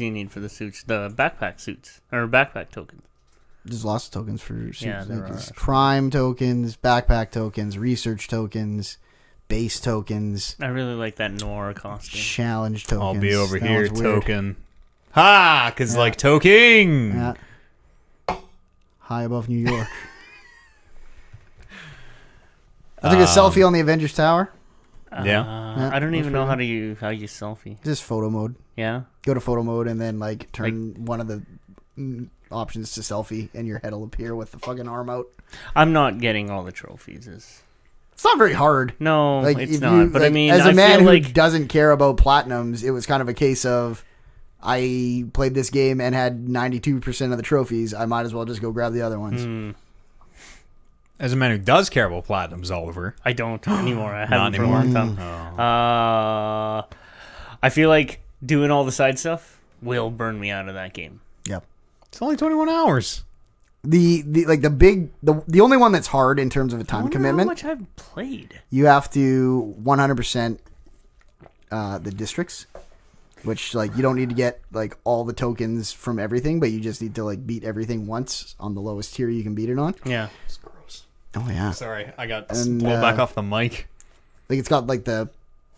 you need for the suits? The backpack suits or backpack tokens. There's lots of tokens for suits. Yeah, there There's are. crime tokens, backpack tokens, research tokens, base tokens. I really like that Nora costume. Challenge tokens. I'll be over That here, one's weird. token. Ha! Because like toking. Yeah. High above New York. I took a selfie on the Avengers Tower. Yeah. I don't even that's know pretty how you selfie. Just photo mode. Yeah. Go to photo mode and then like turn one of the options to selfie, and your head will appear with the fucking arm out. I'm not getting all the trophies. It's not very hard. No, Like, it's if not. you, But like, I mean, as a I man feel who like doesn't care about platinums, it was kind of a case of I played this game and had 92% of the trophies. I might as well just go grab the other ones. As a man who does care about platinums, Oliver. I don't anymore. I Not haven't for a long anymore. time. I feel like doing all the side stuff will burn me out of that game. Yep. It's only 21 hours. The only one that's hard in terms of a time commitment. How much I've played? You have to 100% the districts, which like you don't need to get like all the tokens from everything, but you just need to like beat everything once on the lowest tier you can beat it on. Yeah. It's gross. Oh yeah. Sorry, I got And, blown back off the mic. Like it's got like the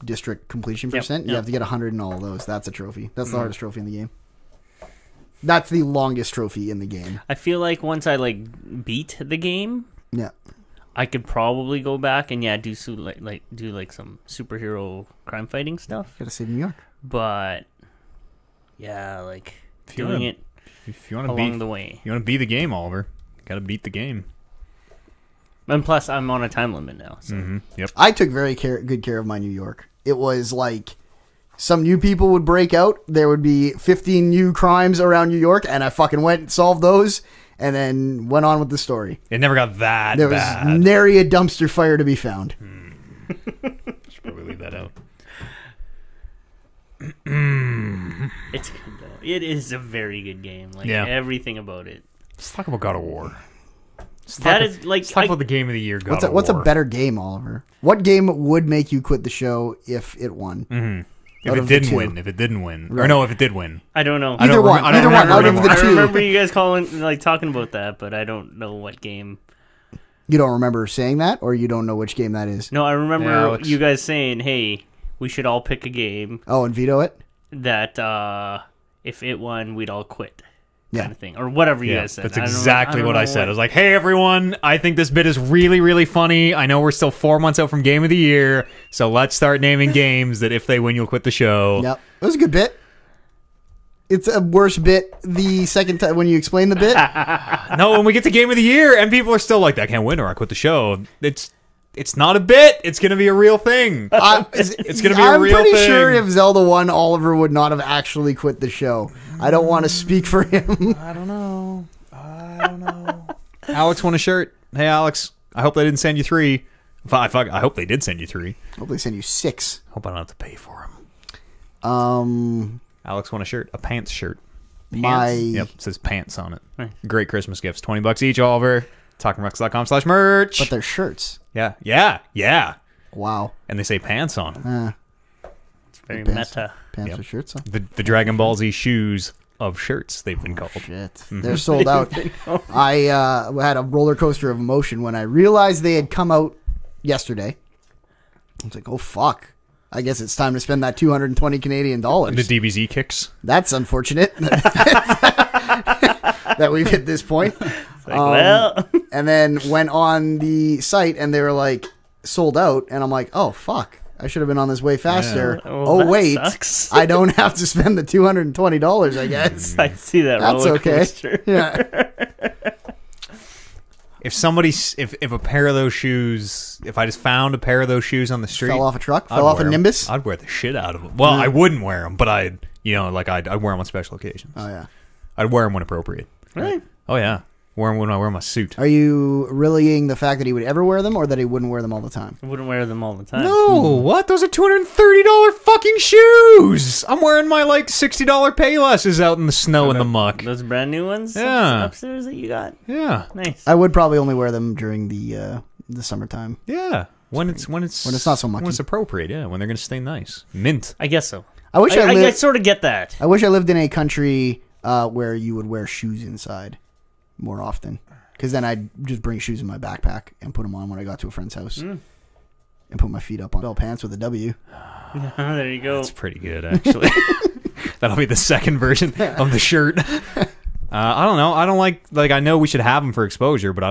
district completion percent. You yep. have to get 100 in all of those. That's a trophy. That's the hardest trophy in the game. That's the longest trophy in the game. I feel like once I like beat the game, Yeah. I could probably go back and do some superhero crime fighting stuff. Gotta save New York. But yeah, like If you doing wanna- it If you want to along beat the way. You want to beat the game, Oliver. Got to beat the game. And plus, I'm on a time limit now. So. Mm-hmm. Yep. I took very good care of my New York. It was like some new people would break out. There would be 15 new crimes around New York, and I fucking went and solved those, and then went on with the story. It never got that There bad. was nary a dumpster fire to be found. Should probably leave that out. It's good though. It is a very good game. Like Yeah. everything about it. Let's talk about God of War. Let's Let's talk about the game of the year, God What's of a War. better game, Oliver? What game would make you quit the show if it won? Mm-hmm. If Out it of the didn't two. win. If it didn't win. Or Right. no, if it did win. I don't know. I don't Either one. I don't Either one. remember Out of anymore. the I two. remember you guys talking about that, but I don't know what game. You don't remember saying that, or you don't know which game that is? No, I remember Alex. you guys saying, "Hey, we should all pick a game Oh, and veto it? that if it won, we'd all quit." Yeah. Kind of thing, or whatever you Yeah, guys said. that's I don't know- exactly don't what know I said. I was like, hey, everyone, I think this bit is really, really funny. I know we're still 4 months out from Game of the Year, so let's start naming games that if they win, you'll quit the show. Yep. It was a good bit. It's a worse bit the second time when you explain the bit. No, when we get to Game of the Year, and people are still like, I can't win or I quit the show. It's not a bit. It's going to be a real thing. It's gonna be a real I'm pretty thing. sure if Zelda won, Oliver would not have actually quit the show. I don't want to speak for him. I don't know. Alex won a shirt. Hey, Alex, I hope they didn't send you 3. I hope they did send you 3. Hope they send you 6. Hope I don't have to pay for them. Alex won a shirt, a pants shirt. Yep, it says pants on it. Nice. Great Christmas gifts. $20 each, Oliver. TalkingRucks.com/merch. But they're shirts. Yeah. Wow. And they say pants on them. It's very Pants. meta. Pants Yep. with shirts on. The Dragon Ball Z shoes of shirts, they've been called. Shit. They're sold out. I had a roller coaster of emotion when I realized they had come out yesterday. I was like, oh, fuck. I guess it's time to spend that 220 Canadian dollars. The DBZ kicks. That's unfortunate that we've hit this point. Like, well, And then went on the site and they were like sold out. And I'm like, oh, fuck. I should have been on this way faster. Yeah. Well, Oh, that wait. sucks. I don't have to spend the $220, I guess. I see that That's roller okay. coaster. Yeah. If a pair of those shoes, if I just found a pair of those shoes on the street, Fell off a truck? I'd Fell off a wear 'em. Nimbus? I'd wear the shit out of them. Well, I wouldn't wear them, but I'd wear them on special occasions. Oh, yeah. I'd wear them when appropriate. Right. Oh yeah, wear them when I wear my suit. Are you relaying the fact that he would ever wear them or that he wouldn't wear them all the time? I wouldn't wear them all the time. No, what? Those are $230 fucking shoes. I'm wearing my like $60 Paylesses out in the snow and the muck. Those brand new ones Yeah. upstairs that you got. Yeah, Nice. I would probably only wear them during the summertime. yeah. When it's When it's not so mucky. When it's appropriate, yeah. When they're gonna stay nice, mint. I guess so. I wish I I lived. sort of get that. I wish I lived in a country where you would wear shoes inside more often. Because then I'd just bring shoes in my backpack and put them on when I got to a friend's house. And put my feet up on bell pants with a W. There you go. That's pretty good, actually. That'll be the second version of the shirt. I don't know. I don't like I know we should have them for exposure, but I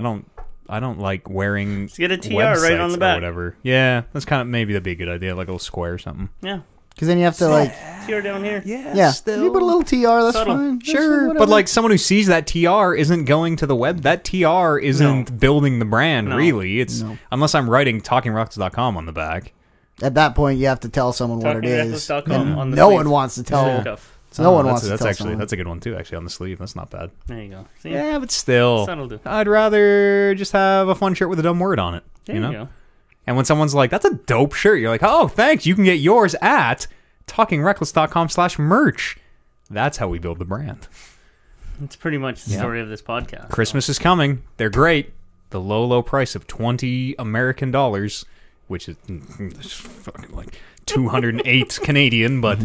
don't like wearing Just get a TR right on the websites back. or whatever. Yeah, that's kind of maybe that'd be a good idea, like a little square or something. Yeah. Because then you have to like... TR down here. Yeah, you put a little TR, that's Subtle. fine. That's Sure, whatever. but like someone who sees that TR isn't going to the web. That TR isn't building the brand, No. really. It's No. unless I'm writing talkingreckless.com on the back. At that point, you have to tell someone what it is. TalkingReckless.com And on the no sleeve. one wants to tell... Cuff. No one that's wants to that's tell actually someone. that's a good one too. Actually, on the sleeve, that's not bad. There you go. See? Yeah, but still, That'll do. I'd rather just have a fun shirt with a dumb word on it. There you know. go. And when someone's like, "That's a dope shirt," you're like, "Oh, thanks. You can get yours at talkingreckless.com/merch." That's how we build the brand. It's pretty much the story of this podcast. Christmas is coming. They're great. The low price of $20 American dollars, which is fucking like 208 Canadian, but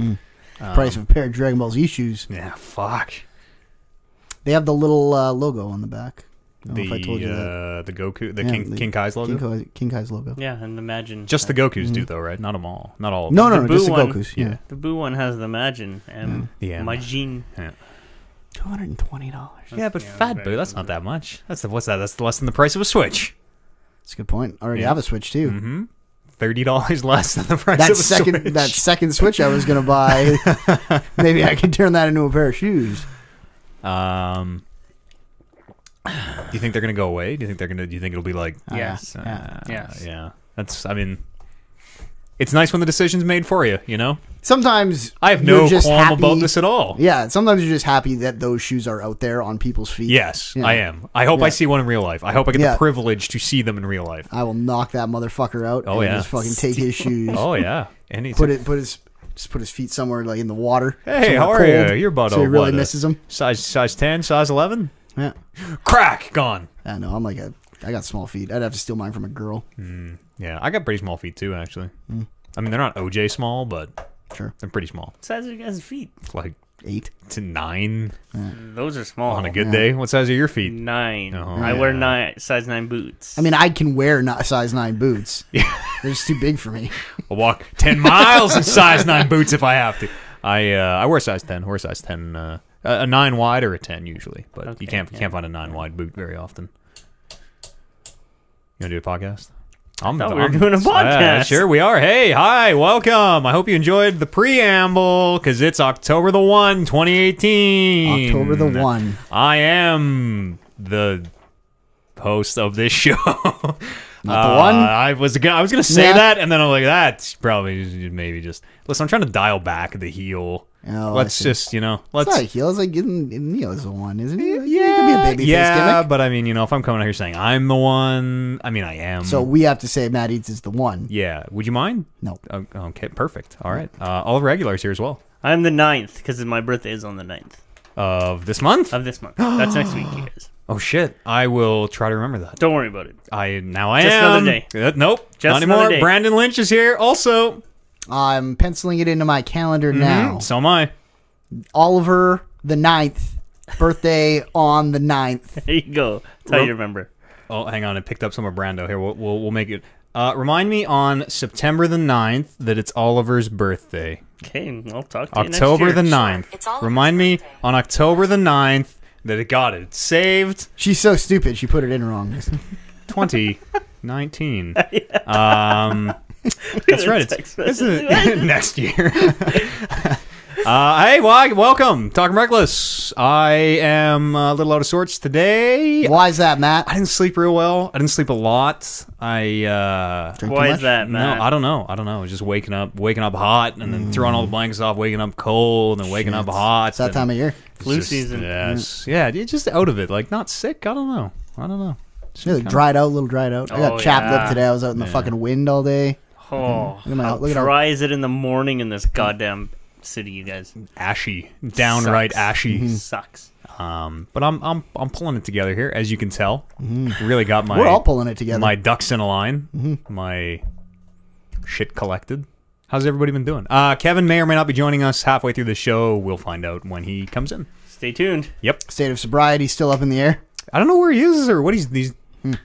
Price of a pair of Dragon Ball Z shoes. yeah, fuck. They have the little logo on the back. I don't know The if I told you that. the Goku, the Yeah, King Kai's logo. King Kai's logo. Yeah, and imagine. Just the Gokus do though, right? Not them all. Not all. Of No, them. no, The just the Boo one. Gokus. Yeah. The Boo one has the Imagine and Yeah. Majin. Yeah. $220. Yeah, but Yeah, Fat very Boo, that's not that much. What's that? That's less than the price of a Switch. That's a good point. I already Yeah. have a Switch too. Mm-hmm. $30 less than the price That of a second Switch. that second Switch I was gonna buy, maybe I could turn that into a pair of shoes. Do you think they're gonna go away? Do you think it'll be like? Yes. Yeah. Yes. Yeah. That's. I mean, it's nice when the decision's made for you. You know. Sometimes I have you're no just qualm happy- about this at all. Yeah, sometimes you're just happy that those shoes are out there on people's feet. Yes, Yeah. I am. I hope I see one in real life. I hope I get Yeah. the privilege to see them in real life. I will knock that motherfucker out. Oh, and yeah. just fucking take his shoes. Oh yeah. And put his feet somewhere like in the water. Hey, somewhere how are cold, you? You're about so he a really what, misses them. Size 10, size 11. Yeah, Crack gone. I know. I got small feet. I'd have to steal mine from a girl. Yeah, I got pretty small feet too. Actually, I mean they're not OJ small, but Sure, they're pretty small. What size are your guys' feet? Like 8. to 9 Those are small. on a good day. What size are your feet? 9. Oh, I wear yeah. size 9 boots. I mean, I can wear size 9 boots. Yeah. They're just too big for me. I'll walk 10 miles in size 9 boots if I have to. I wear size 10. I wear size 10. A 9 wide or a 10 usually, but Okay, you can't find a 9 wide boot very often. You want to do a podcast? thought we were doing a podcast. Sure we are. Hey, hi, welcome. I hope you enjoyed the preamble because it's October the 1, 2018. October the 1. I am the host of this show. Not the one? I was gonna say Nah. that, and then I'm like, that's probably maybe just listen. I'm trying to dial back the heel. Oh, Let's I see. just let's It's not a heel. It's like Neo's the one, isn't he? Like, it could be a baby face yeah. gimmick. But I mean, if I'm coming out here saying I'm the one, I mean I am. So we have to say Matt Eats is the one. yeah, would you mind? No. Okay, perfect. All right, all the regulars here as well I'm the 9th because my birthday is on the 9th of this month. of this month. That's next week, you guys. Oh shit! I will try to remember that. Don't worry about it. I Just am. another day. Nope, Just not another anymore. day. Brandon Lynch is here also. I'm penciling it into my calendar now. So am I. Oliver the 9th. Birthday on the 9th. There you go. That's how you remember. Oh, hang on. I picked up some of Brando here. We'll make it. Remind me on September the 9th that it's Oliver's birthday. Okay, I'll talk to you October next the year. 9th. It's Oliver's Remind me birthday. on October the 9th that it got it saved. She's so stupid. She put it in wrong. 2019. That's right. It's next year. Hey, welcome. Talking Reckless. I am a little out of sorts today. Why is that, Matt? I didn't sleep real well. I didn't sleep a lot. I Drink too Why much? is that, no, man? I don't know. I was just waking up hot, and then throwing all the blankets off, waking up cold, and then waking up Shit. hot. It's that time of year. Flu season. Yes, yeah, you're just out of it. Like not sick. I don't know. Just Yeah, kinda- dried out, a little dried out. I got Oh, chapped yeah. up today. I was out in the fucking wind all day. Oh, Look at my- how look at how- dry is it in the morning in this goddamn city, you guys? ashy, downright Sucks. ashy. Sucks. But I'm pulling it together here, as you can tell. Really got my We're all pulling it together. my ducks in a line, my shit collected. How's everybody been doing? Kevin may or may not be joining us halfway through the show. We'll find out when he comes in. Stay tuned. Yep. State of sobriety still up in the air. I don't know where he is or what he's.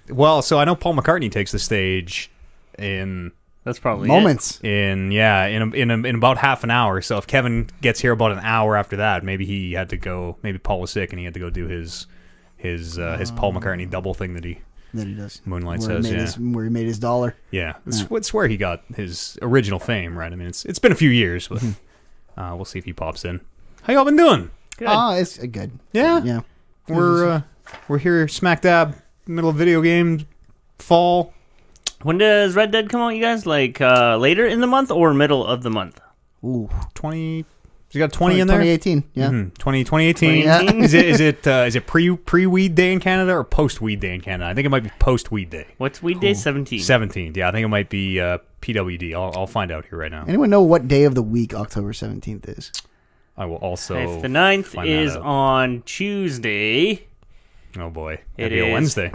Well, so I know Paul McCartney takes the stage in That's probably Moments. in about half an hour. So if Kevin gets here about an hour after that, maybe he had to go. Maybe Paul was sick and he had to go do his Paul McCartney double thing that he does. Moonlight Where says. he made where he made his dollar. Yeah, it's where he got his original fame, right? I mean, it's been a few years, but we'll see if he pops in. How y'all been doing? Good. It's good. Yeah, Yeah. we're here smack dab middle of video games, fall. When does Red Dead come out, you guys? Like later in the month or middle of the month? Ooh. 20. You got 20 in there? 2018. Yeah. 2018. Yeah. Is it pre weed day in Canada or post weed day in Canada? I think it might be post weed day. What's weed day? 17. 17th. Yeah, I think it might be PWD. I'll find out here right now. Anyone know what day of the week October 17th is? I will also. If the 9th find that is out. on Tuesday. Oh boy, It it'd be a is. Wednesday.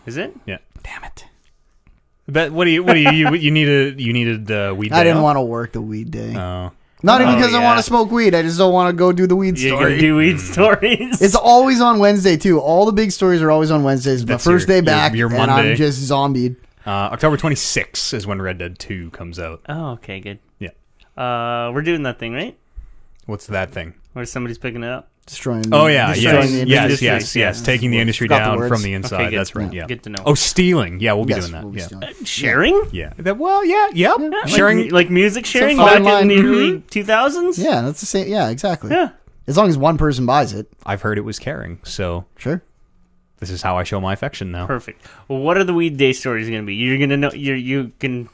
Is it? Yeah. Damn it. But what do you needed weed day? I didn't off? want to work the weed day. Oh. Not even Oh, because I yeah. want to smoke weed. I just don't want to go do the weed You're story. gonna do weed stories. It's always on Wednesday, too. All the big stories are always on Wednesdays. It's my That's first your- day back, your and Monday. I'm just zombied. October 26th is when Red Dead 2 comes out. Oh, okay, good. Yeah. We're doing that thing, right? What's that thing? Where somebody's picking it up. Destroying Oh yeah, destroying the yes, industry. yes. Taking the industry Forgot the down words. from the inside. Okay, good. That's right. Yeah. Good to know. Oh, stealing. Yeah, we'll be Yes, doing that. we'll be Yeah. stealing. Sharing? Yeah. Yep. Like, Sharing. like music sharing fine back line. in the early 2000s? Yeah, that's the same. Yeah, exactly. Yeah. As long as one person buys it. I've heard it was caring, so Sure. this is how I show my affection now. Perfect. Well, what are the weed day stories going to be? You're going to know. You can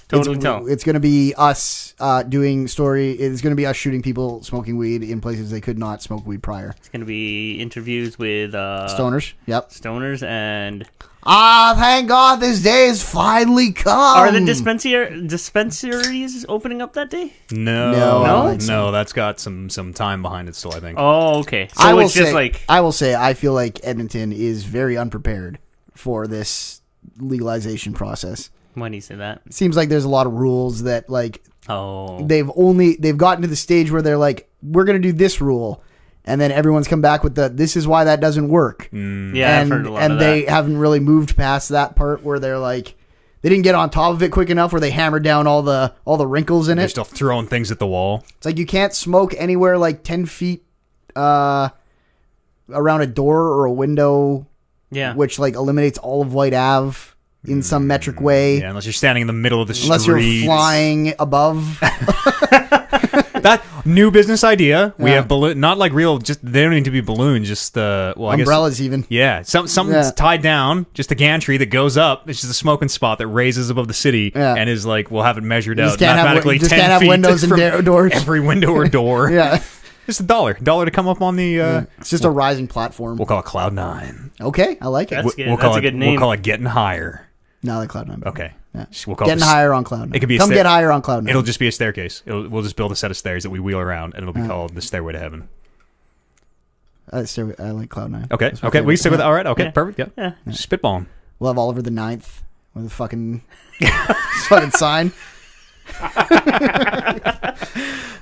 totally tell. It's going to be us doing story. It's going to be us shooting people smoking weed in places they could not smoke weed prior. It's going to be interviews with Stoners. Yep. stoners and Thank God this day has finally come. are the dispensaries opening up that day? No, No, I don't think no, that's got some time behind it still. I think. Oh, okay. So I will it's just say, like I will say, I feel like Edmonton is very unprepared for this legalization process. when you say that. It seems like there's a lot of rules that like Oh, they've gotten to the stage where they're like, we're going to do this rule. And then everyone's come back with this is why that doesn't work. yeah. I've heard a lot and of they that. haven't really moved past that part where they're like, they didn't get on top of it quick enough where they hammered down all the wrinkles in They're it. still throwing things at the wall. It's like you can't smoke anywhere like 10 feet around a door or a window, Yeah. which like eliminates all of White Ave in some metric way. Yeah, unless you're standing in the middle of the Unless street. you're flying above. That new business idea. We Yeah. have balloon, not like real. Just they don't need to be balloons. Just I guess Umbrellas even. Yeah, something's Yeah. tied down, just a gantry that goes up. It's just a smoking spot that raises above the city, Yeah. and is like we'll have it measured You out just can't have, mathematically. you just 10 can't have feet windows and from doors. every window or door. Yeah. Just $1 to come up on the. It's just a rising platform. We'll call it Cloud 9. Okay, I like it. That's good. We'll That's call a it, good name. We'll call it Getting Higher. No, like Cloud 9. Okay. Yeah. We'll call Getting it higher on Cloud 9. It could be a Come stair- get higher on Cloud 9. It'll just be a staircase. We'll just build a set of stairs that we wheel around, and it'll be called the Stairway to Heaven. I like Cloud 9. Okay. That's my Okay. We favorite. stick with that. All right. Okay. Yeah. Perfect. Yeah. Yeah. Spitballing. We'll have Oliver the Ninth with a fucking fucking sign.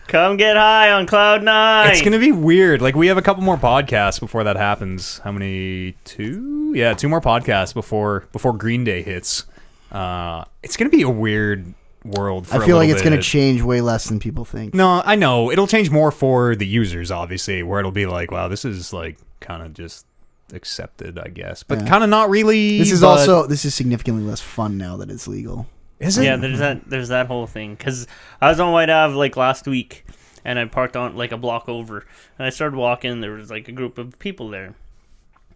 Come get high on Cloud 9. It's gonna be weird. Like we have a couple more podcasts before that happens. How many? 2? Yeah, 2 more podcasts before Green Day hits. It's gonna be a weird world. For I feel a like little it's going to bit. change way less than people think. No, I know it'll change more for the users, obviously, where it'll be like, wow, this is like kind of just accepted, I guess, but Yeah. kind of not really. This but- is significantly less fun now that it's legal. is it? Yeah, there's that whole thing. Because I was on White Ave like last week, and I parked on like a block over, and I started walking. There was like a group of people there.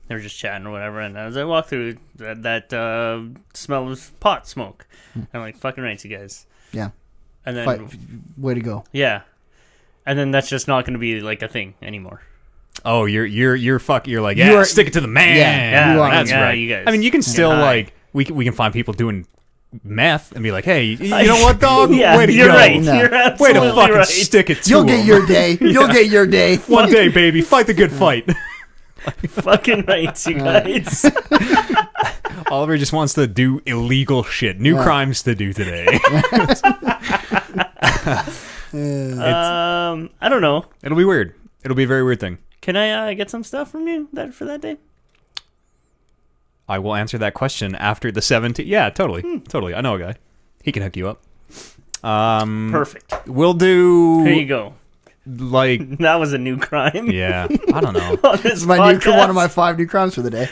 They were just chatting or whatever, and as I walked through, that smell of pot smoke. I'm like, fucking right, you guys. Yeah. And then Way to go. yeah, and then that's just not going to be like a thing anymore. Oh, you're like, You yeah, are- stick it to the man. Yeah, you are- that's yeah, right. you guys. I mean, you can still high. like we can find people doing meth and be like, hey, you know what, dog? Yeah, Way to you're go. right. No. You're Way absolutely to fucking right. stick it to You'll get 'em. your day. You'll get your day. One day, baby. Fight the good fight. Fucking right, you guys. Oliver just wants to do illegal shit. New crimes to do today. I don't know. It'll be weird. It'll be a very weird thing. Can I get some stuff from you for that day? I will answer that question after the 17th. Yeah, totally. Totally. I know a guy. He can hook you up. Perfect. We'll do... There you go. Like... That was a new crime. Yeah. I don't know. On this One of podcast. my 5 new crimes for the day.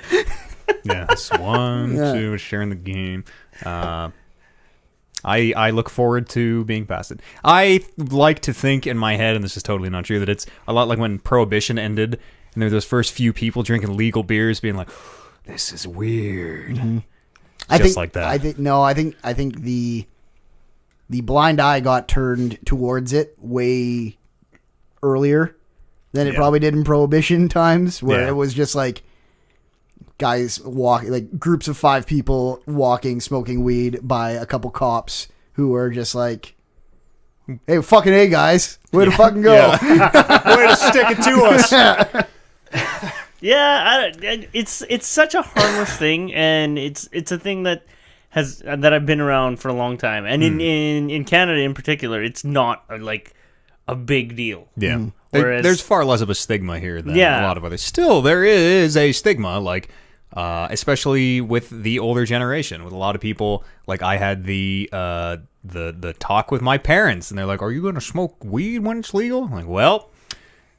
Yeah. It's 1, 2, sharing the game. I look forward to being past it. I like to think in my head, and this is totally not true, that it's a lot like when Prohibition ended, and there were those first few people drinking legal beers being like, this is weird. Mm-hmm. Like that. I think the blind eye got turned towards it way earlier than it probably did in Prohibition times, where it was just like guys walking, like groups of 5 people walking, smoking weed by a couple cops who were just like, hey, fucking hey guys, way to fucking go. Way to stick it to us. Yeah, it's such a harmless thing, and it's a thing that I've been around for a long time, and in Canada in particular, it's not like a big deal. Yeah, Whereas, there's far less of a stigma here than a lot of others. Still, there is a stigma, like especially with the older generation, with a lot of people. Like I had the talk with my parents, and they're like, "Are you going to smoke weed when it's legal?" I'm like, well.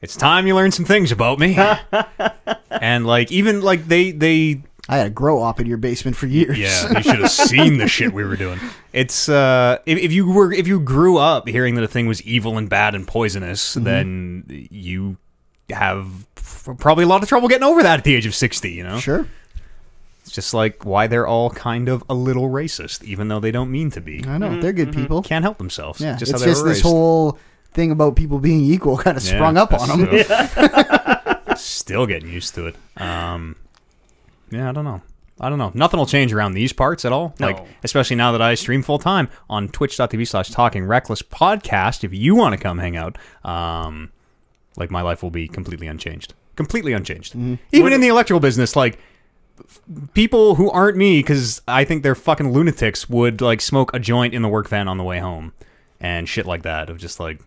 It's time you learn some things about me. And like even like they I had a grow op in your basement for years. Yeah, you should have seen the shit we were doing. It's if you grew up hearing that a thing was evil and bad and poisonous, then you have probably a lot of trouble getting over that at the age of 60, you know? Sure. It's just like why they're all kind of a little racist, even though they don't mean to be. I know, they're good people. Can't help themselves. Yeah, just it's how they just were this raised. whole thing about people being equal kind of sprung up on them. Still getting used to it. Yeah, I don't know. Nothing will change around these parts at all. No. Like, especially now that I stream full time on twitch.tv/Talking Reckless podcast. If you want to come hang out, like my life will be completely unchanged. Completely unchanged. Even in the electrical business, like people who aren't me, because I think they're fucking lunatics, would like smoke a joint in the work van on the way home and shit like that. Of just like.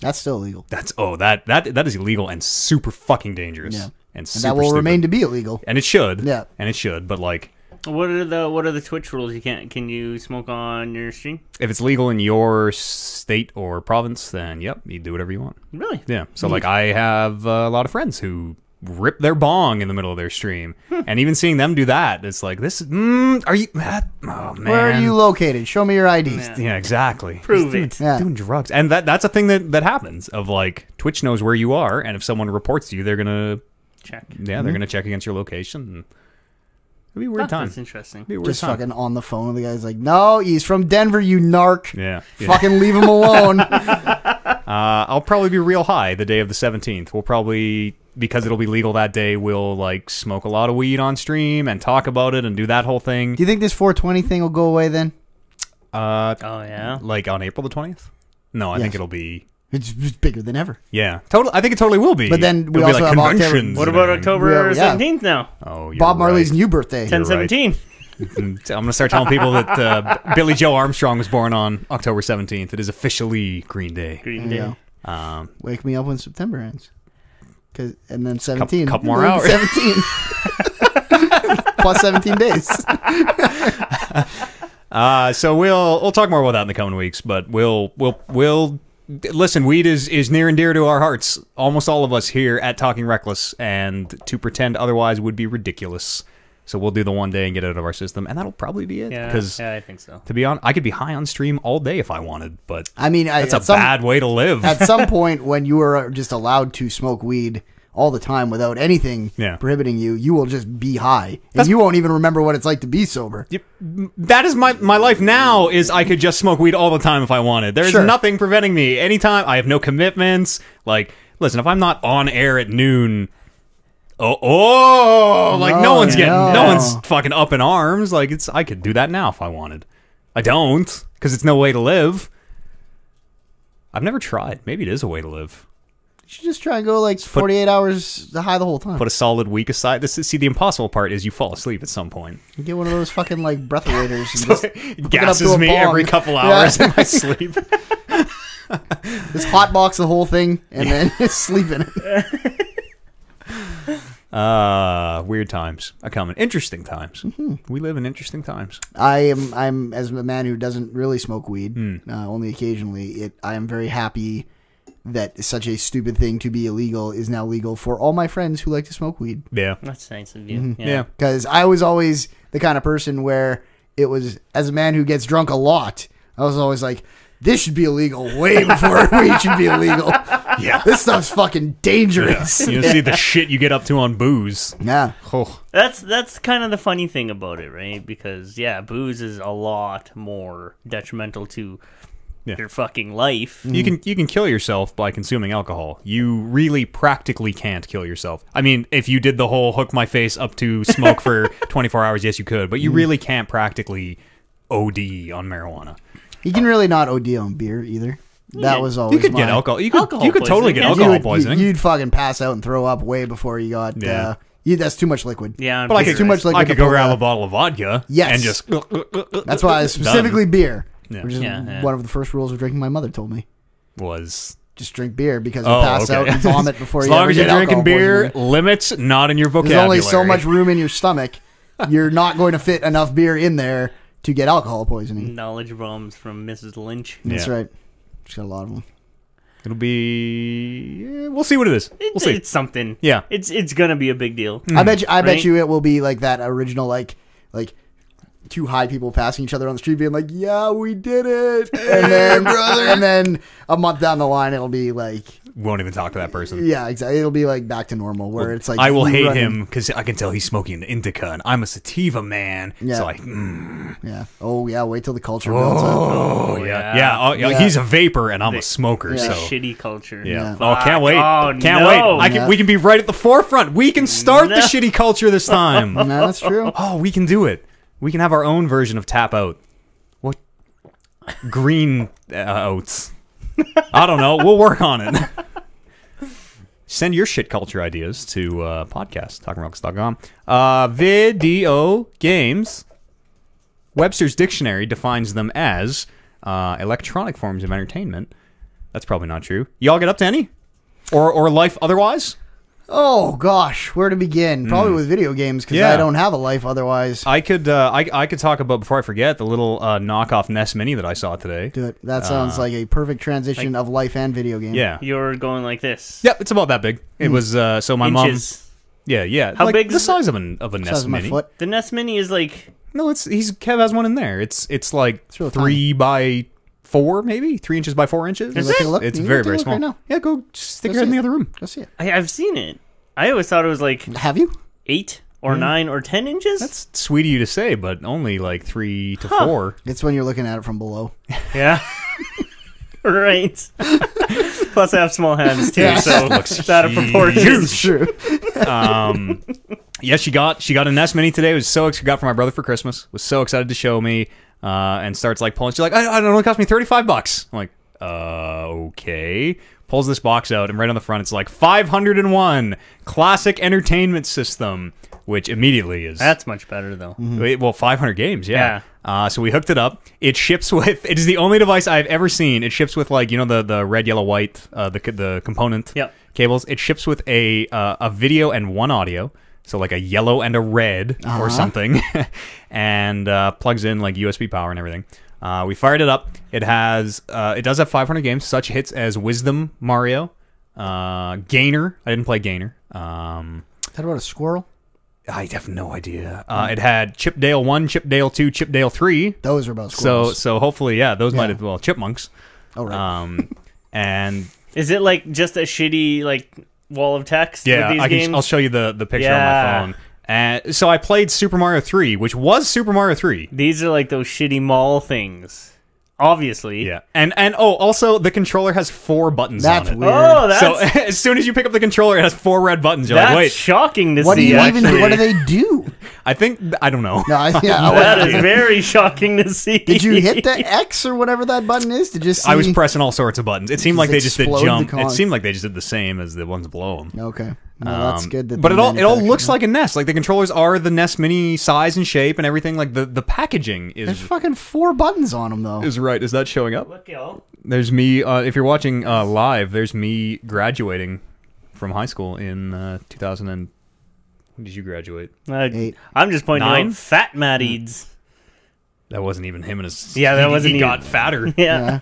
That's still illegal. That is illegal and super fucking dangerous. Yeah. And that will remain to be illegal. And it should. Yeah. And it should, but like what are the Twitch rules? Can you smoke on your stream? if it's legal in your state or province, then yep, you do whatever you want. Really? Yeah. So like I have a lot of friends who rip their bong in the middle of their stream. And even seeing them do that, it's like this is are you oh man. Where are you located? Show me your IDs. Yeah, exactly. Prove it. Yeah. Doing drugs. And that's a thing that happens of like Twitch knows where you are, and if someone reports you, they're gonna Check. they're gonna check against your location. And it'll be a weird time. That's interesting. It'll be a weird Just time. fucking on the phone with the guy's like, no, he's from Denver, you narc. Yeah. Fucking leave him alone. I'll probably be real high the day of the 17th. We'll probably, because it'll be legal that day, we'll like smoke a lot of weed on stream and talk about it and do that whole thing. Do you think this 420 thing will go away then? Oh yeah. Like on April the 20th? No, I think it'll be. It's bigger than ever. Yeah, totally. I think it totally will be. But then we It'll be also like have October- conventions What and about everything. October Yeah. 17th now? Oh, you're Bob Marley's right. new birthday. 10/17. I'm gonna start telling people that Billy Joe Armstrong was born on October 17th. It is officially Green Day. Green There you Day. go. Wake me up when September ends. And then 17. Couple more hours. 17. Plus 17 days. So we'll talk more about that in the coming weeks, but we'll listen. Weed is near and dear to our hearts. Almost all of us here at Talking Reckless, and to pretend otherwise would be ridiculous. So we'll do the one day and get it out of our system, and that'll probably be it. Yeah, Because I think so. to be honest, I could be high on stream all day if I wanted, but I mean, that's a bad way to live. At some point, when you are just allowed to smoke weed all the time without anything prohibiting you, you will just be high. And you won't even remember what it's like to be sober. That is my life now, is I could just smoke weed all the time if I wanted. There's nothing preventing me. Anytime, I have no commitments. Like, listen, if I'm not on air at noon, no one's fucking up in arms. Like, I could do that now if I wanted. I don't, because it's no way to live. I've never tried. Maybe it is a way to live. You should just try and go like 48 hours high the whole time. Put a solid week aside. The impossible part is you fall asleep at some point. You get one of those fucking like breathalyzers and just Gasses me every couple hours in my sleep. Just hotbox the whole thing and then just sleep in it. Weird times are coming. Interesting times. We live in interesting times. I'm as a man who doesn't really smoke weed, only occasionally. I am very happy that such a stupid thing to be illegal is now legal for all my friends who like to smoke weed. Yeah. That's nice of you. Yeah. Because I was always the kind of person where it was, as a man who gets drunk a lot, I was always like, this should be illegal way before weed should be illegal. Yeah. This stuff's fucking dangerous. You see the shit you get up to on booze. Yeah. Oh. That's kind of the funny thing about it, right? Because booze is a lot more detrimental to your fucking life. You can kill yourself by consuming alcohol. You really practically can't kill yourself. I mean, if you did the whole hook my face up to smoke for 24 hours, yes, you could. But you really can't practically OD on marijuana. You can really not OD on beer either. That was always You could get alcohol. You could Alcohol totally poisoning, get yeah. alcohol poisoning. You'd fucking pass out and throw up way before you got... Yeah. that's too much liquid. Yeah, but I beer could, too much is- liquid I to could go pull grab a- a bottle of vodka Yes. and just... That's why specifically beer, Yeah. which is Yeah. one of the first rules of drinking my mother told me. was... Just drink beer because you pass out and vomit before As you long ever as you're get drinking alcohol beer, poisoning. limits not in your There's vocabulary. only so much room in your stomach. You're not going to fit enough beer in there to get alcohol poisoning. knowledge bombs from Mrs. Lynch. That's Yeah. right. She's got a lot of them. It'll be... we'll see what it is. We'll see. It's something. Yeah. It's gonna be a big deal. I bet you. I bet Right? you it will be like that original like two high people passing each other on the street being like, "Yeah, we did it," and then brother, and then a month down the line it'll be like, Won't even talk to that person. yeah, exactly. It'll be like back to normal where it's like I will you hate running- him because I can tell he's smoking an indica and I'm a sativa man. Yeah. So I... Yeah. Oh yeah. Wait till the culture builds up. Oh, yeah. yeah. Oh, yeah. Yeah. He's a vapor and I'm a smoker, The so... shitty culture. Yeah. Yeah. Oh, can't wait. Oh, Can't no. wait. Yeah. We can be right at the forefront. We can start the No. shitty culture this time. No, that's true. Oh, we can do it. We can have our own version of Tap Out. What? Green oats. I don't know. We'll work on it. Send your shit culture ideas to podcast, talkingrocks.com. Video games. Webster's Dictionary defines them as electronic forms of entertainment. That's probably not true. Y'all get up to any? Or life otherwise? Oh gosh, where to begin? Probably with video games because Yeah. I don't have a life otherwise. I could talk about, before I forget, the little knockoff NES Mini that I saw today. Do it. That sounds like a perfect transition of life and video game. Yeah. You're going like this. Yep, it's about that big. It was so my Inches. mom. Yeah. How like big's the size of a NES Size of my Mini? foot. The NES Mini is like No, Kev has one in there. It's like real 3 by 4, maybe 3 inches by 4 inches. Is Take a it? look. It's You can very take a very look small. right now. Yeah, go stick Go your head in see the other room. Go see it. I've seen it. I always thought it was like Have you? 8 or 9 or 10 inches. That's sweet of you to say, but only like 3 to Huh. 4. It's when you're looking at it from below. Yeah. Right. Plus, I have small hands too, Yeah. so it's out of proportion. It's true. Yeah, she got a NES Mini today. It was so got for my brother for Christmas. Was so excited to show me, and starts like pulling. She's like, I don't know, it cost me $35. I'm like, okay. Pulls this box out, and right on the front, it's like 501 classic entertainment system, which immediately is That's much better though. well 500 games. Yeah. So we hooked it up. It ships with. It is the only device I've ever seen. It ships with like the red, yellow, white the component Yep. cables. It ships with a video and one audio. So like a yellow and a red or something, and plugs in like USB power and everything. We fired it up. It does have 500 games, such hits as Wisdom Mario, Gainer. I didn't play Gainer. That about a squirrel? I have no idea. It had Chip Dale 1, Chip Dale 2, Chip Dale 3. Those are about squirrels. So hopefully, yeah, those might Yeah. have chipmunks. Oh right. And Is it like just a shitty like wall of text yeah, with these games? I'll show you the picture on Yeah. my phone. And so I played Super Mario 3, which was Super Mario 3. These are like those shitty mall things. Obviously. Yeah, and also the controller has 4 buttons That's on it. weird. Oh, that's So as soon as you pick up the controller, it has 4 red buttons. You're that's like, wait, shocking to What do see. you even? actually. What do they do? I don't know. No, I That is very shocking to see. Did you hit the X or whatever that button is to just see? I was pressing all sorts of buttons. It seemed like they just did explode the jump. con- It seemed like they just did the same as the ones below them. Okay. Well, that's good. That But they it all manufacture looks them. like a NES. Like the controllers are the NES Mini size and shape and everything. Like the packaging There's is fucking 4 buttons on them though. right. Is that showing up? Look, yo. There's me. If you're watching live, there's me graduating from high school in 2000. When did you graduate? 8. I'm just pointing 9? out Fat Matt Eads. That wasn't even him and his. Yeah, that wasn't He even- got fatter. Yeah.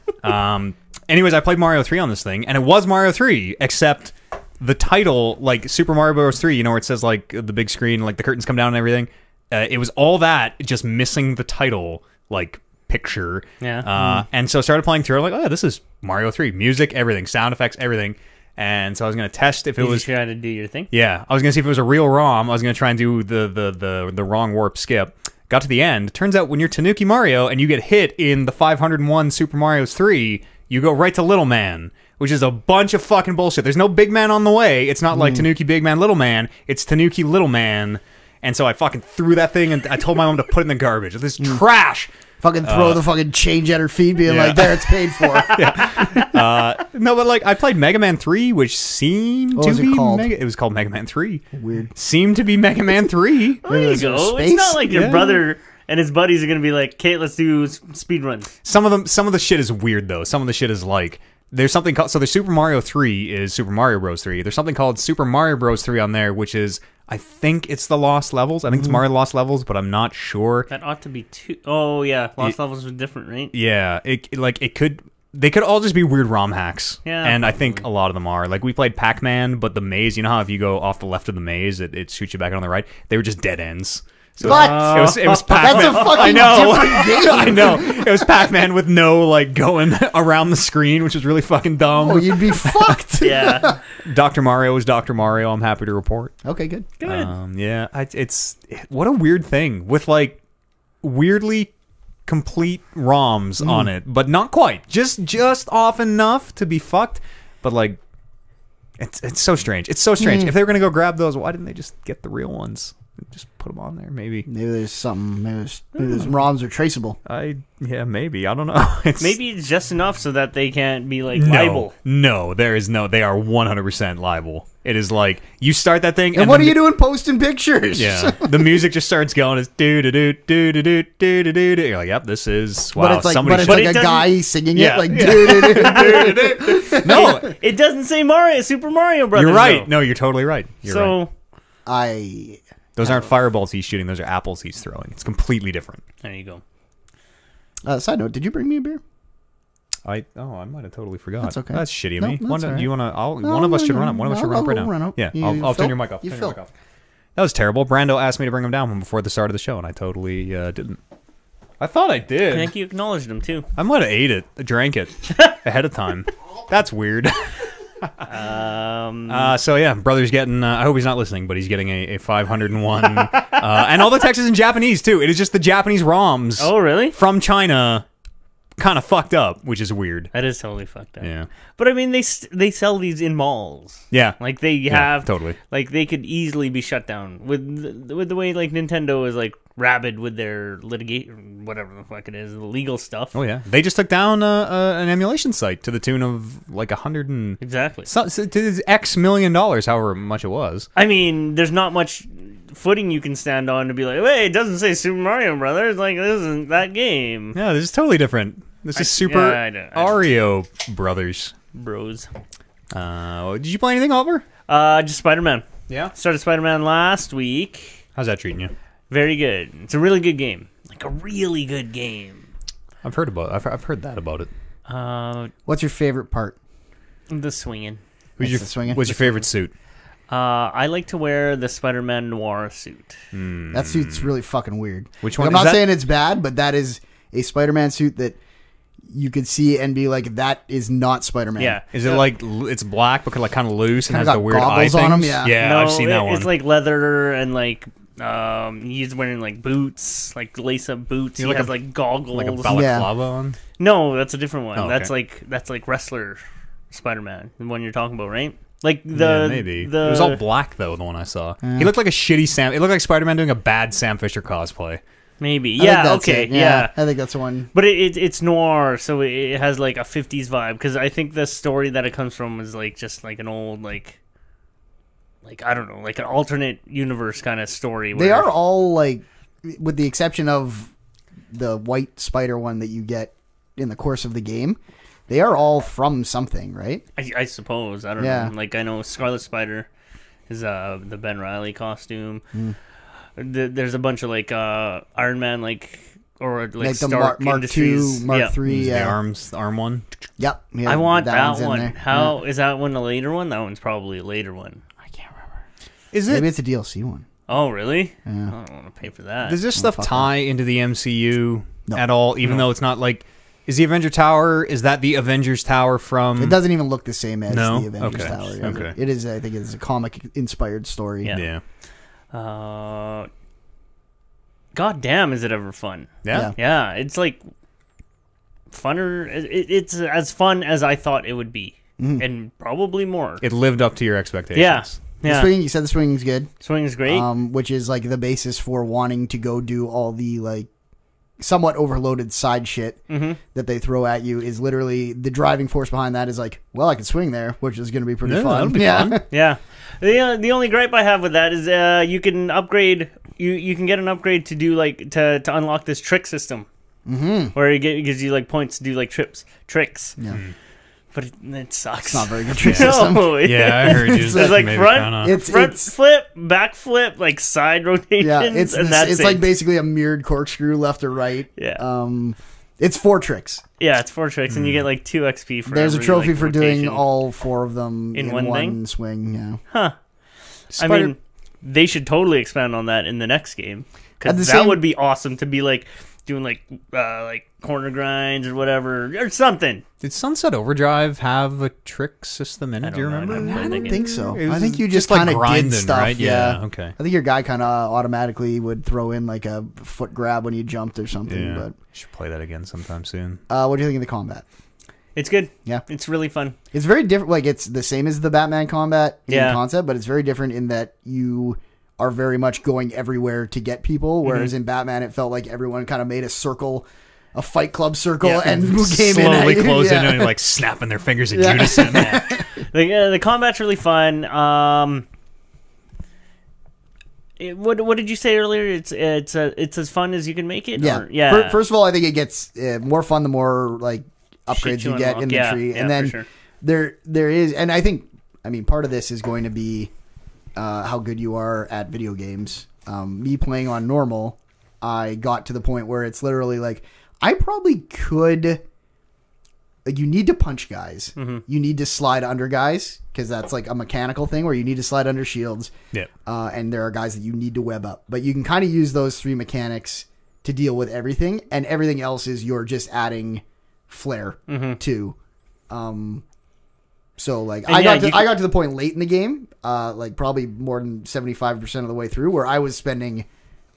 Anyways, I played Mario 3 on this thing, and it was Mario 3, except the title, like Super Mario Bros. 3, you know, where it says like the big screen, like the curtains come down and everything. It was all that, just missing the title, like picture. Yeah. And so I started playing through. I'm like, oh yeah, this is Mario 3, music, everything, sound effects, everything. And so I was gonna test if it Did was. you try to do your thing? Yeah, I was gonna see if it was a real ROM. I was gonna try and do the wrong warp skip. Got to the end. Turns out when you're Tanuki Mario and you get hit in the 501 Super Mario's 3, you go right to Little Man, which is a bunch of fucking bullshit. There's no Big Man on the way. It's not like Tanuki Big Man Little Man. It's Tanuki Little Man. And so I fucking threw that thing and I told my mom to put it in the garbage. This is trash. Fucking throw the fucking change at her feet, being yeah. like, "There, it's paid for." No, but like I played Mega Man 3, which seemed What to was it be called? It was called Mega Man 3. Weird. Seemed to be Mega Man 3. There you Is there go. space? It's not like your Yeah. brother and his buddies are gonna be like, "Okay, let's do speed runs." Some of the shit is weird though. Some of the shit is like there's something called the Super Mario 3 is Super Mario Bros 3. There's something called Super Mario Bros 3 on there, which is I think it's the Lost Levels. I think it's Mario Lost Levels, but I'm not sure. That ought to be two. Oh yeah, Lost Levels was different, right? Yeah, they could all just be weird ROM hacks. Yeah, and I think a lot of them are. Like we played Pac-Man, but the maze, you know how if you go off the left of the maze, it shoots you back on the right. They were just dead ends. So What? It was Pac-Man. That's a fucking I know. different game. I know. It was Pac-Man with no like going around the screen, which was really fucking dumb. Oh, you'd be fucked. Yeah. Dr. Mario is Dr. Mario. I'm happy to report. Okay, good. Good. Yeah, it's what a weird thing with like weirdly complete ROMs on it, but not quite. Just off enough to be fucked, but like it's so strange. It's so strange. If they were gonna go grab those, why didn't they just get the real ones? Just put them on there, maybe. Maybe there's something. Maybe there's ROMs are traceable. Maybe I don't know. Maybe it's just enough so that they can't be like no, liable. no. There is no. They are 100% liable. It is like you start that thing, And what are you doing posting pictures? Yeah, the music just starts going. It's do do do do do do do do do. You're like, yep, this is wow. But it's like, somebody but it's should- like a guy singing Yeah. it, like, Yeah. No, It doesn't say Mario, Super Mario Brothers. you're right. though. No, you're totally right. You're right. I Those aren't fireballs he's shooting. Those are apples he's throwing. It's completely different. There you go. side note, did you bring me a beer? I might have totally forgot. That's okay. That's shitty of No, me. that's One, all right. do you want to? No, one of us no, should no, run up. One of us should no, run up right I'll now. run up. Yeah, You I'll turn fill? your mic off. You Turn fill. your mic off. That was terrible. Brando asked me to bring him down before the start of the show, and I totally didn't. I thought I I did. think you acknowledged him too. I might have ate it, drank it ahead of time. That's weird. So yeah, brother's getting. I hope he's not listening, but he's getting a 501, and all the text is in Japanese too. It is just the Japanese ROMs Oh really? from China, kind of fucked up, which is weird. That is totally fucked up. Yeah, But I mean, they sell these in malls. yeah, Like they have totally. Like they could easily be shut down with the way like Nintendo is like rabid with their litigation, whatever the fuck it is, the legal stuff. Oh yeah, they just took down an emulation site to the tune of like 100 and Exactly. so to X million dollars, however much it was. I mean, there's not much footing you can stand on to be like, hey, it doesn't say Super Mario Brothers. Like this isn't that game, Yeah, this is totally different. This is Super yeah, I know. Mario Brothers. bros. Did you play anything, Oliver? Just Spider-Man. Yeah. Started Spider-Man last week. How's that treating you? Very good. It's a really good game. Like a really good game. I've heard that about it. What's your favorite part? The swinging. That's the swinging? What's your favorite suit? I like to wear the Spider-Man Noir suit. That suit's really fucking weird. Which Like, one I'm is not that? saying it's bad, but that is a Spider-Man suit that you could see and be like, that is not Spider-Man. Yeah. Is it like it's black but like kind of loose and Kinda has the got weird eye goggles on 'em, things? yeah. Yeah, No, I've seen that one. It's like leather and like he's wearing like boots, like lace-up boots. He like has a- like goggles. like a balaclava on. No, that's a different one. Oh, okay. That's like wrestler Spider-Man, the one you're talking about, right? Like the Yeah, maybe. the It was all black though. The one I saw. He looked like a shitty Sam. It looked like Spider-Man doing a bad Sam Fisher cosplay. maybe I think yeah that's okay it. yeah. I think that's the one. But it's noir, so it has like a 50s vibe. Because I think the story that it comes from is like just like an old like like I don't know, like an alternate universe kind of story. They are all like, with the exception of the white spider one that you get in the course of the game, they are all from something, right? I suppose. I don't know. Like I know Scarlet Spider is the Ben Reilly costume. There's a bunch of like Iron Man or like Stark the Mark Industries. II, Mark III. The arm one. Yep. Yeah, I want that one. There. How is that one a later one? That one's probably a later one. I can't remember. Is it? Maybe it's a DLC one. Oh, really? Yeah. I don't want to pay for that. Does this stuff tie into the MCU No. at all? Even though it's not like, is the Avenger Tower? Is that the Avengers Tower from? It doesn't even look the same as No? the Avengers Okay. Tower. Yeah. Okay. It is. I think it's a comic inspired story. Yeah. God damn, is it ever fun? Yeah. Yeah, it's like funner. It's as fun as I thought it would be, and probably more. It lived up to your expectations. Yeah. The swing. You said the swing's good. Swing is great. Which is like the basis for wanting to go do all the like somewhat overloaded side shit that they throw at you. Is literally the driving force behind that is like, well, I can swing there, which is going to be pretty fun. That'll be fun. Yeah. The only gripe I have with that is you can upgrade. You can get an upgrade to do like to unlock this trick system, where it gives you like points to do like tricks. Yeah. But it sucks. It's not a very good trick system. No, Yeah, I heard you. It's like front flip, back flip, like side rotations. Yeah, it's that's like basically a mirrored corkscrew left or right. Yeah. It's 4 tricks. Yeah, it's 4 tricks, and you get like 2 XP for There's a every, trophy like, for rotation. doing all 4 of them In in one swing. Yeah. Huh. I mean, they should totally expand on that in the next game, At the because that same- would be awesome to be like doing like corner grinds or whatever or something. Did Sunset Overdrive have a trick system in it? Do you remember? I don't think so. It was I think you just like kind of grinding, did stuff. right? Yeah. Okay. I think your guy kind of automatically would throw in like a foot grab when you jumped or something. Yeah. But Should play that again sometime soon. what do you think of the combat? It's good. Yeah. It's really fun. It's very different. Like it's the same as the Batman combat in Yeah. concept, but it's very different in that you are very much going everywhere to get people. Whereas in Batman, it felt like everyone kind of made a circle, a Fight Club circle, Yeah. and came Slowly in. close in Yeah. and like snapping their fingers in unison. The combat's really fun. What did you say earlier? It's as fun as you can make it. Yeah. Or, yeah. First of all, I think it gets more fun the more like upgrades Shit you get unlock. in the Yeah, tree, yeah, and then for sure. there is, and I mean, part of this is going to be how good you are at video games. Me playing on normal, I got to the point where it's literally like I probably could. Like you need to punch guys, you need to slide under guys because that's like a mechanical thing where you need to slide under shields. Yeah. And there are guys that you need to web up, but you can kind of use those 3 mechanics to deal with everything, and everything else is you're just adding flair to. So like And I yeah, got to the point late in the game, like probably more than 75% of the way through, where I was spending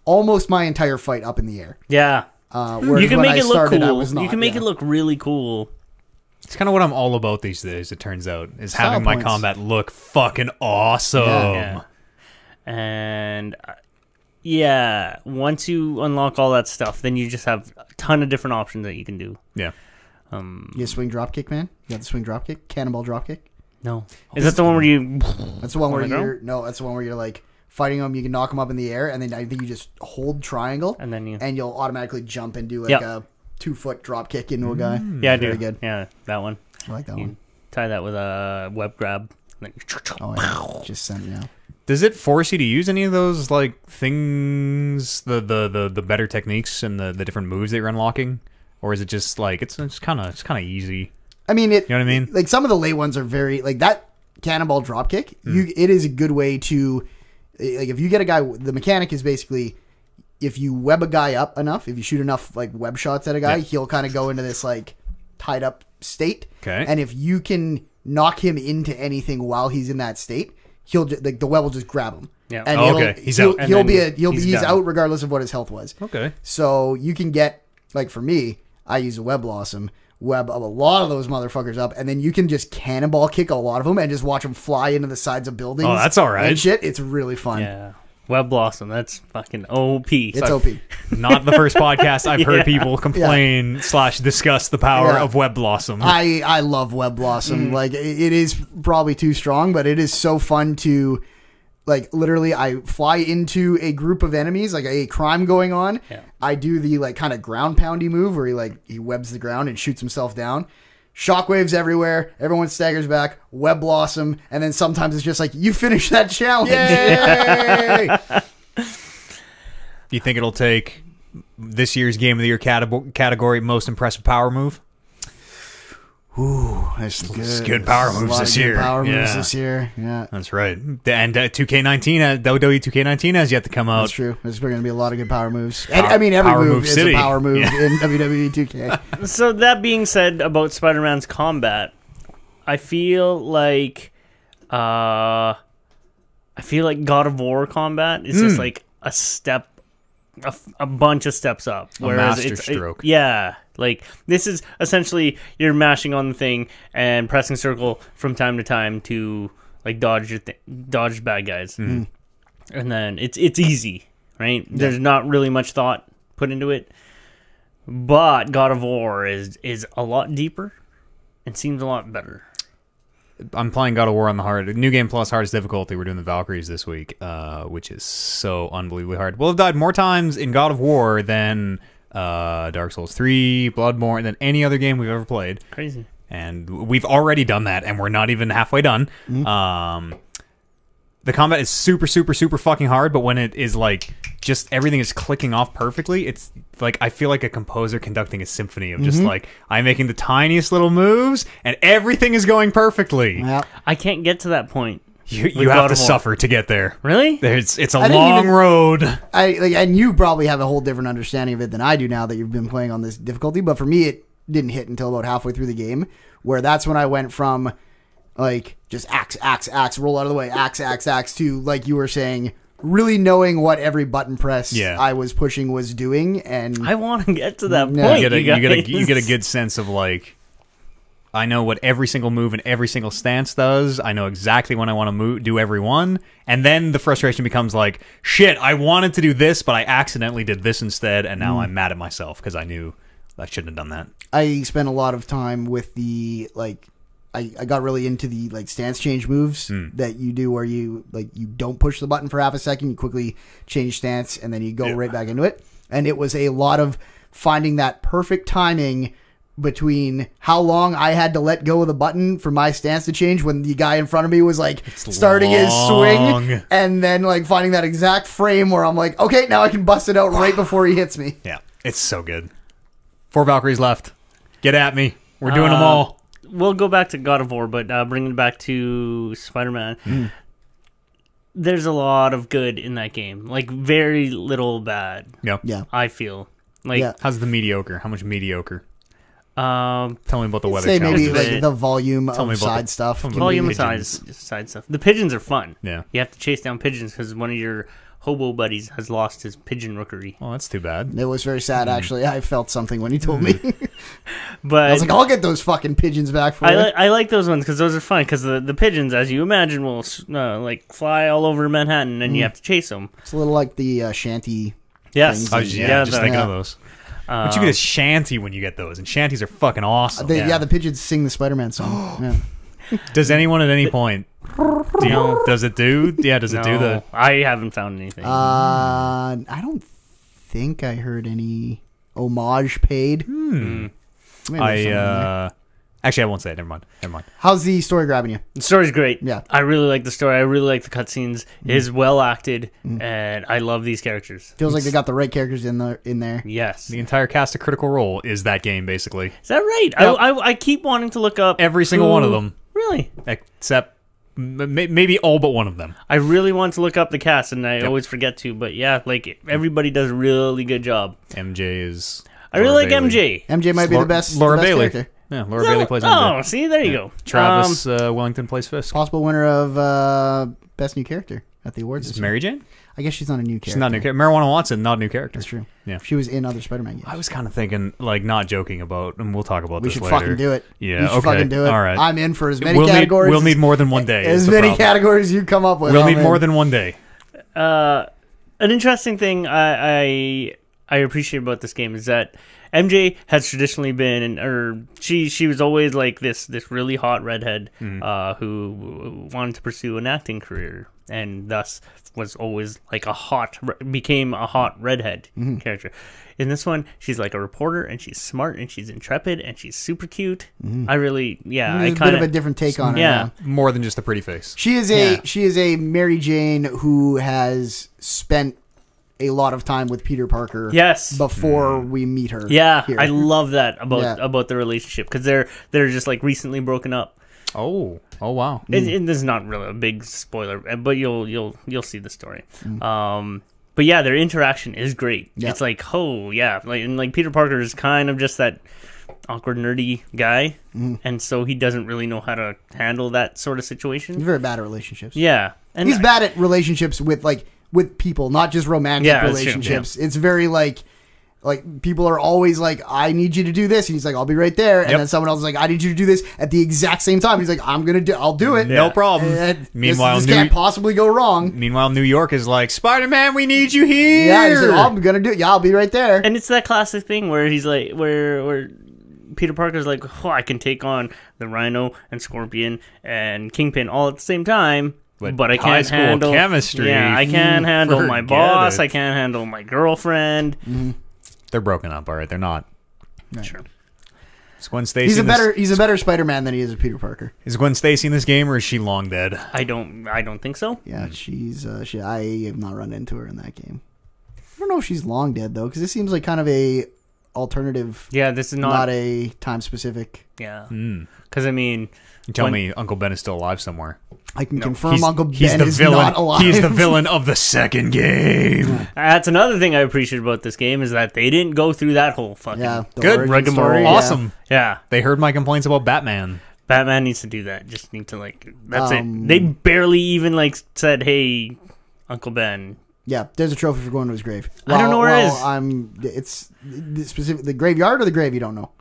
almost my entire fight up in the air. Yeah. Whereas You can when make I it look started, I cool. was not, You can make yeah. it look really cool. It's kind of what I'm all about these days, it turns out, is Style having my points. combat look fucking awesome. Yeah. And yeah, once you unlock all that stuff, then you just have a ton of different options that you can do. Yeah. You swing drop kick, man. You got the swing drop kick, cannonball drop kick. No. Is that the one where you... That's the one where my God. that's the one where you're like fighting them. You can knock them up in the air, and then I think you just hold triangle, And then you... and you'll automatically jump and do like Yep. a 2-foot drop kick into a guy. Yeah, Very dude. good. Yeah, that one. I like that You one. tie that with a web grab. Oh, yeah. Just sent me out. Does it force you to use any of those like things, the better techniques and the different moves that you're unlocking, or is it just like it's kind of easy? I mean, You know what I mean? Like some of the late ones are very like that cannonball drop kick. Hmm. It is a good way to like if you get a guy. The mechanic is basically if you web a guy up enough, if you shoot enough like web shots at a guy, Yeah. he'll kind of go into this like tied up state. Okay. And if you can knock him into anything while he's in that state, he'll like the web will just grab him. Yeah. And Oh, it'll- okay. He's he'll, out. And He'll then be he's he's done. out regardless of what his health was. Okay. So you can get like for me, I use a web blossom, web a lot of those motherfuckers up, and then you can just cannonball kick a lot of them and just watch them fly into the sides of buildings. Oh, that's all right. And shit, it's really fun. Yeah. Web Blossom. That's fucking OP. It's OP. Not the first podcast I've heard Yeah. people complain / discuss the power Yeah. of Web Blossom. I love web blossom. Like it is probably too strong, but it is so fun to like literally I fly into a group of enemies, like a crime going on. Yeah. I do the like kind of ground poundy move where he webs the ground and shoots himself down. Shockwaves everywhere. Everyone staggers back. Web blossom, and then sometimes it's just like you finish that challenge. Yay! Do you think it'll take this year's Game of the Year category most impressive power move? Ooh, that's good power moves this year. Power moves Yeah. this year. Yeah, That's right. And 2K19, WWE 2K19 has yet to come out. that's true. There's going to be a lot of good power moves. And, I mean, every Power move Move is City. a power move Yeah. in WWE 2K. So that being said about Spider-Man's combat, I feel like God of War combat is just like a step, a bunch of steps up. Whereas masterstroke. Yeah, like this is essentially you're mashing on the thing and pressing circle from time to time to like dodge bad guys, and then it's easy, right? Yeah. There's not really much thought put into it, but God of War is a lot deeper and seems a lot better. I'm playing God of War on the hard. New Game Plus hardest difficulty. We're doing the Valkyries this week, which is so unbelievably hard. We'll have died more times in God of War than Dark Souls 3, Bloodborne, than any other game we've ever played. Crazy. And we've already done that, and we're not even halfway done. The combat is super, super, super fucking hard, but when it is like just everything is clicking off perfectly, it's like I feel like a composer conducting a symphony of just like I'm making the tiniest little moves and everything is going perfectly. Yeah. I can't get to that point. You have to suffer to get there. Really? It's a long road. And you probably have a whole different understanding of it than I do now that you've been playing on this difficulty. But for me, it didn't hit until about halfway through the game, where that's when I went from like just axe, roll out of the way, axe to, like you were saying, really knowing what every button press I was pushing was doing. And I want to get to that point. You get a good sense of like, I know what every single move and every single stance does. I know exactly when I want to do every one. And then the frustration becomes like, shit, I wanted to do this, but I accidentally did this instead, and now I'm mad at myself because I knew I shouldn't have done that. I spent a lot of time with the like. I got really into the like stance change moves that you do where you don't push the button for half a second, you quickly change stance and then you go right back into it. And it was a lot of finding that perfect timing between how long I had to let go of the button for my stance to change when the guy in front of me was like starting his swing, and then like finding that exact frame where I'm like, okay, now I can bust it out right before he hits me. Yeah, it's so good. 4 Valkyries left. Get at me. We're doing them all. We'll go back to God of War, but bringing it back to Spider-Man, there's a lot of good in that game. Like, very little bad. Yeah. I feel. Like, how's the mediocre? How much mediocre? Tell me about the weather say challenges. maybe like the volume of side stuff. Volume of side stuff. The pigeons are fun. Yeah. You have to chase down pigeons because one of your hobo buddies has lost his pigeon rookery. Oh, that's too bad. It was very sad, actually. I felt something when he told me. But I was like, I'll get those fucking pigeons back for you. I like those ones because those are fun because the pigeons, as you imagine, will like fly all over Manhattan and you have to chase them. It's a little like the shanty. Yes. Oh, just thinking of those. But you get a shanty when you get those, and shanties are fucking awesome. The pigeons sing the Spider-Man song. Does anyone at any point... Does it do the... I haven't found anything. I don't think I heard any homage paid. Actually, I won't say it. Never mind. How's the story grabbing you? The story's great. Yeah. I really like the story. I really like the cutscenes. It is well acted, and I love these characters. Feels like they got the right characters in there. Yes. The entire cast of Critical Role is that game, basically. Is that right? Yep. I keep wanting to look up every single one of them. Really? Except maybe all but one of them. I really want to look up the cast, and I always forget to. But yeah, like everybody does a really good job. MJ is... I really like MJ. MJ might be the best Laura Bailey. character. Yeah, Laura Bailey plays MJ. Oh, see, there you go. Travis Wellington plays Fisk. Possible winner of Best New Character at the awards. Is Mary Jane? I guess she's not a new character. She's not a new character. Marijuana Watson, not a new character. That's true. Yeah. She was in other Spider-Man games. I was kind of thinking, like, not joking about, and we'll talk about We this should later. fucking do it. Yeah, we should fucking do it. All right. I'm in for as many categories. We'll need more than one day. As many categories you come up with. We'll need more than one day. An interesting thing I appreciate about this game is that MJ has traditionally been, or she was always like this really hot redhead who wanted to pursue an acting career, and thus was always like became a hot redhead character. In this one, she's like a reporter, and she's smart, and she's intrepid, and she's super cute. I really, There's a bit of a different take on her. Yeah, More than just a pretty face. She is a Mary Jane who has spent a lot of time with Peter Parker. Yes. Before we meet her. Yeah, here. I love that about the relationship, because they're just like recently broken up. Oh wow. And this is not really a big spoiler, but you'll see the story. But yeah, their interaction is great. Yeah. It's like, oh yeah, like Peter Parker is kind of just that awkward nerdy guy, and so he doesn't really know how to handle that sort of situation. He's very bad at relationships. Yeah, and He's bad at relationships with people, not just romantic relationships. True, yeah. It's very like people are always like, I need you to do this, and he's like, I'll be right there, and then someone else is like, I need you to do this at the exact same time. He's like, I'll do it, No problem. Meanwhile, this can't possibly go wrong. Meanwhile, New York is like, Spider-Man, we need you here. Yeah, he's like, I'm gonna do it. Yeah, I'll be right there. And it's that classic thing where he's like, where Peter Parker's like, oh, I can take on the Rhino and Scorpion and Kingpin all at the same time. But I can't handle chemistry. Yeah, I can't handle my boss. It. I can't handle my girlfriend. They're broken up, all right. They're not. Sure. Is Gwen Stacy He's a better Spider-Man than he is a Peter Parker. Is Gwen Stacy in this game, or is she long dead? I don't think so. Yeah, I have not run into her in that game. I don't know if she's long dead though, because it seems like kind of a alternative. Yeah, this is not a time specific. Yeah, because I mean, You tell me Uncle Ben is still alive somewhere. I can confirm Uncle Ben is villain. not alive. He's the villain of the second game. That's another thing I appreciate about this game, is that they didn't go through that whole fucking good rigmarole. Awesome. Yeah. They heard my complaints about Batman. Batman needs to do that. Just need to that's it. They barely even said, "Hey, Uncle Ben." Yeah, there's a trophy for going to his grave. I don't know where it is. It's the graveyard or the grave. You don't know.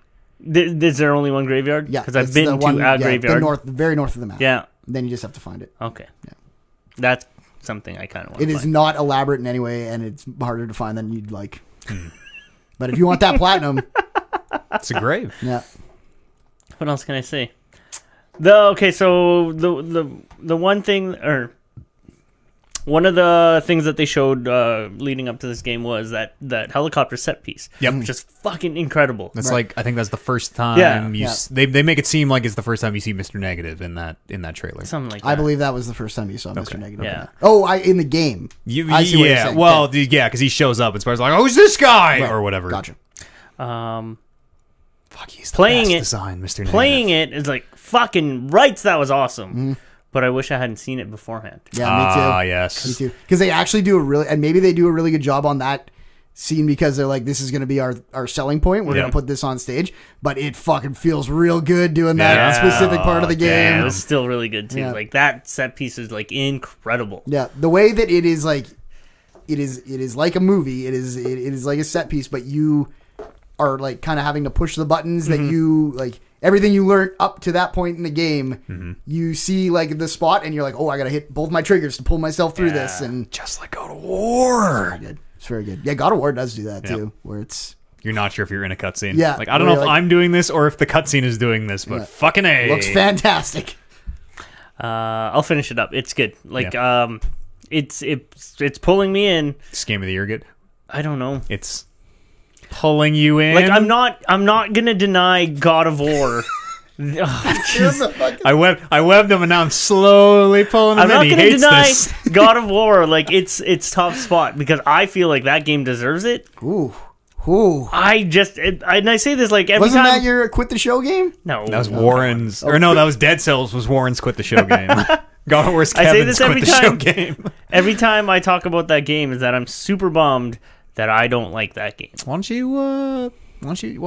Is there only one graveyard? Yeah, because I've been to a graveyard. The very north of the map. Yeah. Then you just have to find it. Okay. Yeah. That's something I kind of want to find. It is not elaborate in any way, and it's harder to find than you'd like. But if you want that platinum... It's a grave. Yeah. What else can I say? So the one thing, or one of the things that they showed leading up to this game was that helicopter set piece. Yep. Which is fucking incredible. That's I think that's the first time they make it seem like it's the first time you see Mr. Negative in that trailer. Something like that. I believe that was the first time you saw Mr. Negative. Yeah. Oh, in the game. I see what you're saying. Well, because he shows up and Spider's like, oh, who's this guy? Or whatever. Gotcha. Fuck, he's the best design, Mr. Negative. Playing it is like fucking rights. That was awesome. But I wish I hadn't seen it beforehand. Yeah, me too. Ah, yes. Me too. Because they actually do maybe they do a really good job on that scene, because they're like, this is going to be our selling point. We're going to put this on stage. But it fucking feels real good doing that specific part of the game. It was still really good too. Yeah. That set piece is incredible. Yeah, the way that it is it is like a movie. It is like a set piece, but you are kind of having to push the buttons that you everything you learned up to that point in the game, you see the spot and you're like, oh, I gotta hit both my triggers to pull myself through this, and just like God of War. It's very good. Yeah, God of War does do that too, where you're not sure if you're in a cutscene. Yeah, I don't know if I'm doing this or if the cutscene is doing this, but fucking A. Looks fantastic. I'll finish it up. It's good. It's pulling me in. This game of the year good? I don't know. It's pulling you in. I'm not gonna deny God of War. I webbed him and now I'm slowly pulling him in. I'm not He gonna deny this. God of War it's top spot, because I feel like that game deserves it. Ooh. And I say this every Wasn't time. that your quit the show game? No, that was Warren's. Or no, that was Dead Cells. Was Warren's quit the show game? God of War's Kevin's I say this every quit the time. show game. Every time I talk about that game, is that I'm super bummed that I don't like that game. Why don't you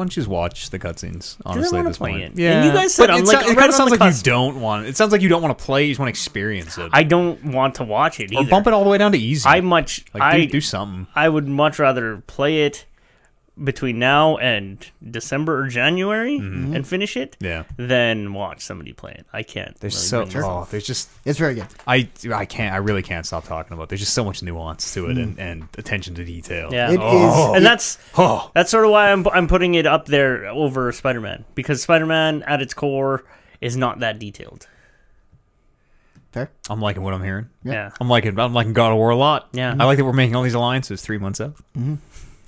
just watch the cutscenes? Honestly, at this point, it. Yeah. And you guys said it kind of sounds like you don't want. It sounds like you don't want to play. You just want to experience it. I don't want to watch it either. Or bump it all the way down to easy. Do something. I would much rather play it between now and December or January and finish it, then watch somebody play it. I can't. There's there's just It's very good. I really can't stop talking about it. There's just so much nuance to it and attention to detail. Yeah, It is. and that's sort of why I'm putting it up there over Spider-Man, because Spider-Man at its core is not that detailed. Fair. I'm liking what I'm hearing. Yeah. I'm liking God of War a lot. Yeah. I like that we're making all these alliances 3 months out.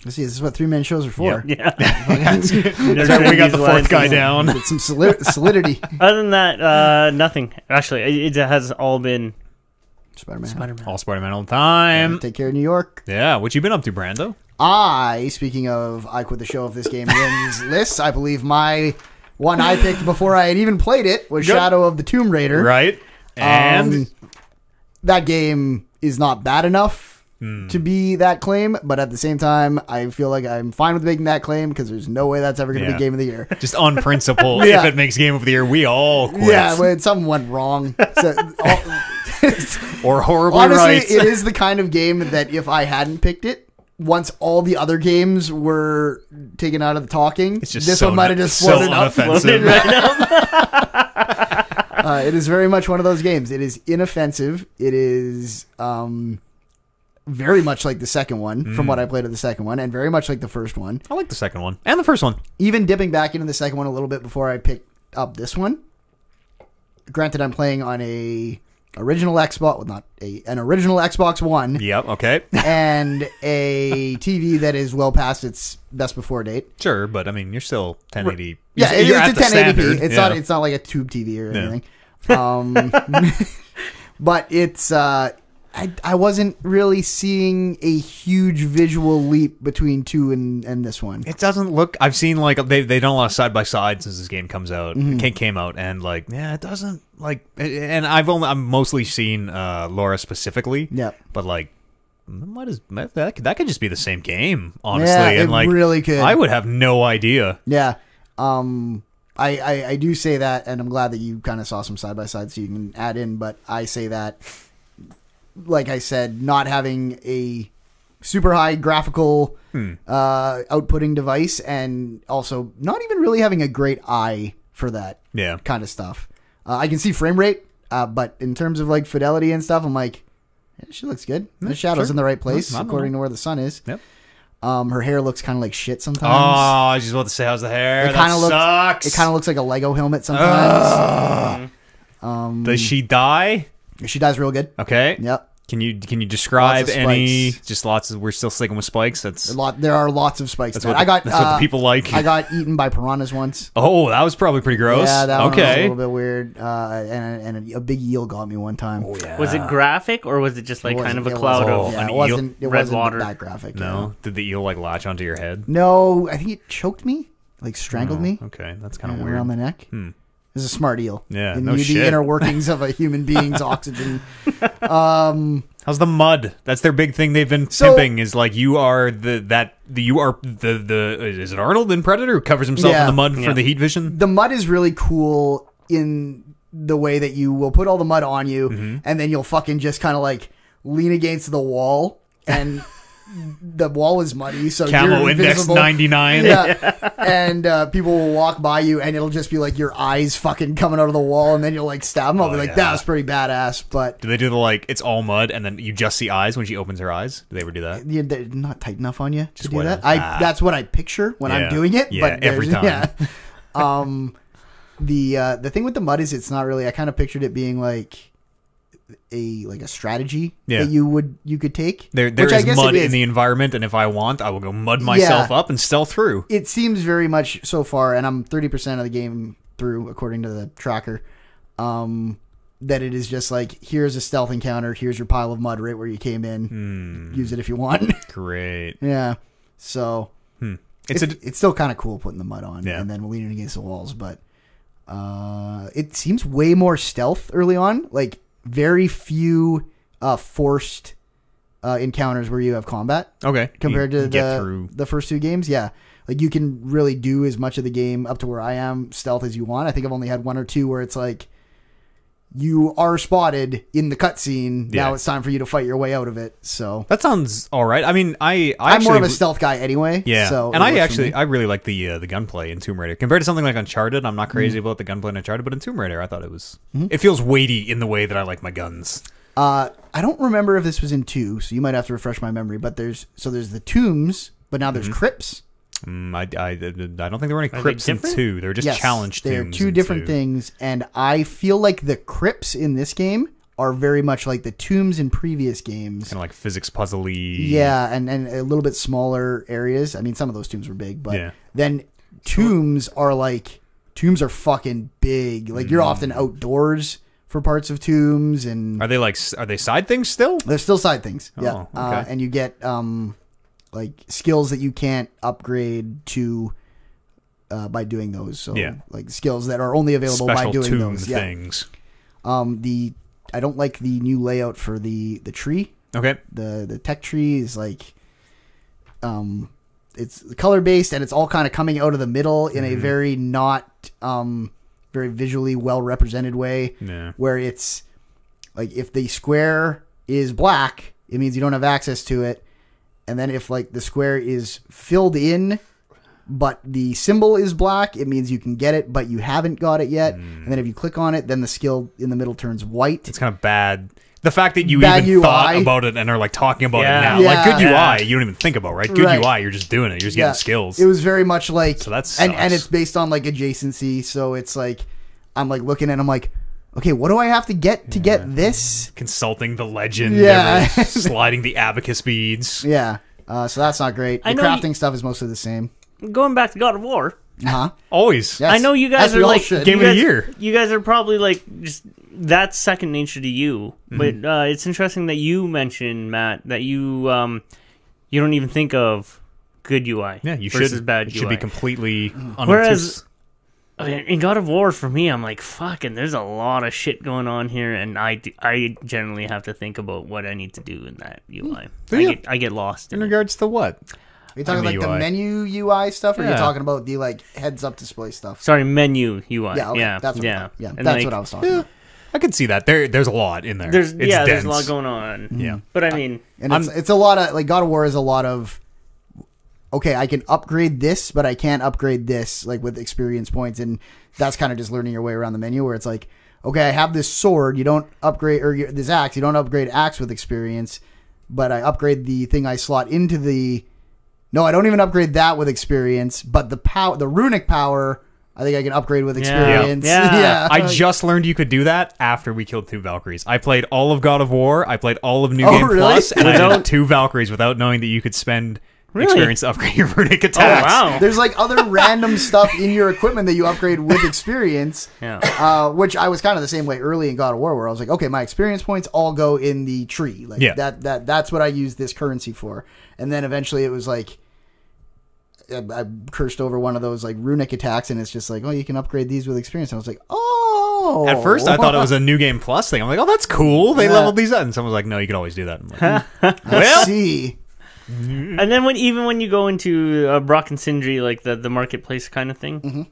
Let's see, this is what 3-man shows are for. Yeah. That's right, we got the fourth guy down. Get some solidity. Other than that, nothing. Actually, it has all been Spider-Man. All Spider-Man all the time. Take care of New York. Yeah. What you been up to, Brando? Speaking of I quit the show if this game wins lists, I believe my one I picked before I had even played it was Shadow of the Tomb Raider. Right. And that game is not bad enough to be that claim, but at the same time, I feel like I'm fine with making that claim because there's no way that's ever going to be Game of the Year. Just on principle, if it makes Game of the Year, we all quit. Yeah, when something went wrong. So, or horribly honestly, right. it is the kind of game that if I hadn't picked it, once all the other games were taken out of the talking, It's just this so one might have just so floated up. unoffensive. It is very much one of those games. It is inoffensive. It is very much like the second one, from what I played of the second one, and very much like the first one. I like the second one and the first one. Even dipping back into the second one a little bit before I picked up this one. Granted, I'm playing on an original Xbox One. Yep. Okay. And a TV that is well past its best before date. Sure, but I mean, you're still 1080. Yeah, you're it's at a the 1080p. standard. It's not like a tube TV or anything. But it's I wasn't really seeing a huge visual leap between 2 and this one. It doesn't look. I've seen like they've done a lot of side by side since this game came out, and like it doesn't like. And I'm mostly seen Laura specifically. Yep. But like, that could just be the same game, honestly. Yeah, and it like, really could. I would have no idea. Yeah. I do say that, and I'm glad that you kind of saw some side by side so you can add in. But I say that, like I said, not having a super high graphical outputting device, and also not even really having a great eye for that kind of stuff. I can see frame rate, but in terms of like fidelity and stuff, I'm like, she looks good. The shadow's in the right place according to where the sun is. Yep. Her hair looks kind of like shit sometimes. Oh, I was just about to say, how's the hair? It kind of sucks. It kind of looks like a Lego helmet sometimes. Does she die? She dies real good. Okay. Yep. Can you describe Lots of any? spikes. Just lots of. We're still sticking with spikes. There are lots of spikes. That's there. what That's what the people like. I got eaten by piranhas once. Oh, that was probably pretty gross. Yeah, that one was a okay. little bit weird. And a big eel got me one time. Oh yeah. Was it graphic, or was it just like kind of a cloud of Yeah, an it eel? wasn't. It red wasn't water? that graphic. No. Did the eel like latch onto your head? No, I think it choked me, like strangled me. Okay, that's kind of weird. Around the neck. It was a smart eel. Yeah, It no knew shit. the inner workings of a human being's oxygen. How's the mud? That's their big thing. They've been pimping. Is like you are the is it Arnold in Predator who covers himself in the mud for the heat vision? The mud is really cool in the way that you will put all the mud on you, and then you'll fucking just kind of like lean against the wall, and the wall is muddy, so Camo you're index invisible. 99. Yeah, and people will walk by you, and it'll just be like your eyes fucking coming out of the wall, and then you'll like stab them. I'll be like, that was pretty badass. But Do they do the like it's all mud and then you just see eyes when she opens her eyes? Do they ever do that? they're not tight enough on you to do whatever. that. That's what I picture when I'm doing it. Yeah, but every time. Yeah. The thing with the mud is it's not really. I kind of pictured it being like a strategy that you could take. There is mud in the environment, and if I want, I will go mud myself up and stealth through. It seems very much so far, and I'm 30% of the game through, according to the tracker, that it is just like, here's a stealth encounter, here's your pile of mud right where you came in. Use it if you want. Great. Yeah. So it's still kind of cool putting the mud on and then leaning against the walls, but it seems way more stealth early on. Like, very few forced encounters where you have combat. Okay. Compared you to get through the first two games. Yeah. Like, you can really do as much of the game up to where I am stealth as you want. I think I've only had one or two where it's like, you are spotted in the cutscene. Yeah. Now it's time for you to fight your way out of it. So That sounds all right. I mean, I'm I'm more of a stealth guy anyway. Yeah, so and it works for me. I really like the gunplay in Tomb Raider compared to something like Uncharted. I'm not crazy about the gunplay in Uncharted, but in Tomb Raider, I thought it was. It feels weighty in the way that I like my guns. I don't remember if this was in 2, so you might have to refresh my memory. But there's the tombs, but now there's crypts. I don't think there were any they crypts in different? 2. They're just Yes, challenge they're tombs. two in different 2. things, and I feel like the crypts in this game are very much like the tombs in previous games. Kind of like physics puzzly. Yeah, and a little bit smaller areas. I mean, some of those tombs were big, but Yeah. then tombs are fucking big. Like you're often outdoors for parts of tombs, and Are they side things still? they're still side things. Yeah, Oh, okay. and you get like skills that you can't upgrade to by doing those. So Yeah. like skills that are only available Special by doing tomb those. Yeah. things. I don't like the new layout for the tree. Okay. The tech tree is like it's color based, and it's all kind of coming out of the middle in a very not very visually well represented way. Yeah. Where it's like if the square is black, it means you don't have access to it, and then if like the square is filled in but the symbol is black, it means you can get it, but you haven't got it yet. And then if you click on it, then the skill in the middle turns white. It's kind of bad. The fact that you Bad even UI. thought about it and are like talking about Yeah. it now. Yeah. Like good Yeah. UI, you don't even think about, right? Good Right. UI, you're just doing it. You're just getting skills. It was very much like, So that and sucks. it's based on like adjacency. So it's like, I'm like looking and I'm like, okay, what do I have to get this? Consulting the legend, Yeah. sliding the abacus beads. Yeah. So that's not great. The I know crafting stuff is mostly the same. Going back to God of War, Uh-huh. Always. Yes. I know you guys As we are all like should. Game you of the guys- year. You guys are probably like just that's second nature to you. But it's interesting that you mentioned, Matt, that you you don't even think of good UI. Yeah, you versus should. bad It UI. should be completely Whereas in God of War, for me, I'm like, fucking, there's a lot of shit going on here, and I generally have to think about what I need to do in that UI. Yeah. I get lost in in it. regards to what? Are you talking In the like the UI. menu UI stuff, or are you Yeah. talking about the like heads up display stuff? Sorry, menu UI. Yeah, okay. Yeah, That's what yeah. yeah, And that's like, what I was talking about. I could see that. There's a lot in there. There's It's there's a dense. lot going on. Yeah. But I mean, And it's a lot of like God of War is a lot of okay, I can upgrade this, but I can't upgrade this like with experience points, and that's kind of just learning your way around the menu where it's like, okay, I have this sword, you don't upgrade, or this axe, you don't upgrade axe with experience, but I upgrade the thing I slot into the. No, I don't even upgrade that with experience, but the runic power, I think I can upgrade with experience. Yeah. I just learned you could do that after we killed 2 Valkyries. I played all of God of War. I played all of New Oh, Game really? Plus, and I Without- did 2 Valkyries without knowing that you could spend Really? experience to upgrade your runic oh attacks. wow, There's like other random stuff in your equipment that you upgrade with experience. yeah. Which I was kind of the same way early in God of War, where I was like, okay, my experience points all go in the tree. Like Yeah. that's what I use this currency for. And then eventually it was like I cursed over one of those like runic attacks, and it's just like, oh, you can upgrade these with experience. And I was like, oh. At first, I thought it was a New Game Plus thing. I'm like, oh, that's cool. They Yeah. leveled these up. And someone was like, no, you can always do that. I'm like, Let's well, see. And then when you go into Brock and Sindri, like the marketplace kind of thing,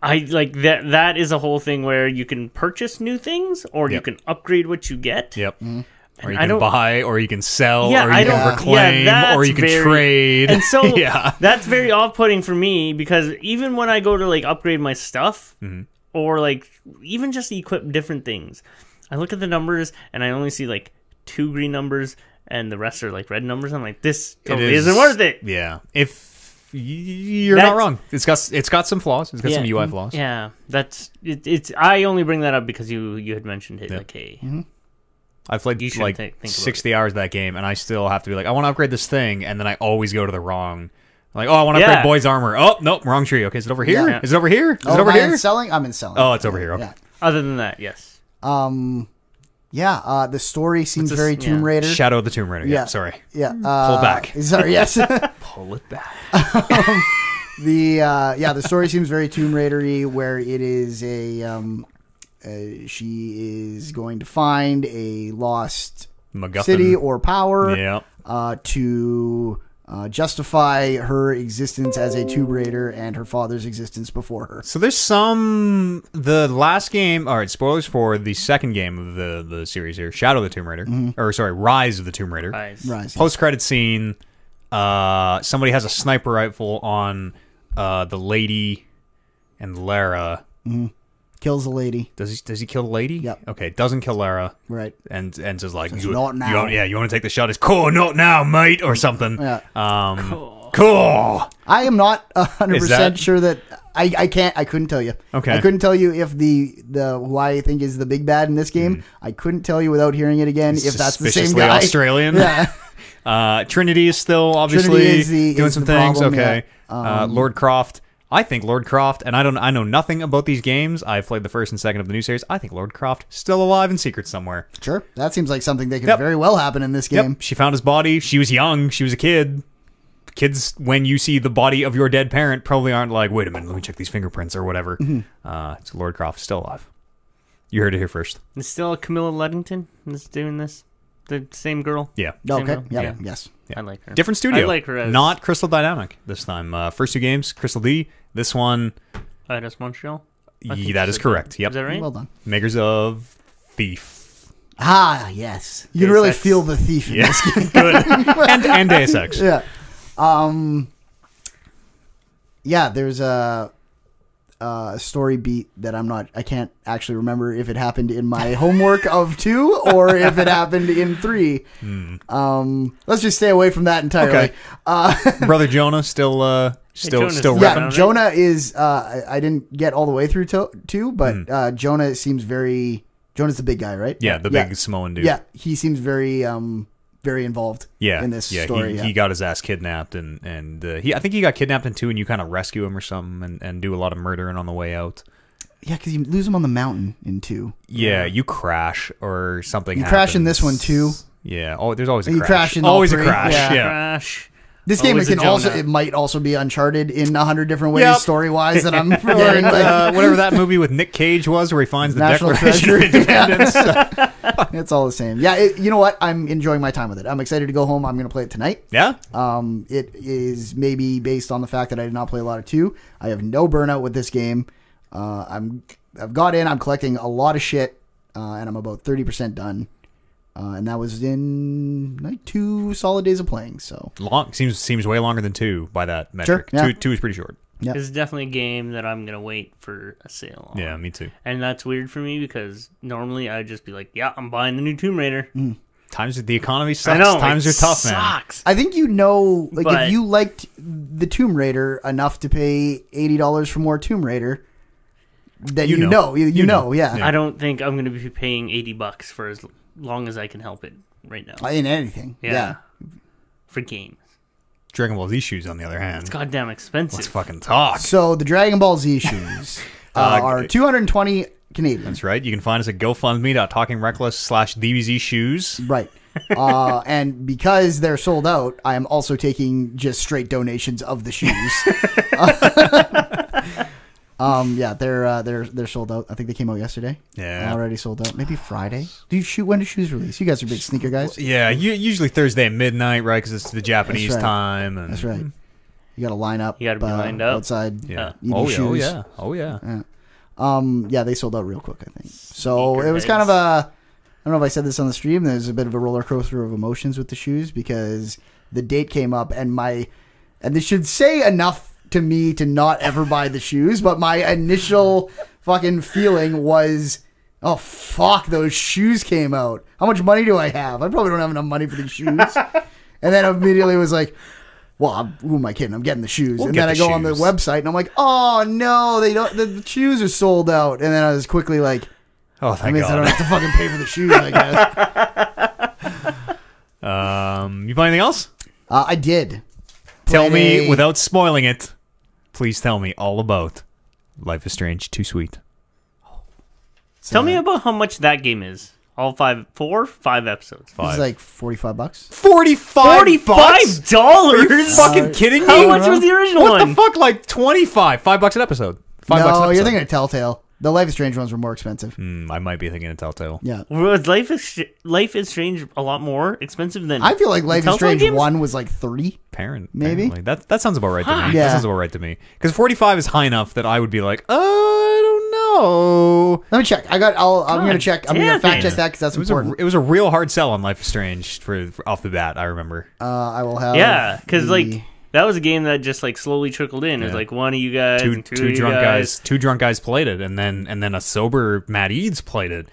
I like that is a whole thing where you can purchase new things or you Yep. can upgrade what you get. yep. Or you I can don't- buy, or you can sell, Yeah, or I you don't- can reclaim, yeah, or you that's can very- trade. And so yeah. that's very off-putting for me because even when I go to like upgrade my stuff or like even just equip different things, I look at the numbers and I only see like 2 green numbers and the rest are like red numbers. I'm like, this totally isn't worth it. Yeah. If you're That's- not wrong. It's got some flaws. It's got some UI flaws. Yeah, that's it. It's I only bring that up because you had mentioned it. Yeah. Like, hey, I've played You should like think about 60 hours of that game, and I still have to be like, I want to upgrade this thing, and then I always go to the wrong. Like, oh, I want to Yeah. upgrade boy's armor. Oh, nope, wrong tree. Okay, is it over here? Yeah. Is it over here? Is it Oh, over am I here? in selling? I'm in selling. Oh, it's over here. Okay. Yeah. other than that, yes. Yeah. The story seems this- very Tomb yeah. Raider. Shadow of the Tomb Raider. Yeah, Yeah. sorry. Yeah. Pull back. Sorry. Yes. Pull it back. The story seems very Tomb Raider-y, where it is she is going to find a lost MacGuffin. city or power Yeah. to justify her existence as a Tomb Raider and her father's existence before her. So there's the last game. All right, spoilers for the second game of the series here, Shadow of the Tomb Raider, or sorry, Rise of the Tomb Raider. Rise. Post-credit scene. Somebody has a sniper rifle on the lady and Lara. Kills the lady. Does he kill the lady? Yep. Okay, doesn't kill Lara. Right. And says like, not now. You want to take the shot? It's cool, not now, mate, or something. Yeah. Cool. I am not 100% that- sure that I couldn't tell you. Okay. I couldn't tell you if the who I think is the big bad in this game. I couldn't tell you without hearing it again if that's the same Suspiciously guy. Australian. Yeah. Trinity is still obviously Trinity is doing is some the things. problem, Okay. yeah. Lord Croft. I think Lord Croft, and I know nothing about these games. I've played the first and second of the new series. I think Lord Croft still alive in secret somewhere. Sure. That seems like something that could Yep. very well happen in this game. Yep. She found his body. She was young. She was a kid. Kids, when you see the body of your dead parent, probably aren't like, wait a minute, let me check these fingerprints or whatever. So Lord Croft is still alive. You heard it here first. It's still Camilla Luddington that's doing this. The same girl. Yeah. Same Okay. girl? Yeah. Yeah. Yes. I like her. Different studio. I like her as Not Crystal Dynamic this time. First two games, Crystal D. This one, Eidos Montreal. I think that is so. correct. Yep. Is that right? Well done. Makers of Thief. Ah, yes. You can Deus really Ex. feel the thief in Yeah. this game. Good. and Deus Ex. Yeah. Yeah, there's a story beat that I can't actually remember if it happened in my homework of 2 or if it happened in 3. Let's just stay away from that entirely. Okay. Brother Jonah still Jonah's still still Yeah, repping. around. Jonah is, I didn't get all the way through 2, but Jonah seems Jonah's the big guy, right? Yeah, the big Samoan dude. Yeah, he seems very involved in this story. He got his ass kidnapped, and I think he got kidnapped in 2, and you kind of rescue him or something, and do a lot of murdering on the way out. Yeah, because you lose him on the mountain in 2. Yeah, you crash or something. You crash in this one too. Yeah. Oh, there's always a You crash. crash in all always a 3. crash. Yeah. Yeah. Crash. This game Always a Jonah. it might also be Uncharted in 100 different ways, Yep. story wise, that I'm Or forgetting. whatever that movie with Nick Cage was, where he finds the National Declaration of Treasure. Independence. It's all the same. Yeah, you know what? I'm enjoying my time with it. I'm excited to go home. I'm going to play it tonight. Yeah. It is maybe based on the fact that I did not play a lot of 2. I have no burnout with this game. I've got in. I'm collecting a lot of shit, and I'm about 30% done. And that was in like 2 solid days of playing. So Long seems way longer than 2 by that metric. Sure, yeah. Two is pretty short. Yep. It's definitely a game that I'm going to wait for a sale on. Yeah, me too. And that's weird for me because normally I'd just be like, yeah, I'm buying the new Tomb Raider. The economy sucks. I know. Times it are tough, man. sucks. I think if But- you liked the Tomb Raider enough to pay $80 for more Tomb Raider, then you know, yeah. I don't think I'm going to be paying $80 for as long as I can help it right now. In anything, yeah. For games. Dragon Ball Z shoes, on the other hand, It's goddamn expensive. let's fucking talk. So the Dragon Ball Z shoes are 220 Canadian. That's right. You can find us at GoFundMe.TalkingReckless/DBZ shoes. Right. And because they're sold out, I am also taking just straight donations of the shoes. Yeah, they're sold out. I think they came out yesterday. Yeah. Already sold out. Maybe Friday. When do shoes release? You guys are big sneaker guys. Yeah, usually Thursday at midnight, right? Because it's the Japanese That's right. time. And That's right. You got to line up. You gotta be lined up. Outside. Yeah. eating shoes. Oh yeah. Yeah, they sold out real quick, I think. So Sneaker it was heads. kind of I don't know if I said this on the stream, there's a bit of a roller coaster of emotions with the shoes because the date came up and this should say enough to me to not ever buy the shoes, but my initial fucking feeling was, oh fuck, those shoes came out. How much money do I have? I probably don't have enough money for these shoes. And then immediately was like, well, who am I kidding? I'm getting the shoes. We'll and get then I the go on the shoes. website and I'm like, oh no, they don't. The shoes are sold out. And then I was quickly like, Oh, I thank mean, I don't God. have to fucking pay for the shoes, I guess. You buy anything else? I did. Tell Played me a- without spoiling it. Please tell me all about Life is Strange, Too Sweet. Tell me about how much that game is. All 5 episodes. This is like $45. 45 bucks? $45? Are you fucking kidding me? How much was the original What one? the fuck? Like 25. $5 an episode. $5 an No, episode. you're thinking of Telltale. The Life is Strange ones were more expensive. I might be thinking of Telltale. Yeah. Was Life is Strange a lot more expensive than? I feel like Life is Telltale Strange games? 1 was like 30. Maybe that sounds about right to me. Yeah. That sounds about right to me. Because 45 is high enough that I would be like, I don't know. Let me check. I'm gonna check. I'm gonna fact check that because that's important. It was a real hard sell on Life is Strange for off the bat. I remember. I will have. Yeah, because like that was a game that just like slowly trickled in. It was like one of you guys, and two drunk guys played it, and then a sober Matt Eads played it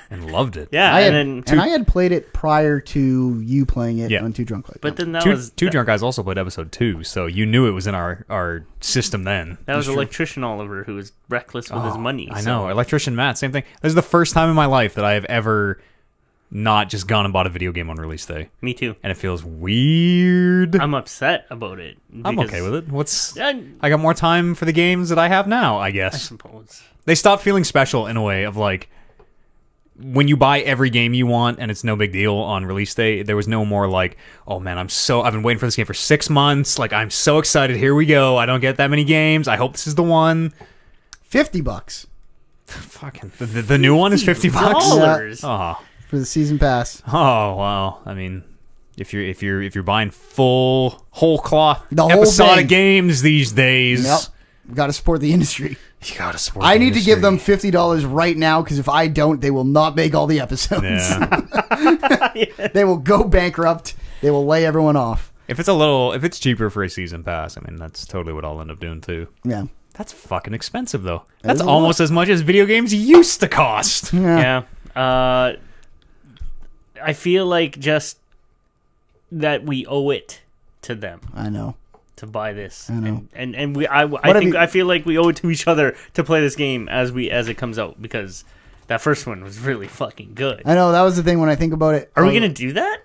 and loved it. Yeah, I had played it prior to you playing it on Two Drunk Guys. But then two drunk guys also played episode 2, so you knew it was in our system then. That was Electrician Oliver, who was reckless with his money. I know, Electrician Matt, same thing. This is the first time in my life that I have ever not just gone and bought a video game on release day. Me too. And it feels weird. I'm upset about it. I'm okay with it. I got more time for the games that I have now, I guess. I suppose. They stopped feeling special in a way of like, when you buy every game you want and it's no big deal on release day, there was no more like, oh man, I've been waiting for this game for 6 months. Like, I'm so excited. Here we go. I don't get that many games. I hope this is the one. $50. Fucking the new one is $50. $50. For the season pass. Oh wow! I mean, if you're buying whole cloth thing. episodic games these days, Yep, got to support the industry. You got to support. I need to give them $50 right now because if I don't, they will not make all the episodes. Yeah. They will go bankrupt. They will lay everyone off. If it's cheaper for a season pass, I mean that's totally what I'll end up doing too. Yeah. That's fucking expensive though. That's almost as much as video games used to cost. Yeah. I feel like just that we owe it to them. I know. To buy this. I know. And I feel like we owe it to each other to play this game as it comes out because that first one was really fucking good. I know, that was the thing when I think about it. Are we gonna do that?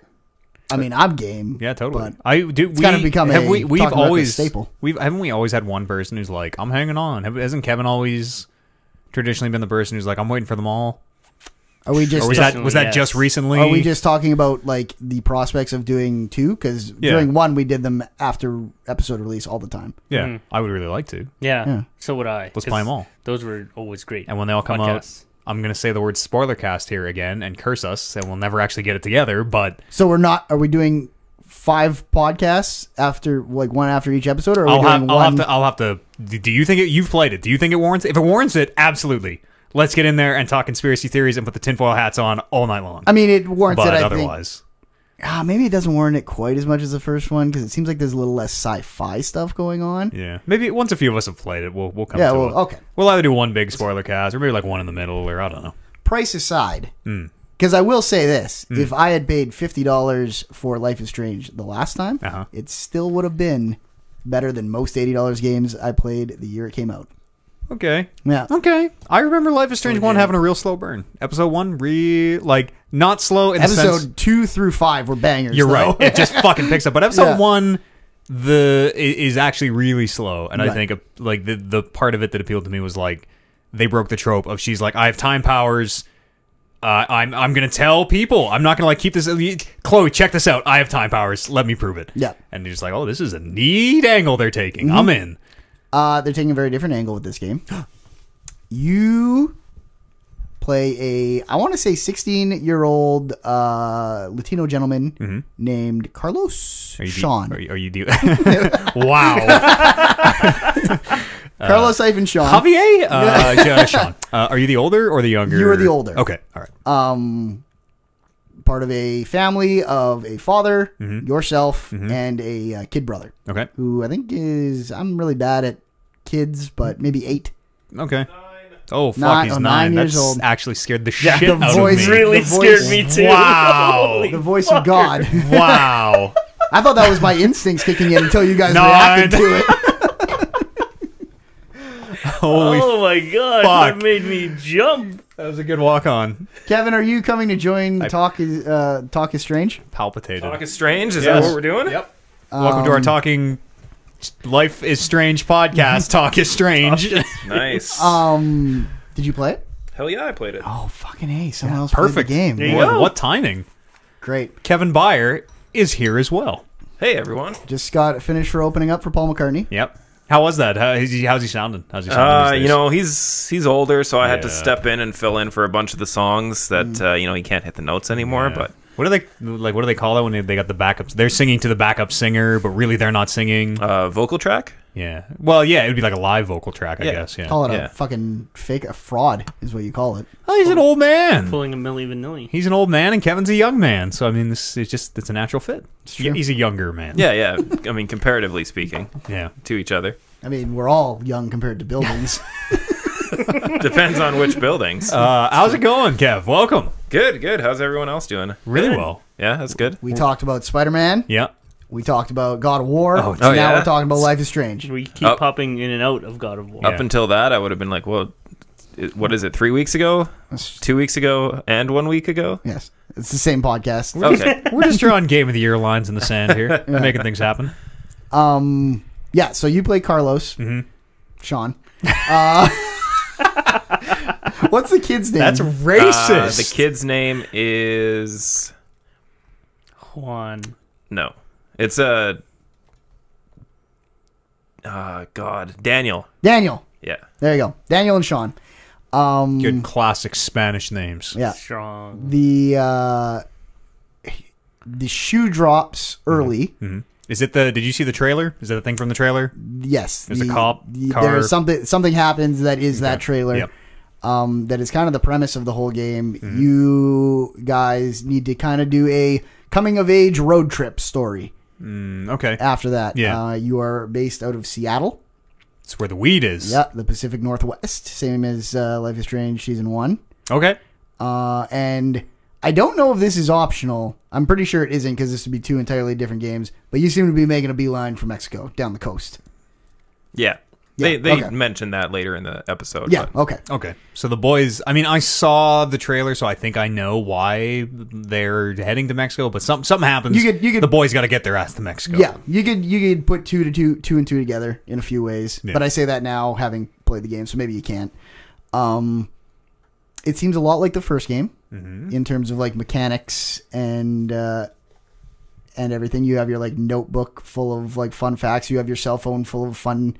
I mean, I'm game. Yeah, totally. But it's kind of become a staple. Haven't we always had one person who's like, I'm hanging on? Hasn't Kevin always traditionally been the person who's like, I'm waiting for them all? Are we just? Was that just recently? Are we just talking about like the prospects of doing 2? Because during 1 we did them after episode release all the time. Yeah, I would really like to. Yeah. So would I. Let's play them all. Those were always great. And when they all come out, I'm going to say the word spoiler cast here again and curse us, and we'll never actually get it together. But so are we doing 5 podcasts after like one after each episode, or are we doing one? I'll have to. Do you think you've played it? Do you think it warrants it? If it warrants it, absolutely. Let's get in there and talk conspiracy theories and put the tinfoil hats on all night long. I mean, it warrants it, I otherwise. Think. Maybe it doesn't warrant it quite as much as the first one because it seems like there's a little less sci-fi stuff going on. Yeah. Maybe once a few of us have played it, we'll come to it. Okay. We'll either do one big spoiler cast or maybe like one in the middle or I don't know. Price aside, because I will say this. If I had paid $50 for Life is Strange the last time, it still would have been better than most $80 games I played the year it came out. Okay. Yeah. Okay. I remember Life is Strange 1 having a real slow burn. Episode 1, not slow in the sense... Episode 2 through 5 were bangers. You're right. It just fucking picks up. But episode 1 is actually really slow. And I think like the part of it that appealed to me was like they broke the trope of she's like, I have time powers. I'm going to tell people. I'm not going to like keep this... Chloe, check this out. I have time powers. Let me prove it. Yeah. And you're just like, oh, this is a neat angle they're taking. I'm in. They're taking a very different angle with this game. You play I want to say 16-year-old Latino gentleman named Carlos Sean. Are you wow. Carlos Sean. Javier? Sean. Are you the older or the younger? You are the older. Okay, all right. Part of a family of a father, yourself, and a kid brother. Okay. Who I think I'm really bad at kids, but maybe 8. Okay. Oh, fuck, he's 9. Years That's old. actually scared the shit out of voice me. Really scared me too. Wow. The voice of God. Wow. I thought that was my instincts kicking in until you guys reacted to it. Oh my god, fuck. that made me jump. That was a good walk on. Kevin, are you coming to join Talk is Strange? Palpitated. Talk is Strange? Is that what we're doing? Yep. Welcome to our Talking Life is Strange podcast. Talk is Strange. Nice. Did you play it? Hell yeah, I played it. Oh, fucking A. Someone else perfect played the game. There you go. What timing. Great. Kevin Byer is here as well. Hey, everyone. Just got finished for opening up for Paul McCartney. Yep. How was that? How's he sounding? How's he sounding these days? You know, he's older, so I had to Yeah. step in and fill in for a bunch of the songs that you know, he can't hit the notes anymore. Yeah. But what do they call it when they got the backups? They're singing to the backup singer, but really they're not singing. vocal track. Yeah. Well, yeah, it would be like a live vocal track, I Yeah. guess. Yeah. Call it Yeah. a fucking fake, a fraud is what you call it. Oh, he's an old man. Pulling a Milli Vanilli. He's an old man, and Kevin's a young man. So I mean, it's a natural fit. true. He's a younger man. Yeah. I mean, comparatively speaking, Yeah. to each other. I mean, we're all young compared to buildings. Depends on which buildings. How's it going, Kev? Welcome. Good. How's everyone else doing? Really Good. well. Yeah, that's good. We talked about Spider-Man. Yeah. We talked about God of War. Oh, now yeah? we're talking about Life is Strange. We keep Oh. popping in and out of God of War. Yeah. Up until that, I would have been like, well, what is it? 3 weeks ago, 2 weeks ago, and 1 week ago? Yes, it's the same podcast. Okay. We're just drawing Game of the Year lines in the sand here, making things happen. Yeah, so you play Carlos, Sean. What's the kid's name? That's racist. The kid's name is Juan. no. It's a God, Daniel. Daniel. Yeah. There you go. Daniel and Sean. Good classic Spanish names. Yeah. Strong. The shoe drops early. Is it the? Did you see the trailer? Is that the thing from the trailer? Yes. There's a cop car. There's something happens that is that trailer. Yep. That is kind of the premise of the whole game. You guys need to kind of do a coming of age road trip story. Okay. After that, Yeah. you are based out of Seattle. It's where the weed is. Yeah, the Pacific Northwest, same as Life is Strange season 1. Okay. And I don't know if this is optional. I'm pretty sure it isn't because this would be 2 entirely different games. But you seem to be making a beeline for Mexico down the coast. Yeah. Yeah, They okay. mentioned that later in the episode. Yeah. but- Okay. Okay. So the boys. I mean, I saw the trailer, so I think I know why they're heading to Mexico. But something happens. You could- the boys got to get their ass to Mexico. Yeah, you could put two and two together in a few ways. Yeah. But I say that now, having played the game, so maybe you can't. It seems a lot like the first game in terms of like mechanics and everything. You have your like notebook full of like fun facts. You have your cell phone full of fun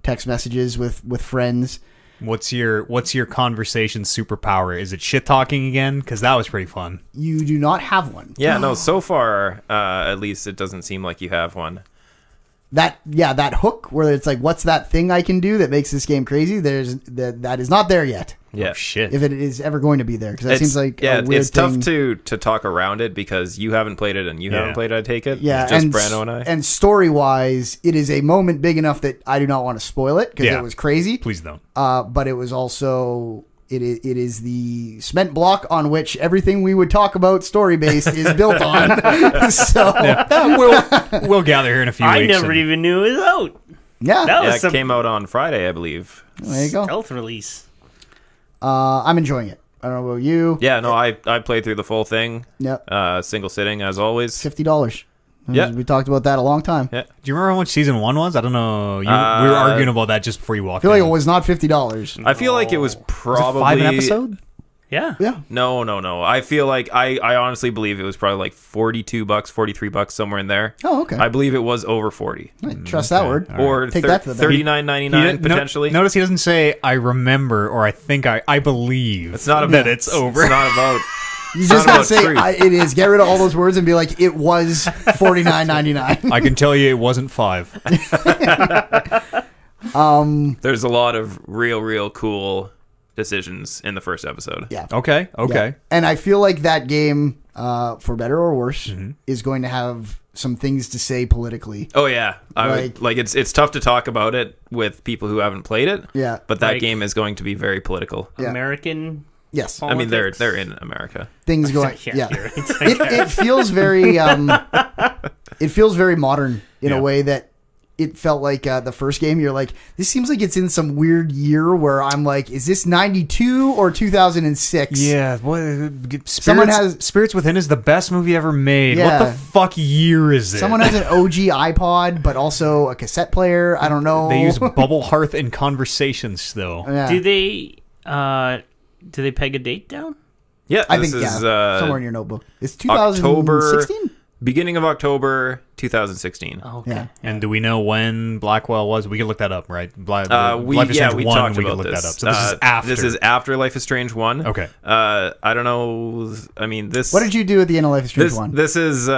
text messages with friends. What's your conversation superpower? Is it shit talking again? Because that was pretty fun. You do not have one. Yeah, no, so far, at least it doesn't seem like you have one. That hook where it's like, what's that thing I can do that makes this game crazy? That is not there yet. Yeah. Oh, shit. If it is ever going to be there, because that seems like a weird it's tough thing. to talk around it because you haven't played it and you haven't played it. I take it. Yeah, It's just and Brando and I. And story wise, it is a moment big enough that I do not want to spoil it because Yeah. it was crazy. Please don't. But it was also it is the cement block on which everything we would talk about story based is built on. So We'll gather here in a few I weeks. never and- even knew it was out. yeah, That yeah, was it some came out on Friday, I believe. there you go. stealth release. I'm enjoying it. I don't know about you. Yeah, no, I played through the full thing. Yep. Single sitting as always. $50. Yeah. We talked about that a long time. Yeah. Do you remember how much season 1 was? I don't know. We were arguing about that just before you walked I feel like in. it was not $50. I feel like it was Was it probably 5 an episode? Yeah. Yeah. No. I feel like I honestly believe it was probably like $42, $43 somewhere in there. Oh, okay. I believe it was over 40 I trust that word. or Take that to the bank. $39.99 potentially. Notice he doesn't say I remember or I think I believe. It's not that about it's over. It's not about. You just not gotta about say truth. it is. Get rid of all those words and be like, it was $49.99. I can tell you it wasn't 5. There's a lot of real cool decisions in the first episode. Yeah. Okay. Yeah. And I feel like that game, for better or worse, is going to have some things to say politically. Oh yeah, it's tough to talk about it with people who haven't played it. Yeah. but that Like- game is going to be very political. Yeah. American. Yes. I mean, they're Politics. in America. Things going. Yeah, Yeah. you're right. It feels very. It feels very modern in Yeah. a way that it felt like the first game. You're like, this seems like it's in some weird year where I'm like, is this 92 or 2006? Yeah. Someone has- Spirits Within is the best movie ever made. Yeah. What the fuck year is it? Someone has an OG iPod, but also a cassette player. I don't know. They use Bubble Hearth in conversations though. Yeah. Do they peg a date down? Yeah, I this think is somewhere in your notebook. It's October 2016. beginning of October 2016. Oh, okay. Yeah. And do we know when Blackwell was? We can look that up, right? Life We is Strange 1, talked we can about look this. that up. So this is after. This is after Life is Strange 1. Okay. I don't know. I mean, this. What did you do at the end of Life is Strange This 1? this is.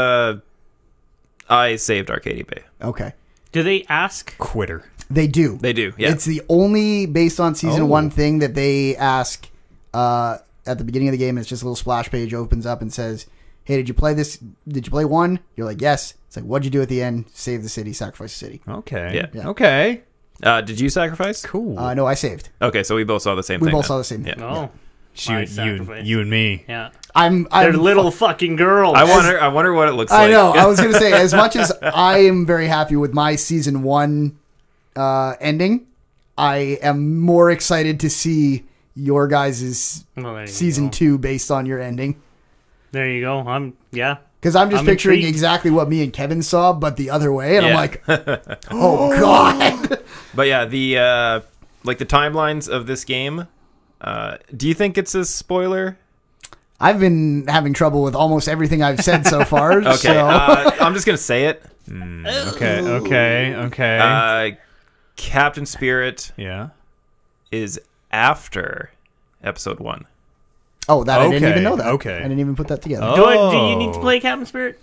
I saved Arcadia Bay. Okay. Do they ask? Quitter. They do. They do. Yeah. It's the only, based on season Oh. 1 thing that they ask at the beginning of the game. It's just a little splash page opens up and says, hey, did you play this? Did you play 1? You're like, yes. It's like, what'd you do at the end? Save the city, sacrifice the city. Okay. Yeah. Okay. Did you sacrifice? Cool. No, I saved. Okay, so we both saw the same We thing. both then. saw the same Yeah. thing. No. you, My you, sacrifice. you and me. Yeah. I'm They're little fucking girls. I wonder what it looks I like. know. I was going to say, as much as I am very happy with my season 1 ending, I am more excited to see your guys' Well, there you season go. 2 based on your ending. There you go. Yeah. Because I'm just I'm picturing intrigued. exactly what me and Kevin saw, but the other way, and I'm Yeah. like, oh god. But yeah, the like the timelines of this game. Do you think it's a spoiler? I've been having trouble with almost everything I've said so far. Okay, So. I'm just gonna say it. Okay. Captain Spirit Yeah. is after episode 1. Oh, that I didn't Okay, even know that. okay. I didn't even put that together. Oh. Do you need to play Captain Spirit?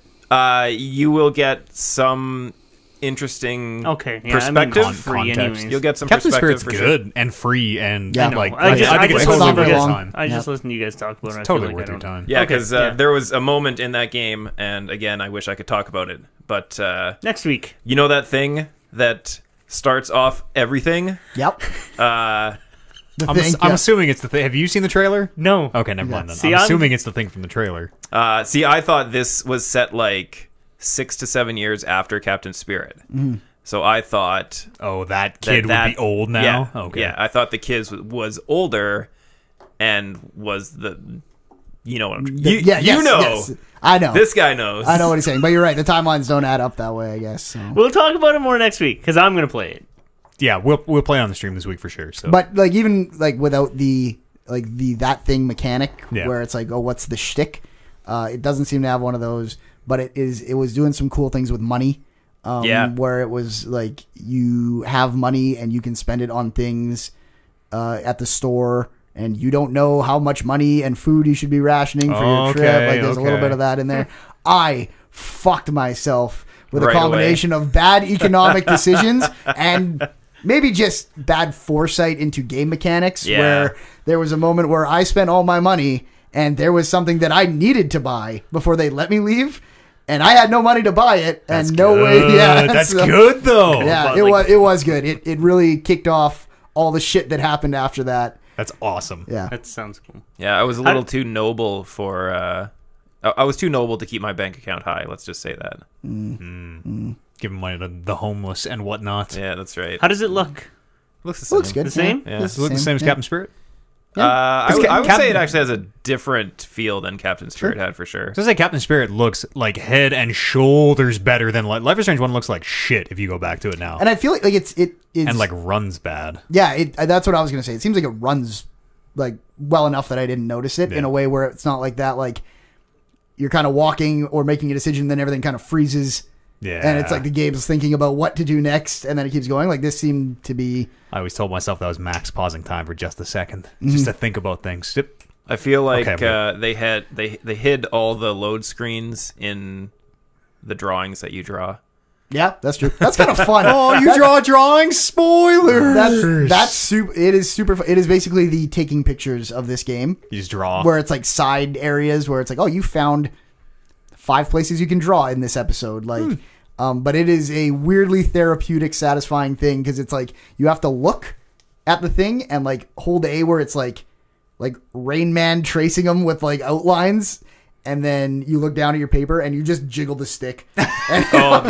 You will get some interesting Okay. Yeah, perspective. I mean, free Context. anyways. You'll get some Captain perspective Spirit's for good and free and Yeah. like I just I think it's listen totally to worth you your long. time. I just Yep. listen to you guys talk about it. It's I feel totally like worth I your don't- time. Yeah, Okay, because yeah. there was a moment in that game, and again, I wish I could talk about it. But Next week. you know that thing that starts off everything? Yep. The I'm, thing. I'm yeah. assuming it's the thing. Have you seen the trailer? No. Okay, never mind then. See, I'm I'm- assuming it's the thing from the trailer. See, I thought this was set like 6 to 7 years after Captain Spirit. So I thought Oh, that kid that would be old now? Yeah, Okay. yeah. I thought the kid was older and was the, you know, you yes, know, yes. I know. this guy knows. I know what he's saying, but you're right. The timelines don't add up that way, I guess. So. We'll talk about it more next week because I'm going to play it. Yeah, we'll play on the stream this week for sure. So. But like even like without the that thing mechanic Yeah. where it's like, oh, what's the shtick? It doesn't seem to have one of those, but it was doing some cool things with money. Yeah. Where it was like you have money and you can spend it on things at the store, and you don't know how much money and food you should be rationing for your trip. Okay, Like there's a little okay. bit of that in there. I fucked myself with Right a combination of bad economic decisions and maybe just bad foresight into game mechanics. Yeah. Where there was a moment where I spent all my money and there was something that I needed to buy before they let me leave. And I had no money to buy it, and no way. Yeah, That's so- good though. Yeah, But, it was good. It really kicked off all the shit that happened after that. That's awesome. Yeah, That sounds cool. Yeah, I was a little too noble for. I was too noble to keep my bank account high. Let's just say that. Giving money to the homeless and whatnot. Yeah, that's right. How does it look? Looks the same. looks good. The same? Yeah. Looks Does it look the same as yeah. Captain Spirit? I It's would Cap- say it actually has a different feel than Captain Spirit had for sure. So I say Captain Spirit looks like head and shoulders better than Life is Strange 1 looks like shit if you go back to it now. And I feel like it's And like runs bad. yeah. That's what I was gonna say. It seems like it runs like well enough that I didn't notice it in Yeah. a way where it's not like that. Like you're kind of walking or making a decision, then everything kind of freezes. Yeah. And it's like the game's thinking about what to do next, and then it keeps going. Like this seemed to be. I always told myself that was max pausing time for just a second, just to think about things. Yep. I feel like Okay, they hid all the load screens in the drawings that you draw. Yeah, that's true. That's kind of fun. Oh, you draw drawings? Spoilers! That's super. It is super. It is basically the taking pictures of this game, You just draw. where it's like side areas where it's like, oh, you found 5 places you can draw in this episode. Like, but it is a weirdly therapeutic, satisfying thing because it's like you have to look at the thing and like hold A where it's like Rain Man tracing them with like outlines. And then you look down at your paper and you just jiggle the stick. Oh,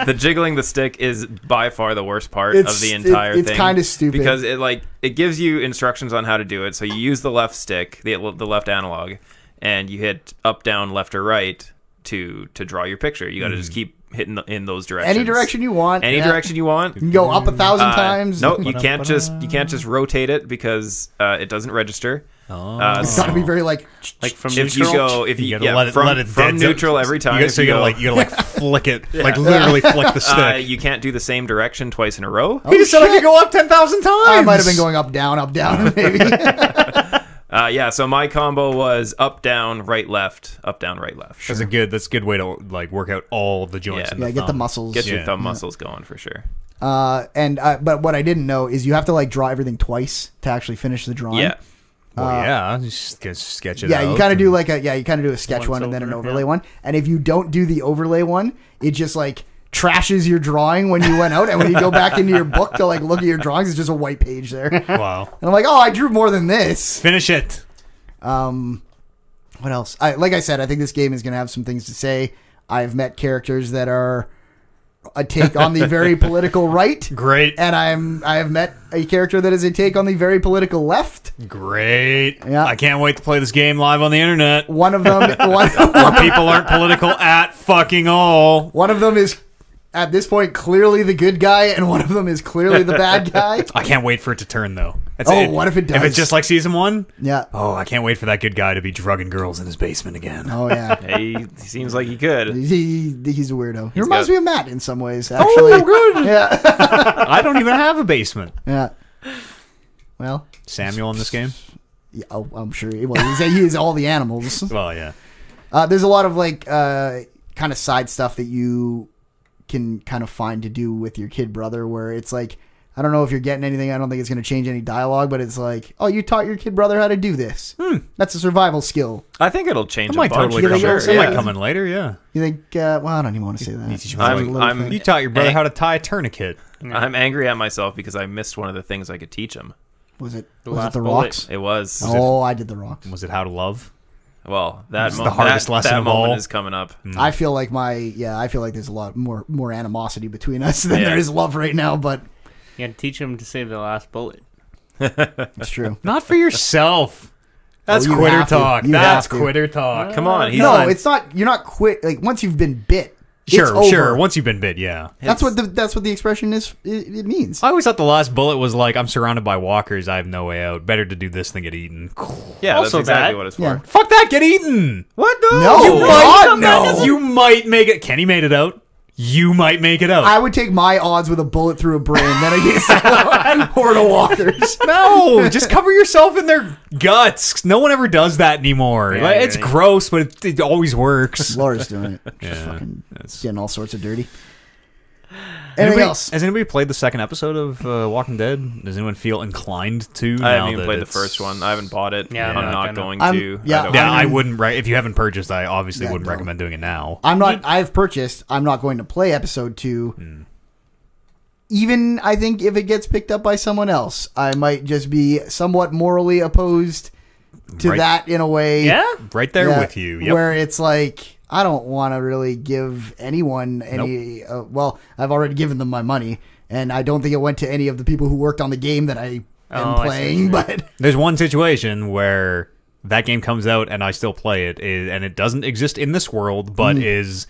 the jiggling the stick is by far the worst part of the entire thing. It's kind of stupid because it gives you instructions on how to do it. So you use the left stick, the left analog, and you hit up, down, left, or right to draw your picture. You got to just keep hitting in those directions. Any direction you want. Any direction you want. You can go up 1,000 times. No, you can't just rotate it because it doesn't register. It's got to be very like from if neutral. you let it from neutral every time. You gotta like flick it, like literally flick the stick. You can't do the same direction twice in a row. He just said I could go up 10,000 times. I might have been going up, down, maybe. So my combo was up, down, right, left, up, down, right, left. That's a good way to like work out all the joints. Yeah. in the Get the thumb. muscles. Get your thumb muscles going for sure. But what I didn't know is you have to like draw everything twice to actually finish the drawing. Yeah. Well, just sketch it out. Yeah, you kind of do a sketch one and then an overlay one. And if you don't do the overlay one, it just like trashes your drawing when you went out, and when you go back into your book to like look at your drawings, it's just a white page there. And Wow. I'm like, oh, I drew more than this. Finish it. What else? Like I said, I think this game is going to have some things to say. I've met characters that are a take on the very political right. Great. And I have met a character that is a take on the very political left. Great. Yeah. I can't wait to play this game live on the internet. One of them, Where people aren't political at fucking all. one of them is at this point clearly the good guy, and one of them is clearly the bad guy. I can't wait for it to turn though. What if it does? If it's just like season 1? Yeah. Oh, I can't wait for that good guy to be drugging girls in his basement again. Oh yeah. He seems like he could. He's a weirdo. He He's reminds got- me of Matt in some ways. Actually. Oh, good. Yeah. I don't even have a basement. Yeah. Well, Samuel in this game? yeah, I'm sure. Well, he is all the animals. Well, yeah. There's a lot of like kind of side stuff that you can kind of find to do with your kid brother, where it's like, I don't know if you're getting anything. I don't think it's going to change any dialogue, but it's like, oh, you taught your kid brother how to do this. That's a survival skill. I think it'll change It might a bunch. totally You come. think It it'll- might yeah. come in later, yeah. You think? Well, I don't even want to say that. I'm- You taught your brother how to tie a tourniquet. I'm angry at myself because I missed one of the things I could teach him. Was it last the bullet. rocks? It was. Oh, I did the rocks. Was it how to love? Well, that It's the hardest lesson that of moment all. is coming up. I feel like I feel like there's a lot more animosity between us than Yeah. there is love right now, but You got to teach him to save the last bullet. it's true. Not for yourself. That's Oh, you quitter have to. talk. You That's have to. quitter talk. Come on. He's No, not- it's not. You're not quit. Like once you've been bit, it's Sure, over. sure. Once you've been bit, yeah. That's what the expression is. It means. I always thought the last bullet was like, I'm surrounded by walkers. I have no way out. Better to do this than get eaten. Yeah, Also that's exactly that- what it's for. Yeah. Fuck that, get eaten. What? No, You God, might, no. You might make it. Kenny made it out. You might make it out. I would take my odds with a bullet through a brain than against a horde of walkers. No, just cover yourself in their guts. No one ever does that anymore. Yeah, Like, you're it's right. gross, but it always works. Laura's doing it. She's Yeah, fucking that's- getting all sorts of dirty. Anything else? Has anybody played the second episode of Walking Dead? Does anyone feel inclined to? I now haven't even that played the it's- first one. I haven't bought it. Yeah, I'm I'm not not going gonna- to. yeah, I don't Yeah, know. I wouldn't. If you haven't purchased, I obviously Yeah, wouldn't no. recommend doing it now. I'm not. I've purchased. I'm not going to play episode 2. Even I think if it gets picked up by someone else, I might just be somewhat morally opposed to Right. that in a way. Yeah? Right there Yeah, with you. Yep. Where it's like, I don't want to really give anyone any. Well, I've already given them my money, and I don't think it went to any of the people who worked on the game that I am Oh, I see playing. what you But There's one situation where that game comes out and I still play it, and it doesn't exist in this world, but is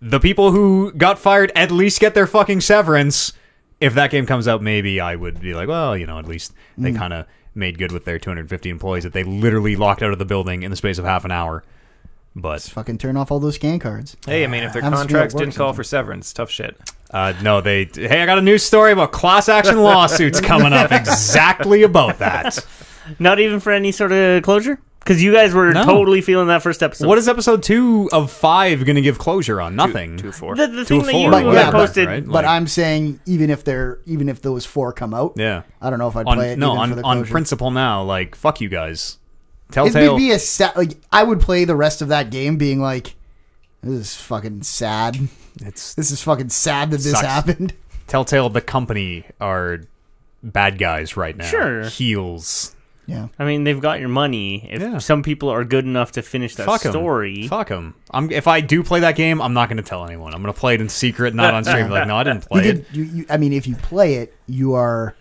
the people who got fired at least get their fucking severance. If that game comes out, maybe I would be like, well, at least they kind of made good with their 250 employees that they literally locked out of the building in the space of half an hour. But fucking turn off all those scan cards. Hey, I mean, if their Happens to be contracts at work didn't call sometimes. for severance, tough shit. no, hey, I got a news story about class action lawsuits coming up exactly about that. Not even for any sort of closure? Because you guys were No. totally feeling that first episode. What is episode 2 of 5 going to give closure on? Nothing. 2-4. the Two thing of that four, you But, yeah, had but- posted? right? But Like- I'm saying even if those 4 come out, Yeah. I don't know if I'd On, play it. no, even for the on closure. principle now, like, fuck you guys. It Telltale. would be I would play the rest of that game being like, this is fucking sad. It's This is fucking sad that this Sucks. happened. Telltale, the company, are bad guys right now. Sure. Heels. Yeah. I mean, they've got your money. If Yeah. some people are good enough to finish that Fuck 'em. story, Fuck them. If I do play that game, I'm not going to tell anyone. I'm going to play it in secret, not on stream. Like, no, I didn't play it. I mean, if you play it, you are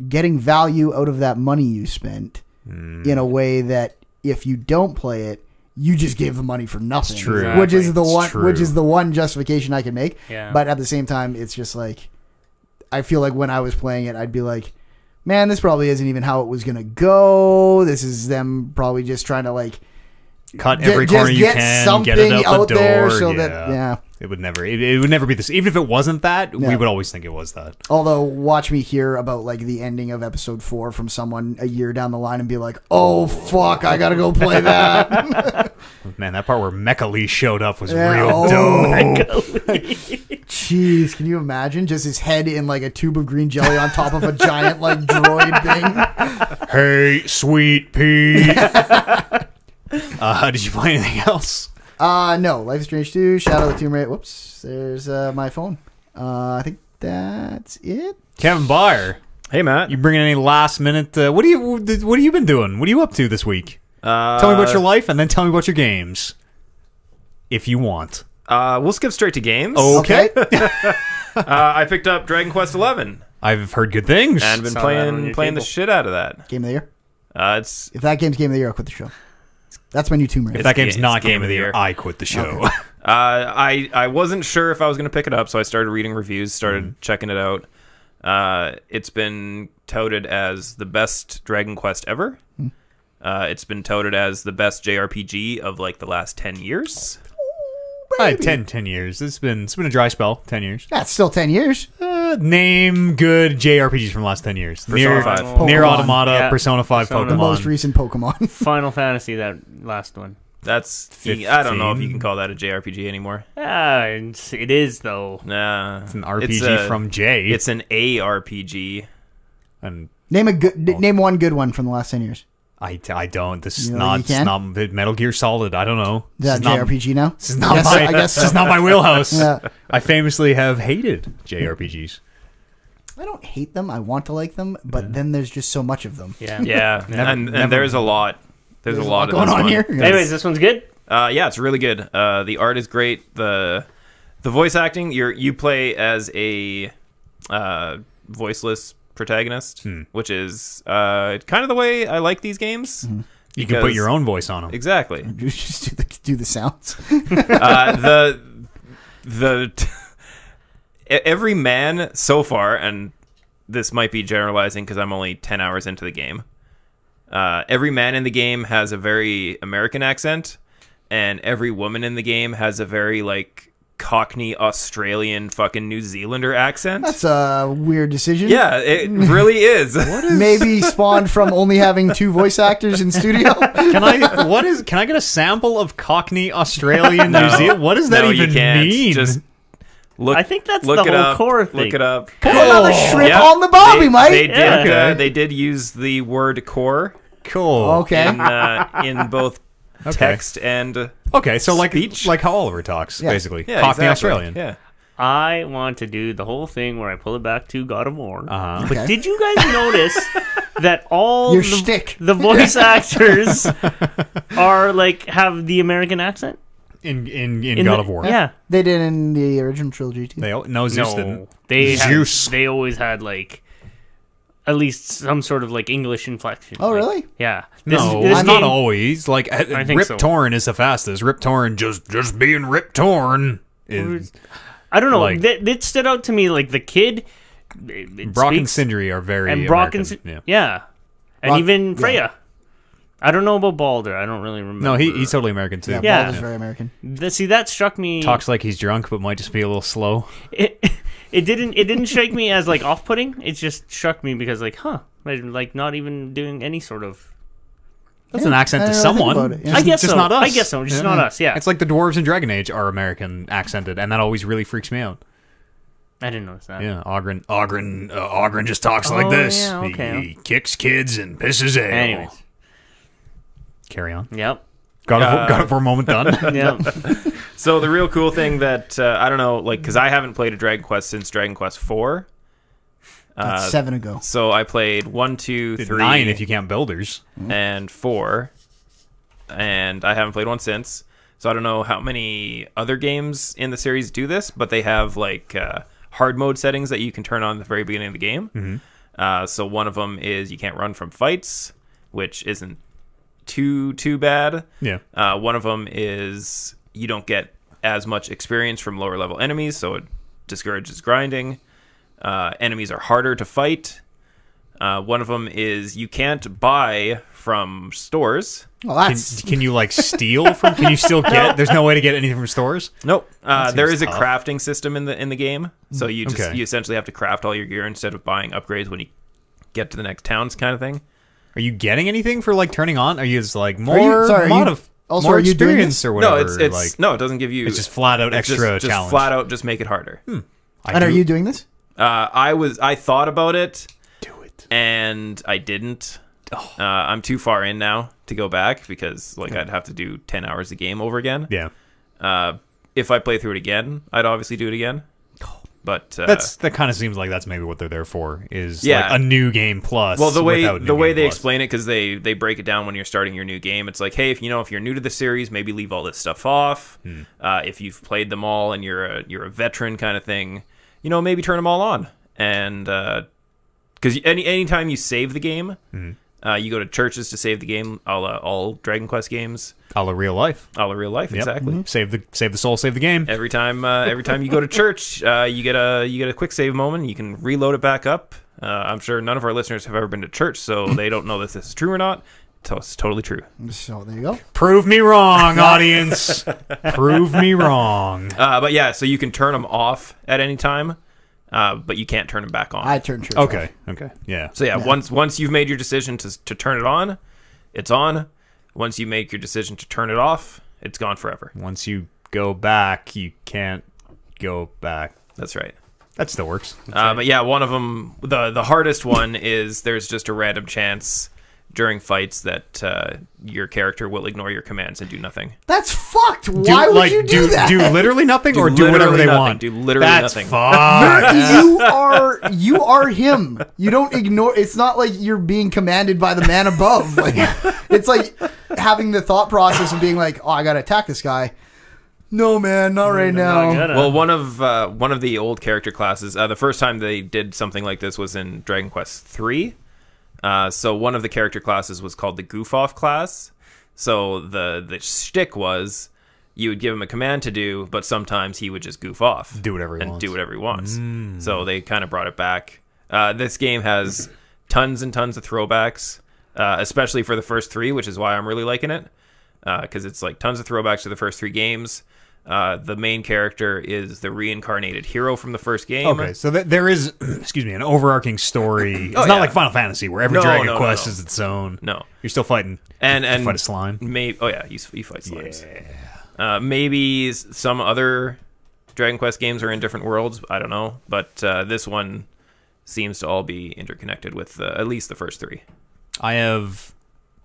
getting value out of that money you spent Hmm. in a way that if you don't play it, you just gave the money for nothing. true. Which is the It's one true. which is the one justification I can make. Yeah. But at the same time, it's just like I feel like when I was playing it, I'd be like, man, this probably isn't even how it was gonna go. This is them probably just trying to like Cut every corner you can, get it out the door. there so that yeah. It would never. It would never be this. Even if it wasn't that, we Yeah. would always think it was that. Although, watch me hear about like the ending of episode 4 from someone a year down the line and be like, "Oh fuck, I gotta go play that." Man, that part where Mechalese showed up was Yeah, real oh. dope. Jeez, can you imagine just his head in like a tube of green jelly on top of a giant like droid thing? Hey, sweet pea. Did you play anything else? No, Life is Strange 2, Shadow of the Tomb Raider. Whoops, there's my phone. I think that's it. Kevin Byer, Hey, Matt. you bringing any last minute? What have you been doing? What are you up to this week? Tell me about your life, and then tell me about your games, if you want. We'll skip straight to games. Okay. I picked up Dragon Quest XI I've heard good things. and been Saw that on your playing the table. shit out of that. Game of the year. It's If that game's Game of the Year, I'll quit the show. That's my new Tomb Raider. if that game's it's not Game of the Year, I quit the show. I wasn't sure if I was going to pick it up, so I started reading reviews, started checking it out. It's been touted as the best Dragon Quest ever. It's been touted as the best JRPG of like the last 10 years. 10 years. It's been a dry spell. 10 years. That's still 10 years. Name good JRPGs from the last 10 years. Persona Nier 5. Nier Pokemon. Automata, Yeah. Persona 5, Persona. The Pokemon. most recent Pokemon. Final Fantasy, that last one. That's I don't know if 15. you can call that a JRPG anymore. It is though. Nah, It's an RPG from J. It's an ARPG. and Name one good one from the last 10 years. I don't. This is You know, not. you It's can? not Metal Gear Solid. I don't know. Is that This is not- JRPG now? This is not Yes, my. I guess This is so. not my wheelhouse. Yeah. I famously have hated JRPGs. I don't hate them. I want to like them, but then there's just so much of them. Yeah. Yeah, and there's a lot. There's a lot of going this on one. here. Anyways, this one's good. Yeah, it's really good. The art is great. The voice acting. You play as a voiceless protagonist, which is kind of the way I like these games. You can put your own voice on them. Exactly. You just do the sounds. Every man so far, and this might be generalizing because I'm only 10 hours into the game. Every man in the game has a very American accent, and every woman in the game has a very like Cockney Australian fucking New Zealander accent. That's a weird decision. Yeah, it really is. Maybe spawned from only having 2 voice actors in studio. Can I get a sample of Cockney Australian New Zealand? What does that No, even you can't. mean? Just look. I think that's look the it whole up. core thing. Look it up. Put another shrimp Yeah, on the bobby, they, mate. They did. Yeah. Okay. They did use the word core Cool. Okay. in both text and Okay, so Speech? like how Oliver talks, Yeah. basically. yeah, Cockney exactly. Australian. Yeah. I want to do the whole thing where I pull it back to God of War. Uh-huh. But Okay. did you guys notice that all Your the, shtick. the voice actors are like have the American accent? In In God the- of War. Yeah. They did in the original trilogy too. No, Zeus didn't. No, they Zeus. they always had like at least some sort of like English inflection. Oh, Like, really? Yeah. No, this not game- always. Like I think Rip so. Torn is the fastest. Rip Torn just being Rip Torn is I don't know. like- That stood out to me. Like the kid, Brock and speaks, Sindri are very and Brock American. and yeah. yeah, and Brock- even Freya. I don't know about Balder. I don't really remember. No, he's totally American too. Yeah, Yeah. Baldur's very American. See, that struck me. Talks like he's drunk, but might just be a little slow. It didn't strike me as like off-putting. It just struck me because like, like not even doing any sort of. That's Yeah, an accent I to didn't really think someone. about it, yeah. Just, I guess just so. not us. I guess so. Just not us. Yeah. It's like the dwarves in Dragon Age are American accented, and that always really freaks me out. I didn't notice that. Yeah, Ogren just talks like Oh, this. yeah, okay. He kicks kids and pisses ale. Anyways. Carry on. Yep. Got it for a moment done. Yep. So the real cool thing that I don't know, like, because I haven't played a Dragon Quest since Dragon Quest 4. That's 7 ago. So I played 1, 2, 3, 9 if you count builders. and 4, and I haven't played one since. So I don't know how many other games in the series do this, but they have like hard mode settings that you can turn on at the very beginning of the game. So one of them is you can't run from fights, which isn't too bad. Yeah. One of them is you don't get as much experience from lower level enemies, so it discourages grinding. Enemies are harder to fight. One of them is you can't buy from stores. Well, that's Can you like steal from? Can you still get? There's no way to get anything from stores. Nope. There is a tough. crafting system in the game, so you just Okay. you essentially have to craft all your gear instead of buying upgrades when you get to the next towns, kind of thing. Are you getting anything for like turning on? Are you just like you- more sorry, are you- more are you doing experience this? or whatever? No, it's like, no, it doesn't give you. it's just flat out it's extra just challenge. flat out, just make it harder. and are you doing this? I thought about it, do it? and I didn't. I'm too far in now to go back because I'd have to do 10 hours a game over again. Yeah, If I play through it again, I'd obviously do it again. But that kind of seems like that's maybe what they're there for. Is Yeah. like a new game plus. well, the way without new the way game they plus. explain it, because they break it down when you're starting your new game. It's like, hey, if you're new to the series, maybe leave all this stuff off. If you've played them all and you're a veteran kind of thing, maybe turn them all on. And because anytime you save the game, you go to churches to save the game, a la all Dragon Quest games, a la real life. a la real life, Yep. exactly. Save the soul, save the game. Every time you go to church, you get a quick save moment. You can reload it back up. I'm sure none of our listeners have ever been to church, so they don't know if this is true or not. It's totally true. So there you go. Prove me wrong, audience. Prove me wrong. But yeah, so you can turn them off at any time, but you can't turn them back on. I turned church. Okay. Okay. Yeah. So yeah, once you've made your decision to turn it on, it's on. Once you make your decision to turn it off, it's gone forever. Once you go back, you can't go back. That's right. That still works. But yeah, one of them, the hardest one is there's just a random chance during fights that your character will ignore your commands and do nothing. That's fucked. Why would you do that? Do literally nothing, Do or do whatever literally they nothing. want. Do literally That's nothing. fucked. you are him. You don't ignore. It's not like you're being commanded by the man above. Like it's like having the thought process of being like, oh, I gotta attack this guy. No, man, not right now. Well, one of the old character classes, the first time they did something like this was in Dragon Quest 3. So one of the character classes was called the Goof Off class. So the shtick was you would give him a command to do, but sometimes he would just goof off. Do whatever he wants. So they kind of brought it back. This game has tons and tons of throwbacks, especially for the first three, which is why I'm really liking it. Because it's like tons of throwbacks to the first three games. The main character is the reincarnated hero from the first game. Okay, so there is, excuse me, an overarching story. It's not yeah. like Final Fantasy where every No, Dragon no, Quest no. is its own. No. You're still fighting. And you fight a slime. You fight slimes. Maybe some other Dragon Quest games are in different worlds. I don't know, but this one seems to all be interconnected with at least the first three. I have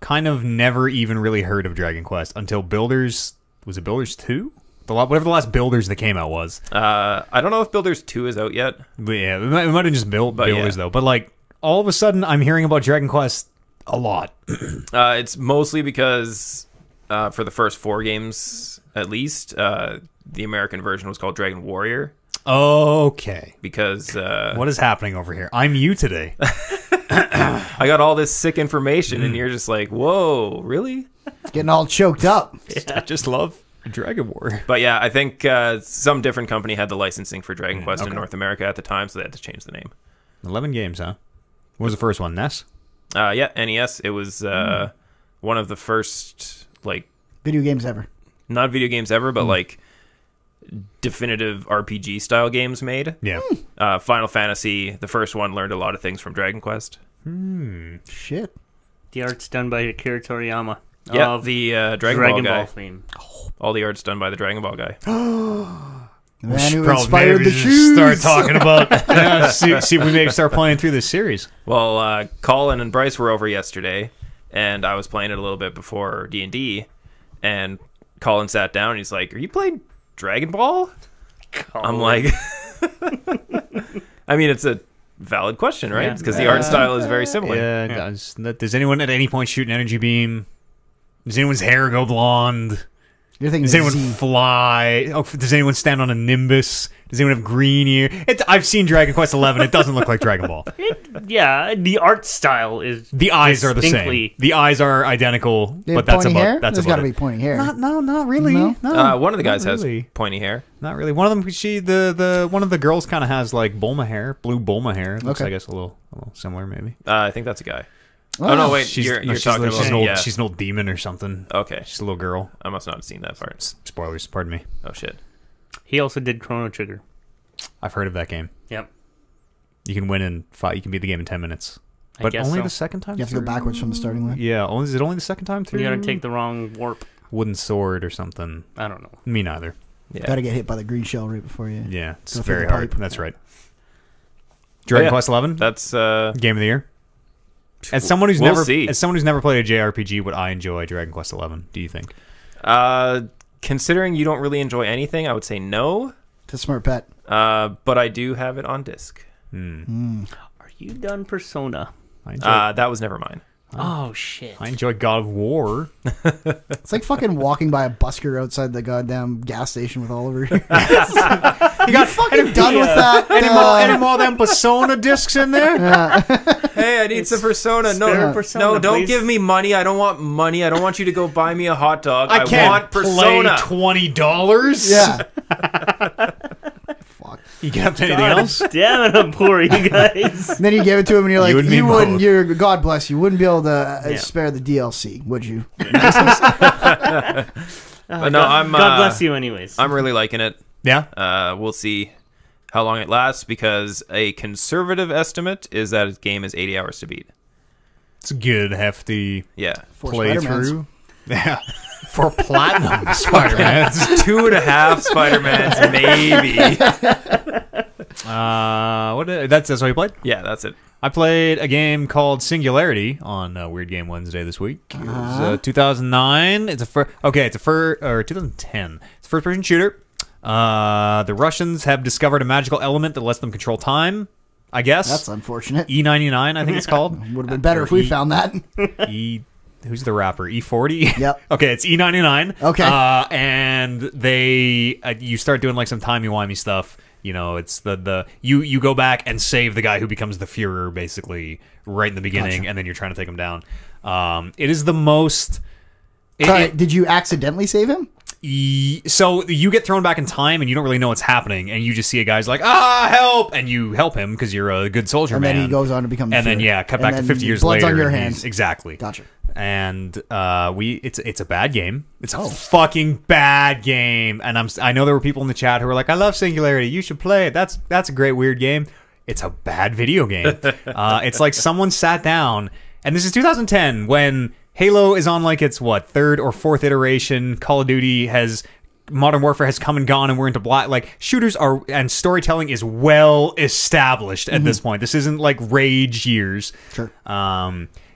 kind of never even really heard of Dragon Quest until Builders. Was it Builders 2? Whatever the last Builders that came out was. I don't know if Builders 2 is out yet. But yeah, it might have just Builders yeah. though. But like all of a sudden, I'm hearing about Dragon Quest a lot. It's mostly because for the first four games, at least, the American version was called Dragon Warrior. Okay. Because What is happening over here? I'm you today. I got all this sick information, and you're just like, whoa, really? Getting all choked up. I just love Dragon War. But yeah, I think some different company had the licensing for Dragon Quest in North America at the time, so they had to change the name. 11 games, huh? What was the first one? NES? Yeah, NES. It was one of the first, Video games ever. not video games ever, but definitive RPG style games made. Yeah. Final Fantasy, the first one, learned a lot of things from Dragon Quest. Shit. The art's done by Akira Toriyama. Yeah, of the Dragon Dragon Ball Ball guy. fame. All the art's done by the Dragon Ball guy. The man who Probably inspired maybe the just shoes. start talking about. See if we maybe start playing through this series. Well, Colin and Bryce were over yesterday, and I was playing it a little bit before D&D, and Colin sat down, and he's like, "Are you playing Dragon Ball?" I'm like, I mean, it's a valid question, right? Yeah. Because the art style is very similar. Yeah, guys. Does anyone at any point shoot an energy beam? Does anyone's hair go blonde? You're thinking Does anyone Z. fly? Oh, does anyone stand on a Nimbus? Does anyone have green ear? I've seen Dragon Quest 11. It doesn't look like Dragon Ball. Yeah, the art style is The eyes are the distinctly- same. The eyes are identical, They but have that's pointy about hair? that's There's about got to it. be pointy hair. Not really. No? No, One of the guys not has really. pointy hair. Not really. One of them, the one of the girls kind of has like Bulma hair, blue Bulma hair. It looks, Okay. I guess, a little similar, maybe. I think that's a guy. Oh, no, wait. She's, You're no, she's, talking like- about... she's an old, yeah. she's an old demon or something. Okay. She's a little girl. I must not have seen that part. Spoilers. Pardon me. Oh, shit. He also did Chrono Trigger. I've heard of that game. Yep. You can win in 5. You can beat the game in 10 minutes, I but guess only so. the second time. You have to go through? backwards from the starting line. Yeah. Is it only the second time through? You gotta take the wrong warp. wooden sword or something. I don't know. Me neither. Yeah. Got to get hit by the green shell right before you. Yeah, it's Go through very the hard. pipe. That's right. Dragon yeah. Quest 11, That's... game of the year. As someone who's We'll never, see. as someone who's never played a JRPG, would I enjoy Dragon Quest 11? Do you think? Considering you don't really enjoy anything, I would say no. It's a smart pet. But I do have it on disc. Are you done Persona? I enjoy, That was never mine. Oh shit! I enjoy God of War. It's like fucking walking by a busker outside the goddamn gas station with Oliver. You got fucking done with that. any more of them Persona discs in there? Hey, I need some Persona. No, spare Persona, no, don't please. give me money. I don't want money. I don't want you to go buy me a hot dog. I can't want play Persona. $20. Yeah. Fuck. You get up to anything else? Damn it, I'm poor, you guys. And then you give it to him, and you're like, You and me wouldn't. both. You're God bless you. Wouldn't be able to Yeah. spare the DLC, would you? But no, I'm. God bless you, anyways. I'm really liking it. Yeah. We'll see how long it lasts because a conservative estimate is that its game is 80 hours to beat. It's a good, hefty Yeah. For Spider-Mans. playthrough. Yeah. For platinum Spider-Man. 2.5 Spider-Mans, maybe. That's what you played? Yeah, that's it. I played a game called Singularity on Weird Game Wednesday this week. It was 2009. It's a 2010. It's a first-person shooter. The Russians have discovered a magical element that lets them control time, I guess. That's unfortunate. E99, I think it's called. Would have been better if we found that. Who's the rapper? E40? Yep. Okay, it's E99. Okay. And they, you start doing like some timey-wimey stuff. You know, it's you go back and save the guy who becomes the Führer, basically, right in the beginning, Gotcha. and then you're trying to take him down. It is the most... Sorry, did you accidentally save him? So you get thrown back in time, and you don't really know what's happening, and you just see a guy's like, help! And you help him, because you're a good soldier, And man. then he goes on to become the And then, Führer. yeah, cut And back to then 50 years blood's later. on your and he's- hands. Exactly. Gotcha. And it's a bad game. It's a fucking bad game. And I know there were people in the chat who were like, "I love Singularity. You should play it. That's a great weird game." It's a bad video game. It's like someone sat down, and this is 2010 when Halo is on like its third or fourth iteration. Call of Duty has. Modern Warfare has come and gone, and we're into black. Like shooters are, and storytelling is well established at this point. This isn't like Rage years. Sure.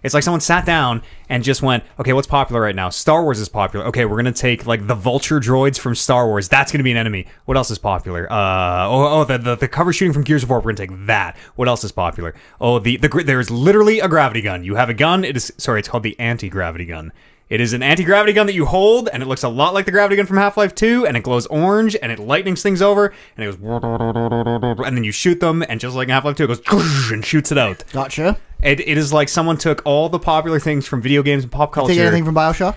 It's like someone sat down and just went, okay, what's popular right now? Star Wars is popular. Okay, we're gonna take like the vulture droids from Star Wars. That's gonna be an enemy. What else is popular? The cover shooting from Gears of War. We're gonna take that. What else is popular? Oh, there's literally a gravity gun. You have a gun. It's called the anti-gravity gun. It is an anti-gravity gun that you hold, and it looks a lot like the gravity gun from Half-Life 2, and it glows orange, and it lightnings things over, and it goes, and then you shoot them, and just like in Half-Life 2, it goes and shoots it out. Gotcha. It is like someone took all the popular things from video games and pop culture. Take anything from Bioshock?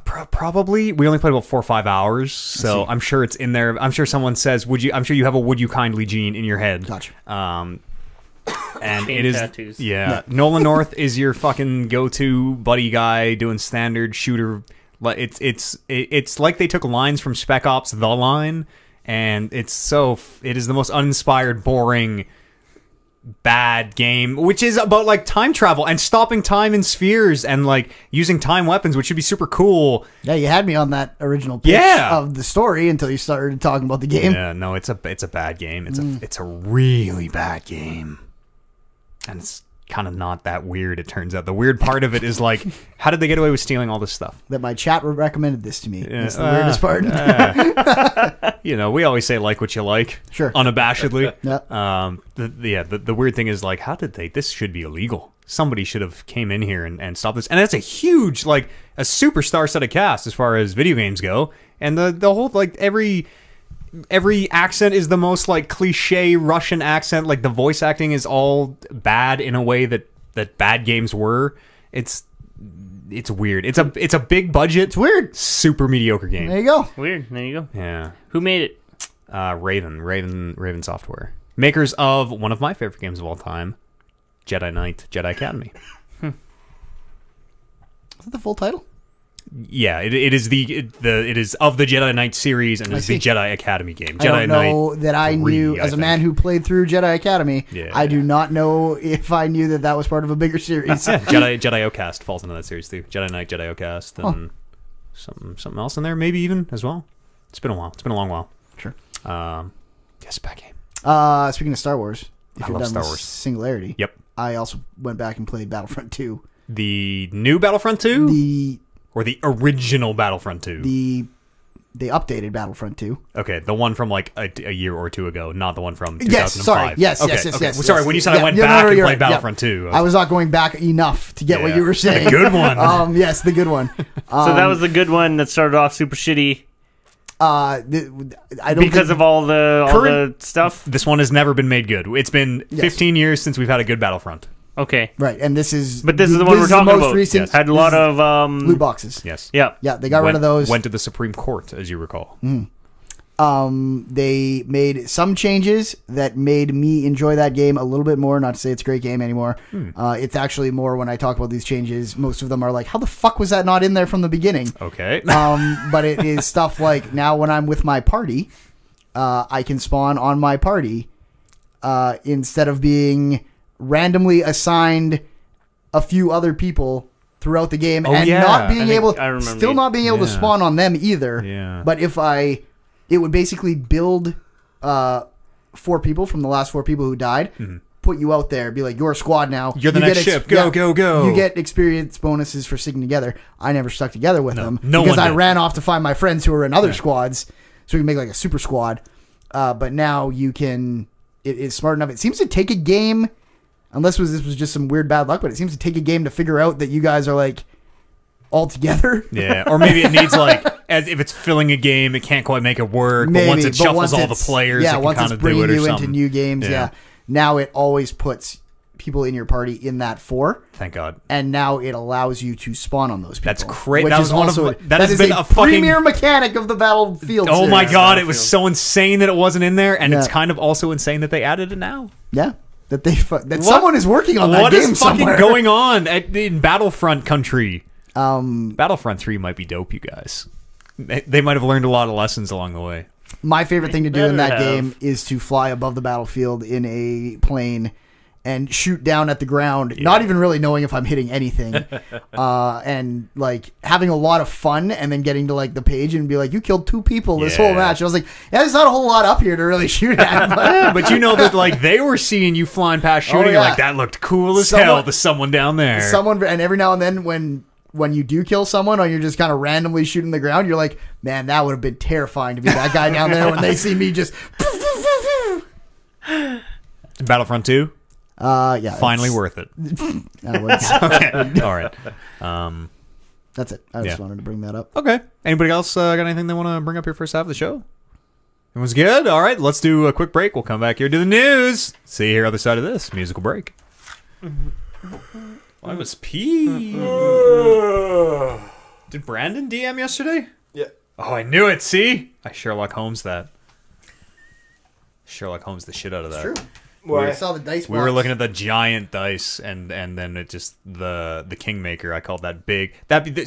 Probably. We only played about 4 or 5 hours, so I'm sure it's in there. I'm sure someone says, I'm sure you have a "Would you kindly" gene in your head. Gotcha. And Chain it is tattoos. yeah. Nolan North is your fucking go-to buddy guy doing standard shooter. It's like they took lines from Spec Ops: The Line, and it is the most uninspired, boring, bad game, which is about like time travel and stopping time in spheres and like using time weapons, which should be super cool. Yeah, you had me on that original pitch of the story until you started talking about the game. Yeah, no, it's a bad game. It's a really bad game. And it's kind of not that weird, it turns out. The weird part of it is like, how did they get away with stealing all this stuff? That my chat recommended this to me. That's the weirdest part. We always say like what you like. Sure. Unabashedly. Yeah. The weird thing is like, how did this should be illegal. Somebody should have came in here and stopped this. And that's a huge, like, a super star-studded cast as far as video games go, and the whole like every accent is the most like cliche Russian accent. Like the voice acting is all bad in a way that bad games were. It's weird. It's a big budget. It's weird. Super mediocre game. There you go. Weird. There you go. Yeah. Who made it? Raven Software, makers of one of my favorite games of all time, Jedi Knight, Jedi Academy. Is that the full title? Yeah, it is it is of the Jedi Knight series, and it's the Jedi Academy game. Jedi I don't know Knight that I 3, knew, as a man who played through Jedi Academy, Yeah. I do not know if I knew that was part of a bigger series. Jedi Ocast falls into that series too. Jedi Knight, Jedi Ocast, and something else in there maybe even as well. It's been a while. It's been a long while. Sure. Yes, back game. Speaking of Star Wars, if I you're love done Star with Wup. Singularity, Yep. I also went back and played Battlefront 2. The new Battlefront 2? The Or the original Battlefront 2? they updated Battlefront 2. Okay, the one from like a year or two ago, not the one from 2005. Yes, sorry. Yes, okay, yes, yes, okay. yes. Well, sorry, yes. when you said I went no, back and you're played right. Battlefront 2. I was not going back enough to get what you were saying. The good one. Yes, the good one. So that was the good one that started off super shitty I don't because think, of all the stuff. This one has never been made good. It's been 15 years since we've had a good Battlefront. Okay, right, and this is but this is the one we're talking most about. Recent, Yes. Had a lot of loot boxes. Yes. Yeah, Yeah, they got rid of those. Went to the Supreme Court, as you recall. They made some changes that made me enjoy that game a little bit more. Not to say it's a great game anymore. It's actually more when I talk about these changes. Most of them are like, how the fuck was that not in there from the beginning? Okay. But it is stuff like now when I'm with my party, I can spawn on my party instead of being randomly assigned a few other people throughout the game and not being not being able to spawn on them either. Yeah. But if it would basically build 4 people from the last 4 people who died, put you out there, be like, you're a squad now. You're the next ship. Go, go, go. You get experience bonuses for sticking together. I never stuck together with them no because one I did. ran off to find my friends who were in other squads, so we can make like a super squad. But now you can. It is smart enough. It seems to take a game, unless this was just some weird bad luck, but it seems to take a game to figure out that you guys are like all together. Yeah, or maybe it needs like, as if it's filling a game, it can't quite make it work. Maybe, but once it shuffles once all the it's- players, it can once kind it's of bringing do it or you something. into new games. Yeah. Yeah, now it always puts people in your party in that 4. Thank God. And now it allows you to spawn on those people. That's crazy. Which That is was one of also that has is been a fucking premier mechanic of the Battlefield. Oh my series. God! It was so insane that it wasn't in there, and it's Yeah. kind of also insane that they added it now. Yeah, that someone is working on that What game is fucking somewhere. going on in Battlefront country? Um, Battlefront 3 might be dope, you guys. They might have learned a lot of lessons along the way. my favorite thing to do in better that have. game is to fly above the battlefield in a plane and shoot down at the ground, not even really knowing if I'm hitting anything, and like having a lot of fun, and then getting to like the page and be like, "You killed 2 people this whole match." And I was like, "Yeah, there's not a whole lot up here to really shoot at." But But you know that like they were seeing you flying past shooting, yeah. like that looked cool as Someone- hell to someone down there. someone, and every now and then when you do kill someone, or you're just kind of randomly shooting the ground, you're like, "Man, that would have been terrifying to be that guy down there." When they see me just, Battlefront 2, yeah, finally worth it. Okay, all right. That's it. I just wanted to bring that up. Okay. Anybody else got anything they want to bring up here first half of the show? Everyone's good? All right, let's do a quick break. We'll come back here to the news. See you here other side of this musical break. I was pee. Did Brandon DM yesterday? Yeah. Oh, I knew it. See? I Sherlock Holmes that. Sherlock Holmes the shit out of that. True. Why? I saw the dice. We were box. looking at the giant dice, and then it just the Kingmaker. I called that big.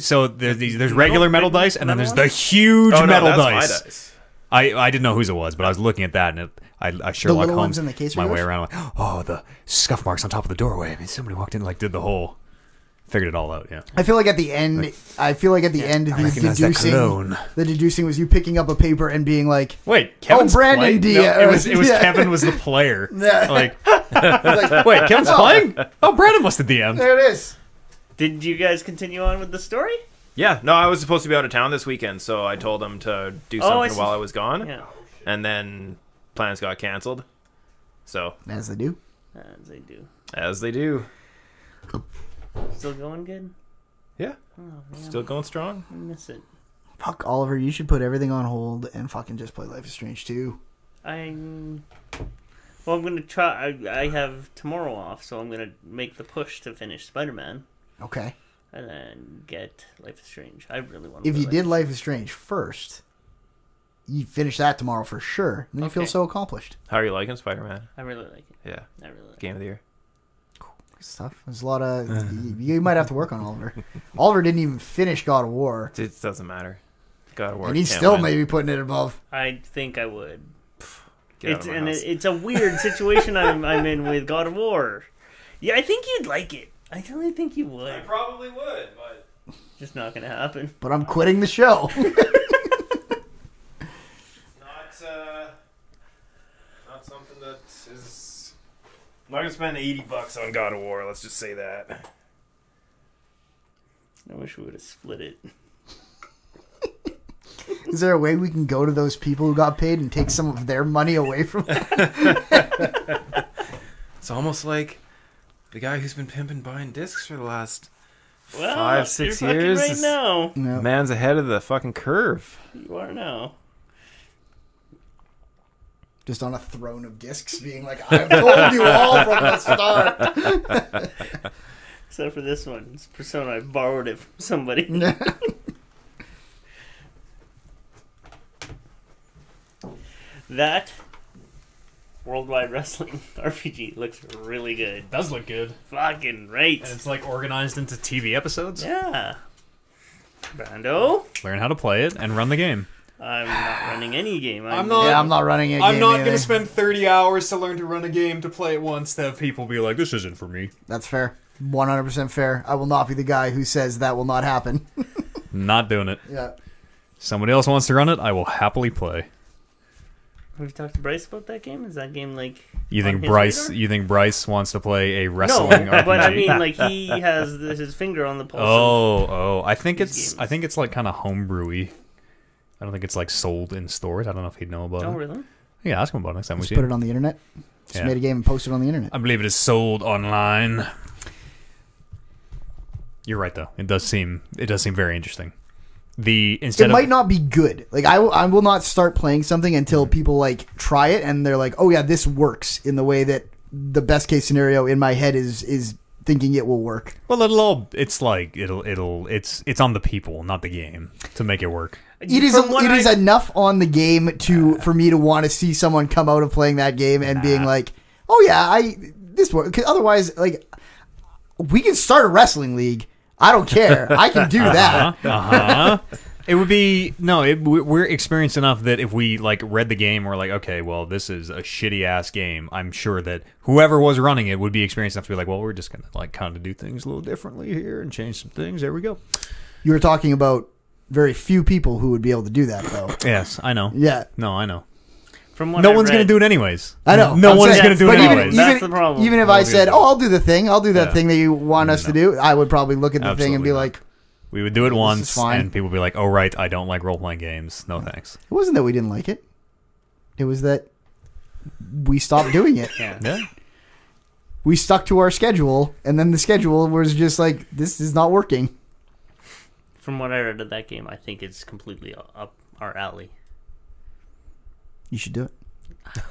So there's regular metal dice, and then there's the huge metal that's dice. my dice. I didn't know whose it was, but I was looking at that, and I Sherlock little ones Holmes in the case are my way yours? around. Like, oh, the scuff marks on top of the doorway. I mean, somebody walked in, and, like, did the whole, figured it all out. Yeah. I feel like at the end, recognize that cologne. the deducing was you picking up a paper and being like, Wait, Kevin's Brandon playing? Diaz. No, it was Yeah. Kevin was the player. Yeah. Like, wait, Kevin's playing? Oh, Brandon must have DM'd. "There it is." Did you guys continue on with the story? Yeah, no, I was supposed to be out of town this weekend, so I told him to do I something see. while I was gone, Yeah, and then plans got canceled. So, As they do. as they do. as they do. Still going good? Yeah. Still going strong. I miss it. Fuck, Oliver, you should put everything on hold and fucking just play Life is Strange 2. Well, I'm gonna try. I have tomorrow off, so I'm gonna make the push to finish Spider-Man Okay. and then get Life is Strange. I really want to. If you did Life is Strange first, you finish that tomorrow for sure. And then you feel Okay. so accomplished. How are you liking Spider-Man? I really like it. Yeah. I really like Game of the year. Good stuff. There's a lot of... you might have to work on Oliver. Oliver didn't even finish God of War. It doesn't matter. God of War. And he's can't still win. maybe putting it above. it. I think I would. Get out of my house. It's a weird situation I'm in with God of War. Yeah, I think you'd like it. I really think you would. probably would, but Just not gonna happen. But I'm quitting the show. not something that is. I'm not gonna spend $80 on God of War. Let's just say that. I wish we would have split it. Is there a way we can go to those people who got paid and take some of their money away from them? It's almost like the guy who's been pimping buying discs for the last Well, 5-6 you're years. fucking right now. No. Man's ahead of the fucking curve. You are now. Just on a throne of discs being like, I've told you all from the start. Except for this one. It's Persona. I borrowed it from somebody. That Worldwide Wrestling RPG looks really good. It does look good. Fucking right. And it's like organized into TV episodes. Yeah. Brando, Learn how to play it and run the game. I'm not running any game. I'm not- Yeah, I'm not running it. I'm not going to spend 30 hours to learn to run a game to play it once to have people be like, this isn't for me. That's fair. 100% fair. I will not be the guy who says that will not happen. Not doing it. Yeah. Somebody else wants to run it, I will happily play. Have you talked to Bryce about that game? Is that game like You on think his Bryce? radar? You think Bryce wants to play a No, wrestling RPG? but I mean, like he has his finger on the pulse. Oh! I think these it's games. I think it's like kind of homebrewy. I don't think it's like sold in stores. I don't know if he'd know about Oh, it. really? Yeah, ask him about it next time we Just see put him. it on the internet. Just Yeah. made a game and posted it on the internet. I believe it is sold online. You're right, though. It does seem very interesting. It might not be good. Like I will not start playing something until people like try it and they're like, oh yeah, this works in the way that the best case scenario in my head is thinking it will work. Well, it's on the people, not the game, to make it work. It is enough on the game for me to want to see someone come out of playing that game and being like, oh yeah, this works. 'Cause otherwise, like, we can start a wrestling league. I don't care. I can do that. It would be we're experienced enough that if we like read the game, we're like, okay, well, this is a shitty ass game. I'm sure that whoever was running it would be experienced enough to be like, well, we're just gonna like kind of do things a little differently here and change some things. There we go. You were talking about very few people who would be able to do that, though. Yes, I know. Yeah. No, I know. From what No I one's read, gonna do it anyways. I know. No I'm one's saying- gonna do it but anyways. That's the problem. Even if No I one's said, gonna do it. I'll do the thing. I'll do that Yeah. thing that you want us to do. I would probably look at the thing and be Absolutely like, We would do it This is once, fine. and people would be like, "Oh, right, I don't like role playing games. No thanks." it wasn't that we didn't like it. It was that we stopped doing it. Yeah. Yeah. We stuck to our schedule, and then the schedule was just like, this is not working. From what I read of that game, I think it's completely up our alley. You should do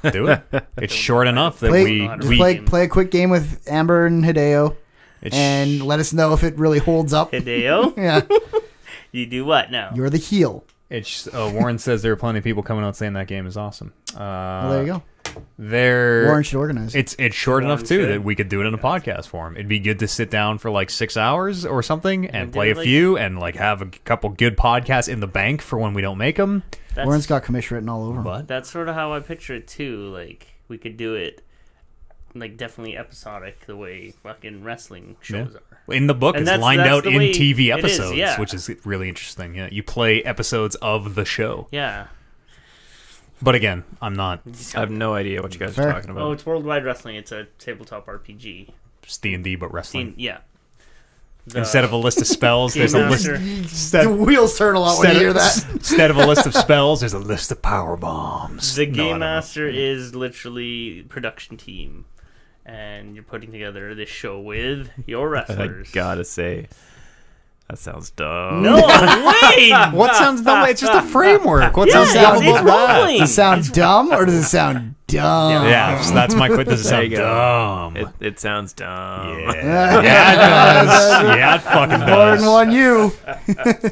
it. Do it. It's short enough that Play, we just we play a quick game with Amber and Hideo, it's and let us know if it really holds up. Hideo, Yeah, you do what now? you're the heel. It's Warren says there are plenty of people coming out saying that game is awesome. Well, there you go. There, Warren should organize it. it's short Warren enough too should. that we could do it in a podcast form. It'd be good to sit down for like 6 hours or something and do play a it like- few and like have a couple good podcasts in the bank for when we don't make them. That's, Warren's got commish written all over him. But that's sort of how I picture it too. Like we could do it, like definitely episodic, the way fucking wrestling shows are. in the book, And it's that's- lined that's out the in way TV it is, episodes, yeah. which is really interesting. Yeah, you play episodes of the show. Yeah. But again, I'm not. I have no idea what you guys Fair. are talking about. Oh, it's Worldwide Wrestling. It's a tabletop RPG. It's D&D, but wrestling. Yeah. Instead of a list of spells, there's a Game list. Master. Instead, The wheels turn a lot when you hear that. instead of a list of spells, there's a list of power bombs. The No, I Game don't know. Master is literally production team, and you're putting together this show with your I wrestlers. gotta say, That sounds dumb. No, wait. What sounds dumb? It's just a framework. What Yeah, sounds it's- dumb it's about that? rolling. Does it sound dumb or does it sound dumb? Yeah, so that's my quit. Does it There sound you go. dumb? It sounds dumb. Yeah, yeah, it does. Yeah, it fucking More than does. one you.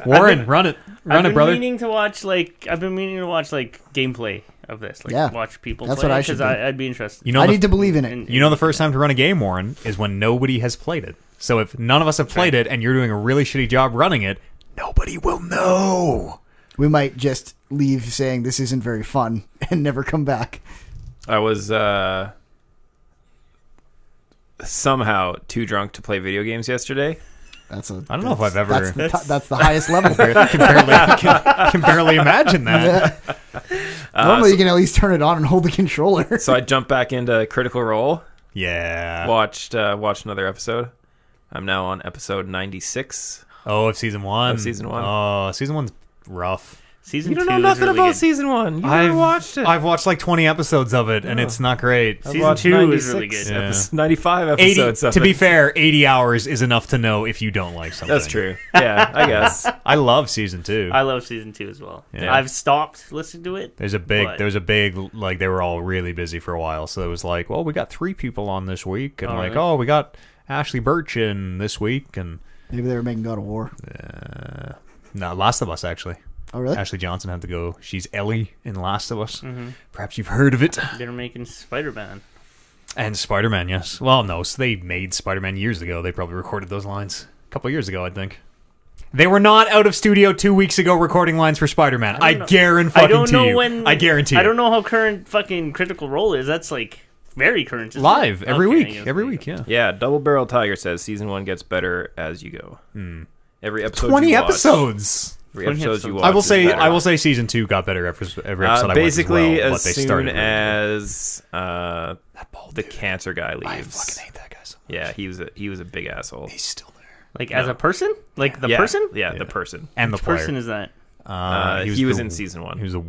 Warren, run it, I've been brother. meaning to watch gameplay of this. Like, Yeah. watch people That's play what I it, should 'cause do. I'd be interested. You know, I the, need to believe in it. And- you know, the first time to run a game, Warren, is when nobody has played it. So if none of us have played it, and you're doing a really shitty job running it, nobody will know. We might just leave saying this isn't very fun and never come back. I was somehow too drunk to play video games yesterday. I don't know if I've ever That's the highest level. can barely imagine that. Normally, you can at least turn it on and hold the controller. So I jumped back into Critical Role. Yeah. Watched another episode. I'm now on episode 96. Oh, of season one. Of season one. Oh, season one's rough. Season You don't 2 know is nothing really about good. season 1. You never watched it. I've watched like 20 episodes of it, and it's not great. I've Season watched 2 is really 96 good. Yeah. 95 80, episodes of to be it. fair, 80 hours is enough to know if you don't like something. That's true. Yeah, I guess. I love season 2. I love season 2 as well. Yeah. I've stopped listening to it. There's a big, like, they were all really busy for a while, so it was like, well, we got 3 people on this week, and Oh, like, really? oh, we got Ashley Birch in this week, and Maybe they were making God of War. no, Last of Us, actually. Oh, really? Ashley Johnson had to go. She's Ellie in Last of Us. Perhaps you've heard of it. They're making Spider-Man. And Spider-Man, yes. Well, no, so they made Spider-Man years ago. They probably recorded those lines a couple years ago, I think. They were not out of studio 2 weeks ago recording lines for Spider-Man. I guarantee I don't know you. when. I guarantee I you. don't know how current fucking Critical Role is. That's like very current. isn't Live it? every Okay, week. yeah, Every there you week, go. yeah. Yeah, Double Barrel Tiger says season 1 gets better as you go. Every episode 20 you watch, episodes. Every 20 episode you episodes. watch I will say season 2 got better every episode I basically watched as well, as but they soon started as that bald the dude. cancer guy I leaves. fucking hate that guy so much. Yeah, he was a big asshole. He's still there. Like as a person, like the yeah, person. Yeah, the person. And the Which player. person is that? He was the- in season 1. He was a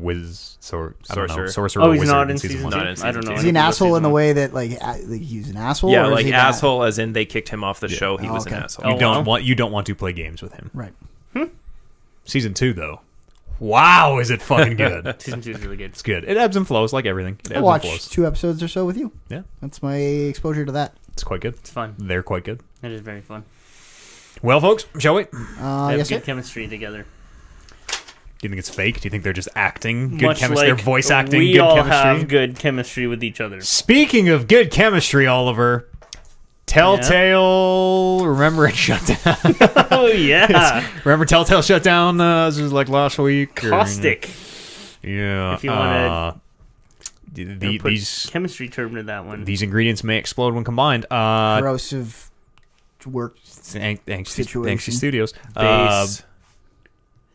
Sorcerer. sorcerer. Oh, or he's wizard not in season season 1. two. Not in I season don't know. two. Is he an I don't know asshole in season the one. way that like he's an asshole? Yeah, or is like he asshole as in they kicked him off the show. He was an okay. asshole. You don't wow. want to play games with him. Right. Season 2 though. Wow, is it fucking good? Season 2 is really good. It's good. It ebbs and flows like everything. It ebbs I and watched flows. 2 episodes or so with you. Yeah, That's my exposure to that. it's quite good. It's fun. They're quite good. It is very fun. Well, folks, shall we? Do They have Yes, good sir. chemistry together. you think it's fake? Do you think they're just acting good Much chemistry? like They're voice acting we good all chemistry? have good chemistry with each other. Speaking of good chemistry, Oliver, Telltale, remember it shut down? Oh yeah, Remember Telltale shut down this was like last week? or- caustic. Yeah. If you wanna- the, Put these chemistry term to that one. these ingredients may explode when combined. Corrosive work. Anxious Situation. Studios. Base,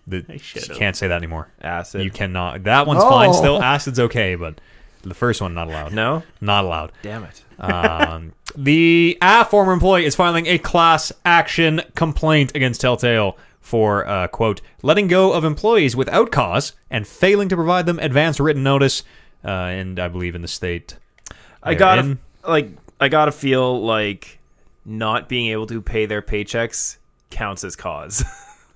You I should've. can't say that anymore. acid. You cannot. That one's Oh. fine still. Acid's okay, but the first one not allowed. No? Not allowed. Damn it. The former employee is filing a class action complaint against Telltale for, quote, letting go of employees without cause and failing to provide them advance written notice, and I believe in the state. I therein. gotta feel like not being able to pay their paychecks counts as cause.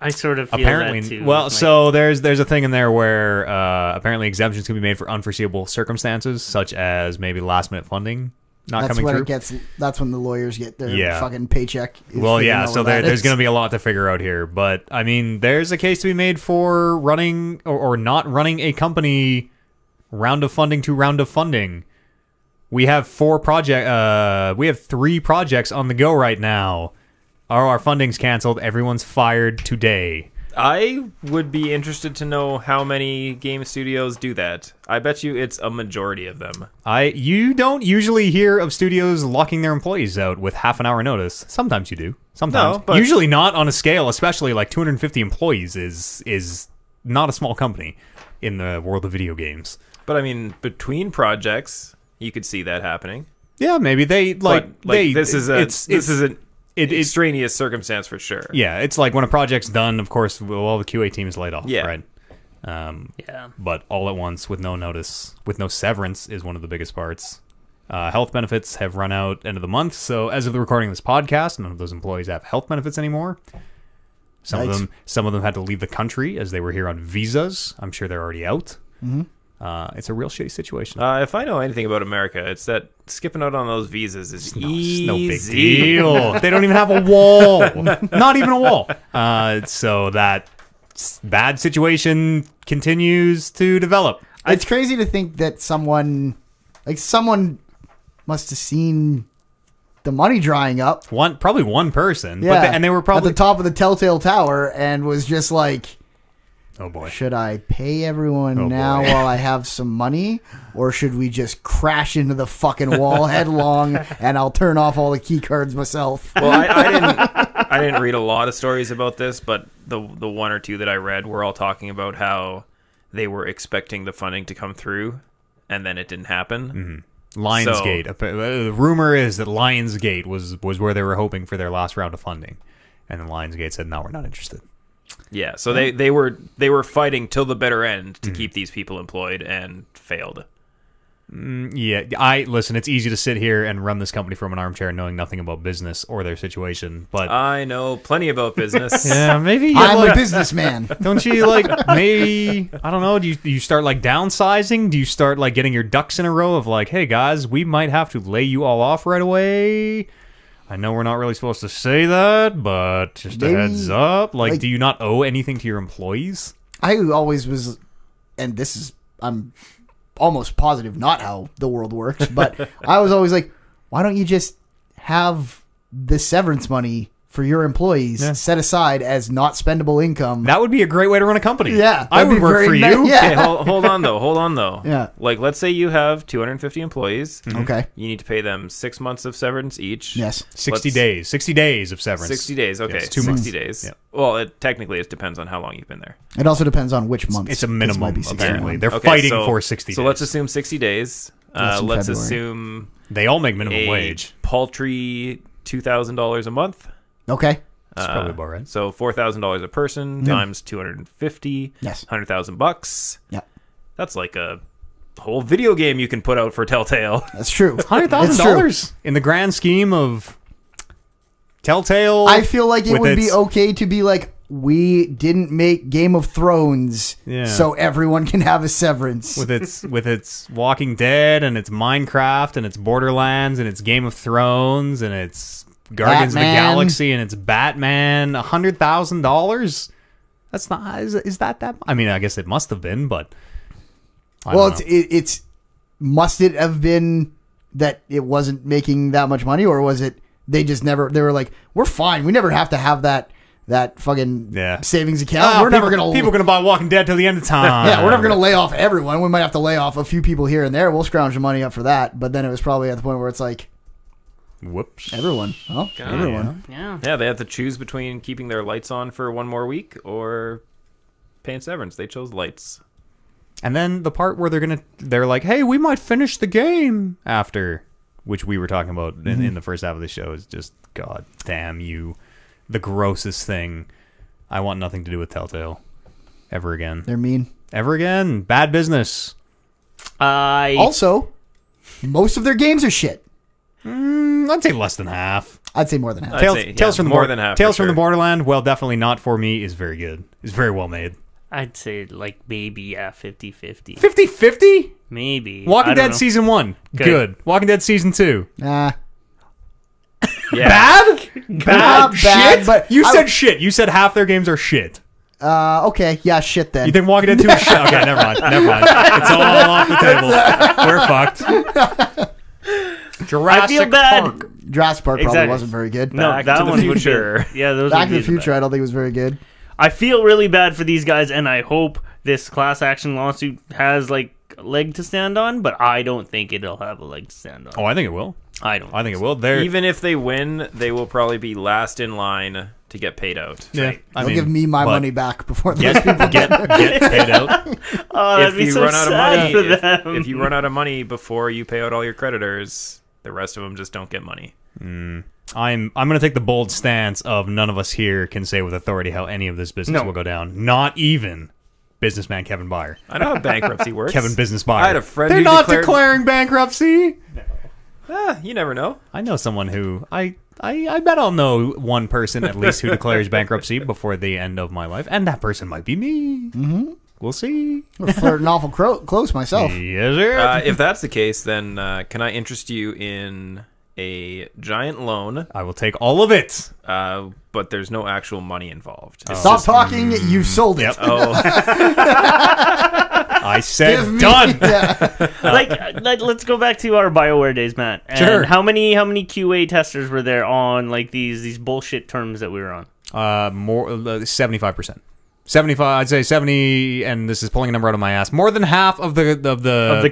I sort of feel Apparently, that too. well, Like, so there's a thing in there where apparently exemptions can be made for unforeseeable circumstances, such as maybe last minute funding not That's coming when through. it gets. That's when the lawyers get their Yeah. fucking paycheck. Well, yeah, so there's going to be a lot to figure out here. But, I mean, there's a case to be made for running or not running a company round of funding to round of funding. We have 3 projects on the go right now. Our funding's canceled. Everyone's fired today. I would be interested to know how many game studios do that. I bet you it's a majority of them. You don't usually hear of studios locking their employees out with half an hour notice. Sometimes you do. Sometimes. No, but- Usually not on a scale, especially like 250 employees is not a small company in the world of video games. But I mean, between projects, you could see that happening. Yeah, maybe they This is an it's extraneous circumstance for sure. yeah, it's like when a project's done, of course, all the QA team is laid off, Yeah. right? yeah. But all at once with no notice, with no severance is one of the biggest parts. Health benefits have run out end of the month, so as of the recording of this podcast, none of those employees have health benefits anymore. Yikes. Some of them had to leave the country as they were here on visas. I'm sure they're already out. Mm-hmm. It's a real shitty situation. If I know anything about America, it's that skipping out on those visas is easy. It's no big deal. They don't even have a wall. Not even a wall. So that bad situation continues to develop. It's crazy to think that someone must have seen the money drying up. Probably one person. Yeah, and they were probably at the top of the Telltale Tower and was just like, oh boy. Should I pay everyone now while I have some money? Or should we just crash into the fucking wall headlong and I'll turn off all the key cards myself? Well, I didn't read a lot of stories about this, but the one or two that I read were all talking about how they were expecting the funding to come through and then it didn't happen. Mm-hmm. Lionsgate. The rumor is that Lionsgate was where they were hoping for their last round of funding. And then Lionsgate said, no, we're not interested. Yeah, so they were fighting till the bitter end to keep these people employed and failed. Yeah, listen, it's easy to sit here and run this company from an armchair knowing nothing about business or their situation, but I know plenty about business. yeah, maybe I'm a businessman. Don't you maybe I don't know, do you start downsizing? Do you start getting your ducks in a row of hey guys, we might have to lay you all off right away? I know we're not really supposed to say that, but just a heads up. Do you not owe anything to your employees? I always was, and this is, I'm almost positive not how the world works, but I was always like, why don't you just have the severance money for your employees set aside as not spendable income? That would be a great way to run a company. Yeah. I would work for you. Yeah. Okay, hold on though. Yeah. Let's say you have 250 employees. Okay. You need to pay them 6 months of severance each. Yes. 60 days. 60 days of severance. 60 days, okay. Yes, 2 60 months. days. Yeah. Well, technically it depends on how long you've been there. It also depends on which month. It's a minimum, apparently. They're Okay, fighting so- for 60 So days. let's assume 60 days. That's in Let's February. assume They all make minimum a wage. paltry $2,000 a month. Okay. That's probably about right. So $4,000 a person times 250. Yes. $100,000. Yeah. That's like a whole video game you can put out for Telltale. That's true. $100,000 in the grand scheme of Telltale. I feel like it with would be its- okay to be we didn't make Game of Thrones, so everyone can have a severance. with its Walking Dead and its Minecraft and its Borderlands and its Game of Thrones and its Guardians of the Batman. Galaxy and its Batman. $100,000. That's not. Is that? I mean, I guess it must have been, but I don't know. It's must it have been that it wasn't making that much money, or was it they just never? They were like, we're fine. We never have to have that fucking savings account. We're never gonna people gonna buy Walking Dead till the end of time. Yeah, we're never gonna lay off everyone. We might have to lay off a few people here and there. We'll scrounge the money up for that. But then it was probably at the point where it's like, whoops, everyone. Oh, everyone. Yeah. Yeah, they had to choose between keeping their lights on for one more week or paying severance. They chose lights. And then the part where they're like, hey, we might finish the game after, which we were talking about in the first half of the show, is just, God damn you, the grossest thing. I want nothing to do with Telltale ever again. They're mean. Ever again. Bad business. Also, most of their games are shit. I'd say less than half. I'd say more than half. Tales from the more than half. Tales for from the sure. Borderland, well, definitely not for me, is very good. It's very well made. I'd say maybe 50-50. 50-50? Maybe. Walking I don't Dead know. Season 1. Good. Good. Walking Dead Season 2. Nah. Yeah. Bad? Not bad, Shit? but You said shit. You said half their games are shit. Okay, yeah, shit then. You think Walking Dead 2 is shit? Okay, never mind. It's all off the table. We're fucked. Jurassic I feel bad. Park. Jurassic Park probably Exactly. wasn't very good. No, Back that to the one Future. would be, yeah, those Back would to be the Future, I don't think was very good. I feel really bad for these guys, and I hope this class action lawsuit has a leg to stand on, but I don't think it'll have a leg to stand on. Oh, I think it will. I don't. I think it will. They're, Even if they win, they will probably be last in line to get paid out. yeah, I They'll mean, give me my but money back before those Get, people get paid out. Oh, that'd If be you so run out of sad money, for them. if you run out of money before you pay out all your creditors, the rest of them just don't get money. I'm going to take the bold stance of none of us here can say with authority how any of this business No. will go down. Not even businessman Kevin Byer. I know how bankruptcy works. Kevin Business Byer. I had a friend They're who not declared- declaring bankruptcy. You never know. I know someone who I bet I'll know one person at least who declares bankruptcy before the end of my life, and that person might be me. Mm-hmm. We'll see. I'm flirting awful close myself. Yes, sir. If that's the case, then can I interest you in a giant loan? I will take all of it. But there's no actual money involved. It's Stop just- talking. You've sold it. Yep. Oh, I said Give me- done. Yeah. Let's go back to our BioWare days, Matt. And Sure. How many QA testers were there on like these bullshit terms that we were on? More 75%. 75. I'd say 70, and this is pulling a number out of my ass. More than half of the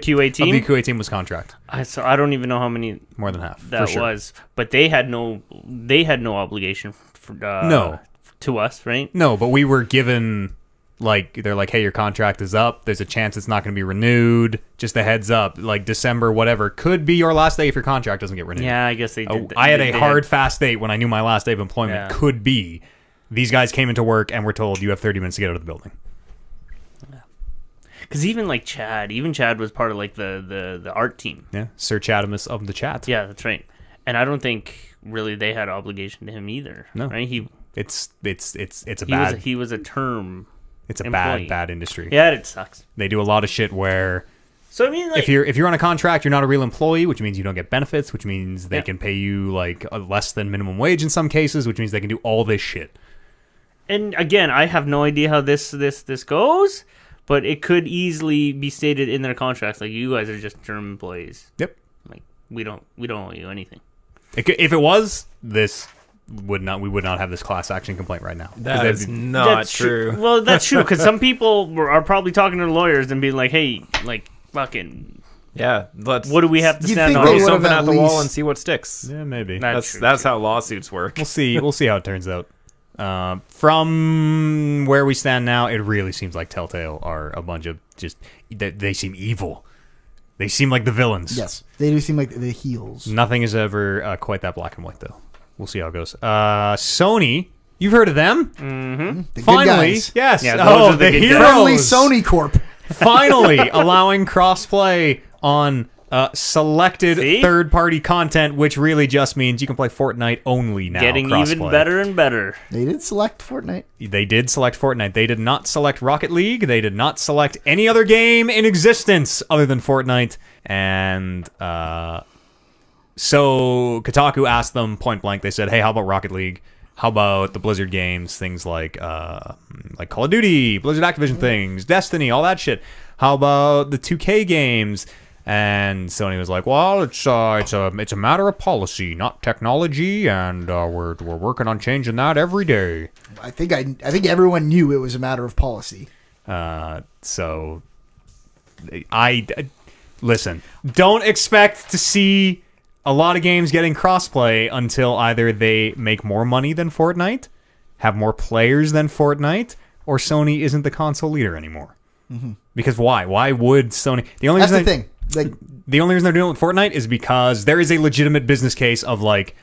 QA team? of the QA team was contract. So I don't even know how many More than half. that for sure. was, but they had no obligation for, No. to us, right? No, but we were given, like, they're like, hey, your contract is up. There's a chance it's not going to be renewed. Just a heads up. Like, December, whatever. Could be your last day if your contract doesn't get renewed. Yeah, I guess they did. I had they a hard, fast date when I knew my last day of employment Yeah. could be. These guys came into work and were told, you have 30 minutes to get out of the building. because even like Chad was part of like the art team. Yeah, Sir Chadamus of the chat. Yeah, that's right. And I don't think really they had obligation to him either. No. Right? It's a bad He was a term. it's a employee. bad industry. Yeah, it sucks. They do a lot of shit where So I mean, like, if you're on a contract, you're not a real employee, which means you don't get benefits, which means they Yeah. can pay you like less than minimum wage in some cases, which means they can do all this shit. and again, I have no idea how this goes, but it could easily be stated in their contracts, like you guys are just term employees. Yep. Like we don't owe you anything. If it was, we would not have this class action complaint right now. 'Cause that they'd is be- not That's true. Well, that's true because some people are probably talking to lawyers and being like, "Hey, like fucking, Yeah, let's. what do we have to You'd stand think on?" they throw would've something at at the wall least- and see what sticks? yeah, maybe. That's true, That's too. how lawsuits work. We'll see. We'll see how it turns out. From where we stand now, it really seems like Telltale are a bunch of they seem evil. They seem like the villains. Yes, they do seem like the heels. Nothing is ever quite that black and white, though. We'll see how it goes. Sony, you've heard of them? The good Finally, guys. yes. Yeah, those Oh, are the the good heroes. guys. Friendly Sony Corp. Finally allowing crossplay on selected See? third-party content, which really just means you can play Fortnite only now. Getting crossplay. even better and better. They did select Fortnite. They did select Fortnite. They did not select Rocket League. They did not select any other game in existence other than Fortnite. And so Kotaku asked them point blank. They said, "Hey, how about Rocket League? How about the Blizzard games? Things like Call of Duty, Blizzard Activision things, Destiny, all that shit. How about the 2K games?" And Sony was like, "Well, it's a matter of policy, not technology, and we're working on changing that every day." I think everyone knew it was a matter of policy. So I listen. Don't expect to see a lot of games getting crossplay until either they make more money than Fortnite, have more players than Fortnite, or Sony isn't the console leader anymore. Mm-hmm. Because why? Why would Sony? That's the thing. Like, The only reason they're doing it with Fortnite is because there is a legitimate business case of like,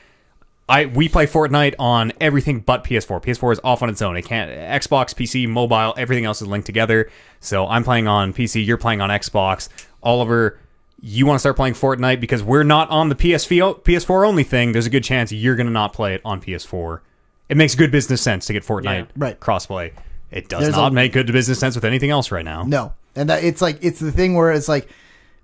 we play Fortnite on everything but PS4. PS4 is off on its own. It can't Xbox, PC, mobile, everything else is linked together. So I'm playing on PC, you're playing on Xbox. Oliver, you want to start playing Fortnite because we're not on the PS4 only thing. There's a good chance you're going to not play it on PS4. It makes good business sense to get Fortnite Right. crossplay. It does There's not a- make good business sense with anything else right now. no, and that it's the thing where it's like,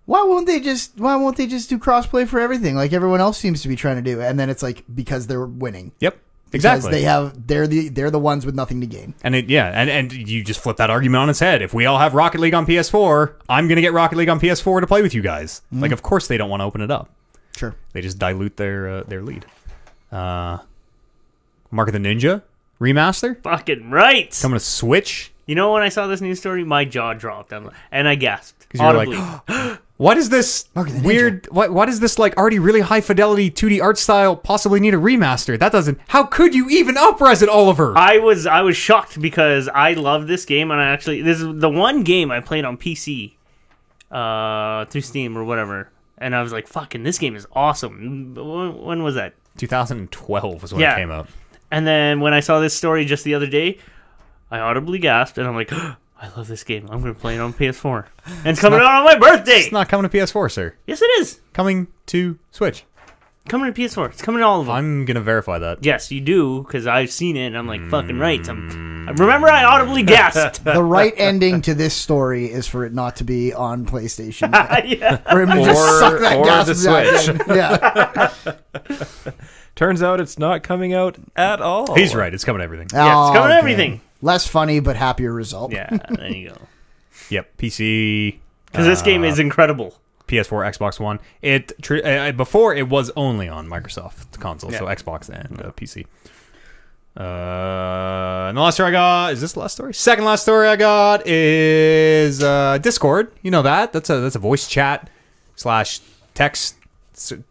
why won't they just do crossplay for everything like everyone else seems to be trying to do? And then it's like, because they're winning. Yep. Because Exactly. they're the ones with nothing to gain. And and you just flip that argument on its head. If we all have Rocket League on PS4, I'm going to get Rocket League on PS4 to play with you guys. Like, of course they don't want to open it up. Sure. They just dilute their lead. Mark of the Ninja remaster Fucking right. coming to Switch. You know, when I saw this news story, my jaw dropped and I gasped 'Cause you're audibly. like, what is this Mark of the Ninja. weird? What is this like already really high fidelity 2D art style? Possibly need a remaster. That doesn't. How could you even up-res it, Oliver? I was shocked because I love this game, and this is the one game I played on PC through Steam or whatever, and I was like, "Fucking, this game is awesome." When was that? 2012 was when Yeah. it came out. And then when I saw this story just the other day, I audibly gasped, and I'm like, "I love this game. I'm going to play it on PS4, and it's coming out on my birthday." It's not coming to PS4, sir. Yes, it is. Coming to Switch. Coming to PS4. It's coming to all of them. I'm gonna verify that. Yes, you do, because I've seen it, and I'm like, fucking right. I remember I audibly gasped. The right ending to this story is for it not to be on PlayStation. Yeah. For him to just suck that or gas the back in. Yeah. Turns out it's not coming out at all. He's right. It's coming to everything. Yeah, it's coming to okay. everything. Less funny, but happier result. Yeah, there you go. Yep. PC. Because this game is incredible. PS4, Xbox One. Before it was only on Microsoft consoles, so Xbox and PC. And the last story I got is this the last story. Second last story I got is Discord. You know that? That's a voice chat / text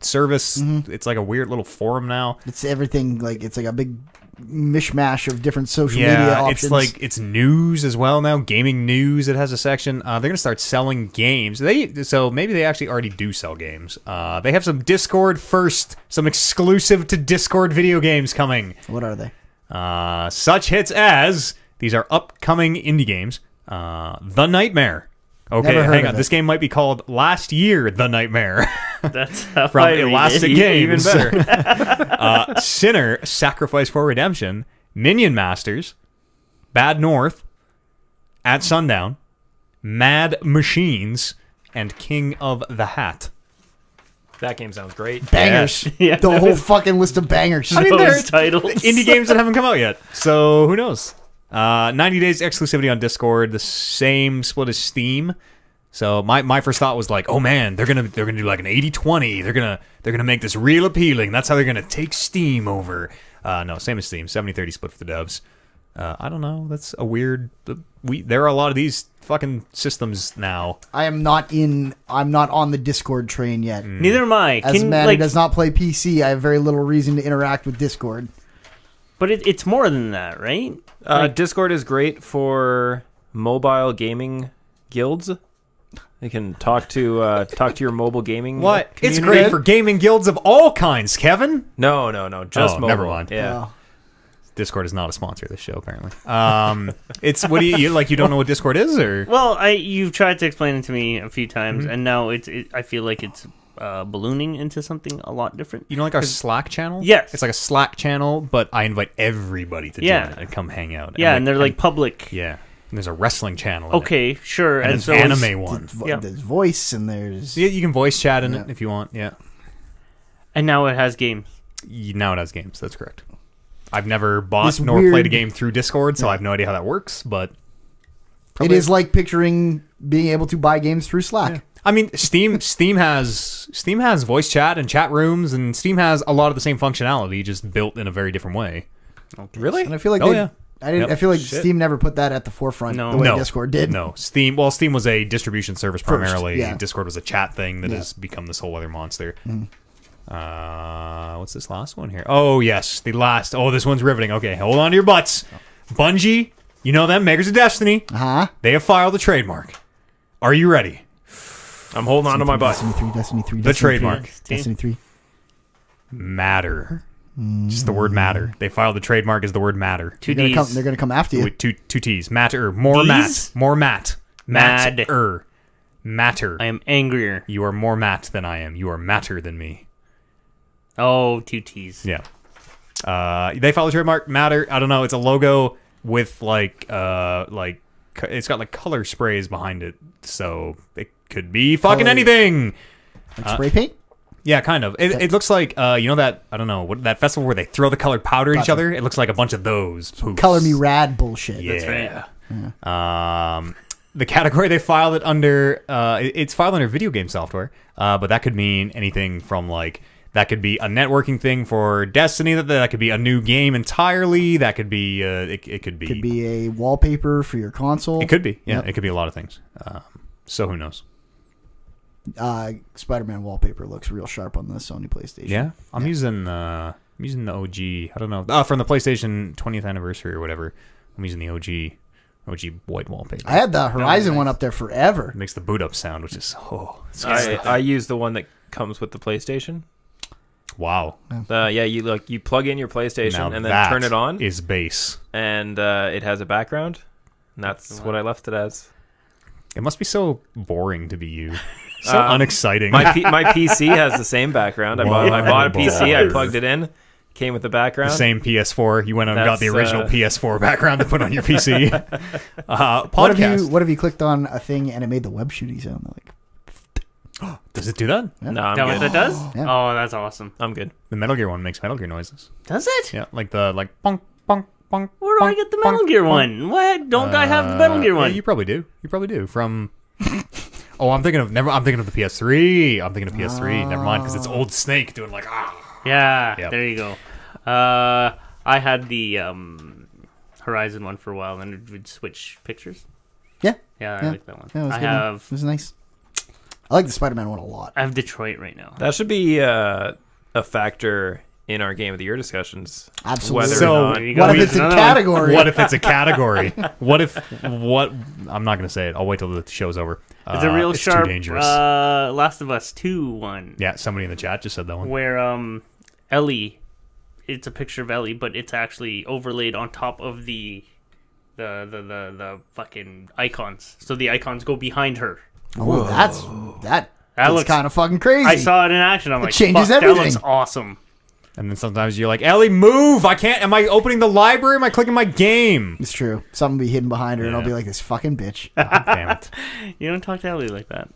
service. It's like a weird little forum now. It's everything, like, it's like a big mishmash of different social media options. It's like it's news as well now. Gaming news. It has a section. They're gonna start selling games. So maybe they actually already do sell games. They have some Discord first, some exclusive to Discord video games coming. What are they? Such hits as these are upcoming indie games. The Nightmare. Okay, Never heard hang of on. it. This game might be called Last Year The Nightmare. That's how From I read Elastic it. Games. Even better. Sinner, Sacrifice for Redemption, Minion Masters, Bad North, At Sundown, Mad Machines, and King of the Hat. That game sounds great. Bangers. Yeah. The whole fucking list of bangers. I mean, Those there's titles. indie games that haven't come out yet, so who knows? 90 days exclusivity on Discord, the same split as Steam. So my first thought was like, oh man, they're gonna do like an 80-20. They're gonna make this real appealing. That's how they're gonna take Steam over. No, same as Steam, 70-30 split for the devs. I don't know. That's a weird. There are a lot of these fucking systems now. I'm not on the Discord train yet. Neither am I. As a man who does not play PC, I have very little reason to interact with Discord. But it's more than that, right? Discord is great for mobile gaming guilds. You can talk to your mobile gaming. What? It's community. great for gaming guilds of all kinds, Kevin. No, just mobile. Never mind. Yeah. Oh. Discord is not a sponsor of this show, apparently. It's what do you like? You don't know what Discord is, or Well, you've tried to explain it to me a few times, and now I feel like it's ballooning into something a lot different. you know, like our Slack channel? Yes. It's like a Slack channel, but I invite everybody to join it and come hang out. Yeah, and they're like public. yeah. And there's a wrestling channel. in it. Okay, sure. And an so anime one. Yeah. There's voice and there's... Yeah, you can voice chat in it if you want. Yeah. And now it has games. Now it has games. That's correct. I've never bought This nor played a weird- game through Discord, so I have no idea how that works. But It is like picturing being able to buy games through Slack. I mean, Steam has voice chat and chat rooms, and Steam has a lot of the same functionality, just built in a very different way. Really? And I feel like Oh, yeah. I feel like Shit. Steam never put that at the forefront the way Discord did. No, Steam was a distribution service primarily. yeah. Discord was a chat thing that Yeah. has become this whole other monster. What's this last one here? Oh, yes, the last. Oh, this one's riveting. Okay, hold on to your butts. Bungie, you know them, makers of Destiny. Uh-huh. They have filed a trademark. Are you ready? I'm holding on to my butt. Destiny 3, Destiny 3, The Destiny trademark. 3, Destiny 3. Matter. Just the word matter. They filed the trademark as the word matter. Two They're Ds. going to come after you. With two T's. Matter. More D's? Matt. Matter. Matter. I am angrier. You are more Matt than I am. You are matter than me. Oh, two T's. Yeah. They filed a trademark. Matter. I don't know. It's a logo with it's got like color sprays behind it, so it could be fucking Color- anything. Like spray paint? Yeah, kind of. It looks like you know that I don't know what that festival where they throw the colored powder at each Gotcha. other. It looks like a bunch of those. Poofs. Color me rad bullshit. Yeah. That's right. The category they filed it under, it's filed under video game software, but that could mean anything from like that could be a networking thing for Destiny. That could be a new game entirely. That could be it could be Could be a wallpaper for your console. it could be Yep. it could be a lot of things. So who knows? Spider-Man wallpaper looks real sharp on the Sony PlayStation. Yeah, I'm using the OG. I don't know from the PlayStation 20th anniversary or whatever. I'm using the OG white wallpaper. I had the Horizon one up there forever. It makes the boot up sound, which is it's just- I use the one that comes with the PlayStation. wow. You plug in your PlayStation Now and then that turn it on, is bass. and it has a background. And that's what I left it as. It must be so boring to be you. So unexciting. My PC has the same background. I bought a PC. I plugged it in. Came with the background. The same PS4. You went and got the original PS4 background to put on your PC. Podcast. What if you clicked on a thing and it made the web shooty sound? Like, does it do that? No, I'm Is that what good. that does? Yeah. Oh, that's awesome. I'm good. The Metal Gear one makes Metal Gear noises. Does it? Yeah, like the bonk, bonk, bonk. Where do I get the Metal Gear one? What? Don't I have the Metal Gear one? Yeah, you probably do. You probably do. From oh, I'm thinking of the PS3. I'm thinking of PS3. Never mind, because it's old Snake doing like Yeah, Yep. there you go. I had the Horizon one for a while, and it would switch pictures. yeah. Yeah, I like that one. Yeah, it was I good. have It was nice. I like the Spider-Man one a lot. I have Detroit right now. That should be a factor in our Game of the Year discussions. Absolutely. Whether So, or There you not, go. what if it's a Another category? What if it's a category? What? I'm not going to say it. I'll wait till the show's over. It's a real it's sharp Too dangerous. Last of Us 2 one. Yeah, somebody in the chat just said that one. Where Ellie, it's a picture of Ellie, but it's actually overlaid on top of the fucking icons. So the icons go behind her. Oh, that looks looks kind of fucking crazy. I saw it in action. I'm like, changes fuck, everything. That looks awesome. And then sometimes you're like, Ellie, move! I can't. Am I opening the library? Am I clicking my game? It's true. Something will be hidden behind her, and I'll Yeah. be like, this fucking bitch. God damn it! You don't talk to Ellie like that.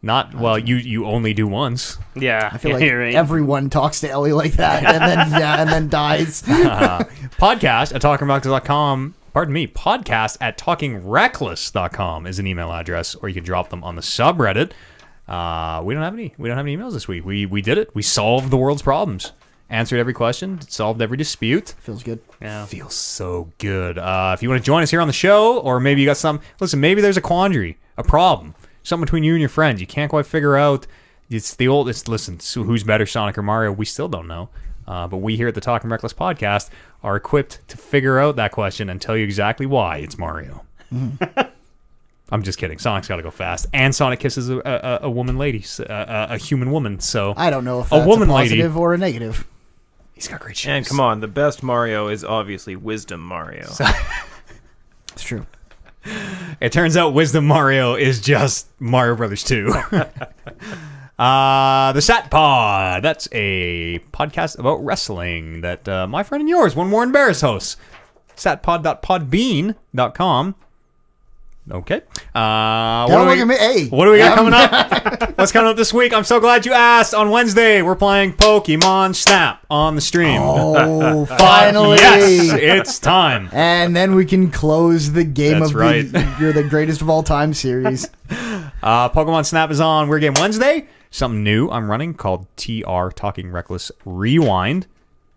Not well. You only do once. Yeah, I feel like you're right. everyone talks to Ellie like that, and then dies. Podcast at talkingreckless.com. Pardon me. Podcast at talkingreckless.com is an email address, or you can drop them on the subreddit. We don't have any emails this week. We did it. We solved the world's problems. Answered every question. Solved every dispute. Feels good. Yeah. Feels so good. If you want to join us here on the show, or maybe you got some, listen, maybe there's a quandary, a problem, something between you and your friends you can't quite figure out. Listen, so who's better, Sonic or Mario? We still don't know. But we here at the Talking Reckless podcast are equipped to figure out that question and tell you exactly why it's Mario. I'm just kidding. Sonic's got to go fast. And Sonic kisses a woman lady, a human woman. So I don't know if that's woman a lady. positive or a negative. He's got great shoes. and come on, the best Mario is obviously Wisdom Mario. It's true. It turns out Wisdom Mario is just Mario Brothers 2. The Sat Pod. That's a podcast about wrestling that my friend and yours, one more embarrassed hosts. Satpod.podbean.com. Okay. Don't look at me. Hey. What do we got coming up? What's coming up this week? I'm so glad you asked. On Wednesday, we're playing Pokemon Snap on the stream. Oh, finally. Yes, it's time. And then we can close the game That's of right. You're the Greatest of All Time series. Pokemon Snap is on Weird Game Wednesday. Something new I'm running called TR Talking Reckless Rewind.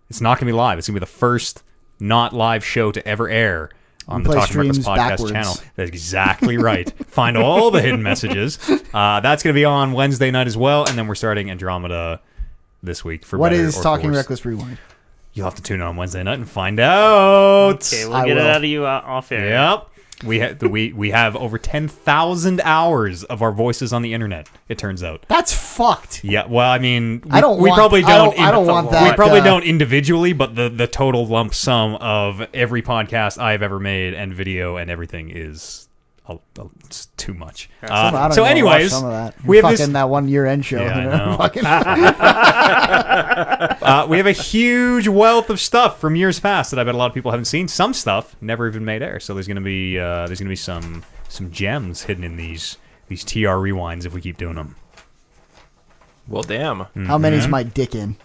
It's not going to be live. It's going to be the first not live show to ever air on the play Talking Reckless streams podcast backwards. channel. That's exactly right. Find all the hidden messages. That's going to be on Wednesday night as well, and then we're starting Andromeda this week. For What better is or Talking for worse. Reckless Rewind? You'll have to tune in on Wednesday night and find out. Okay, we'll I get it will. out of you off air. Yep. We have over 10,000 hours of our voices on the internet, it turns out. That's fucked. Yeah, well, I mean, I don't we want- probably I don't. don't want We that, probably don't individually, but the total lump sum of every podcast I've ever made and video and everything is it's too much. I don't So, even anyways, watch some of that. we have fucking this. that one year-end show. Yeah, I know. Fucking- We have a huge wealth of stuff from years past that I bet a lot of people haven't seen. Some stuff never even made air. So there's gonna be some gems hidden in these TR rewinds if we keep doing them. Well, damn. How many's my dick in?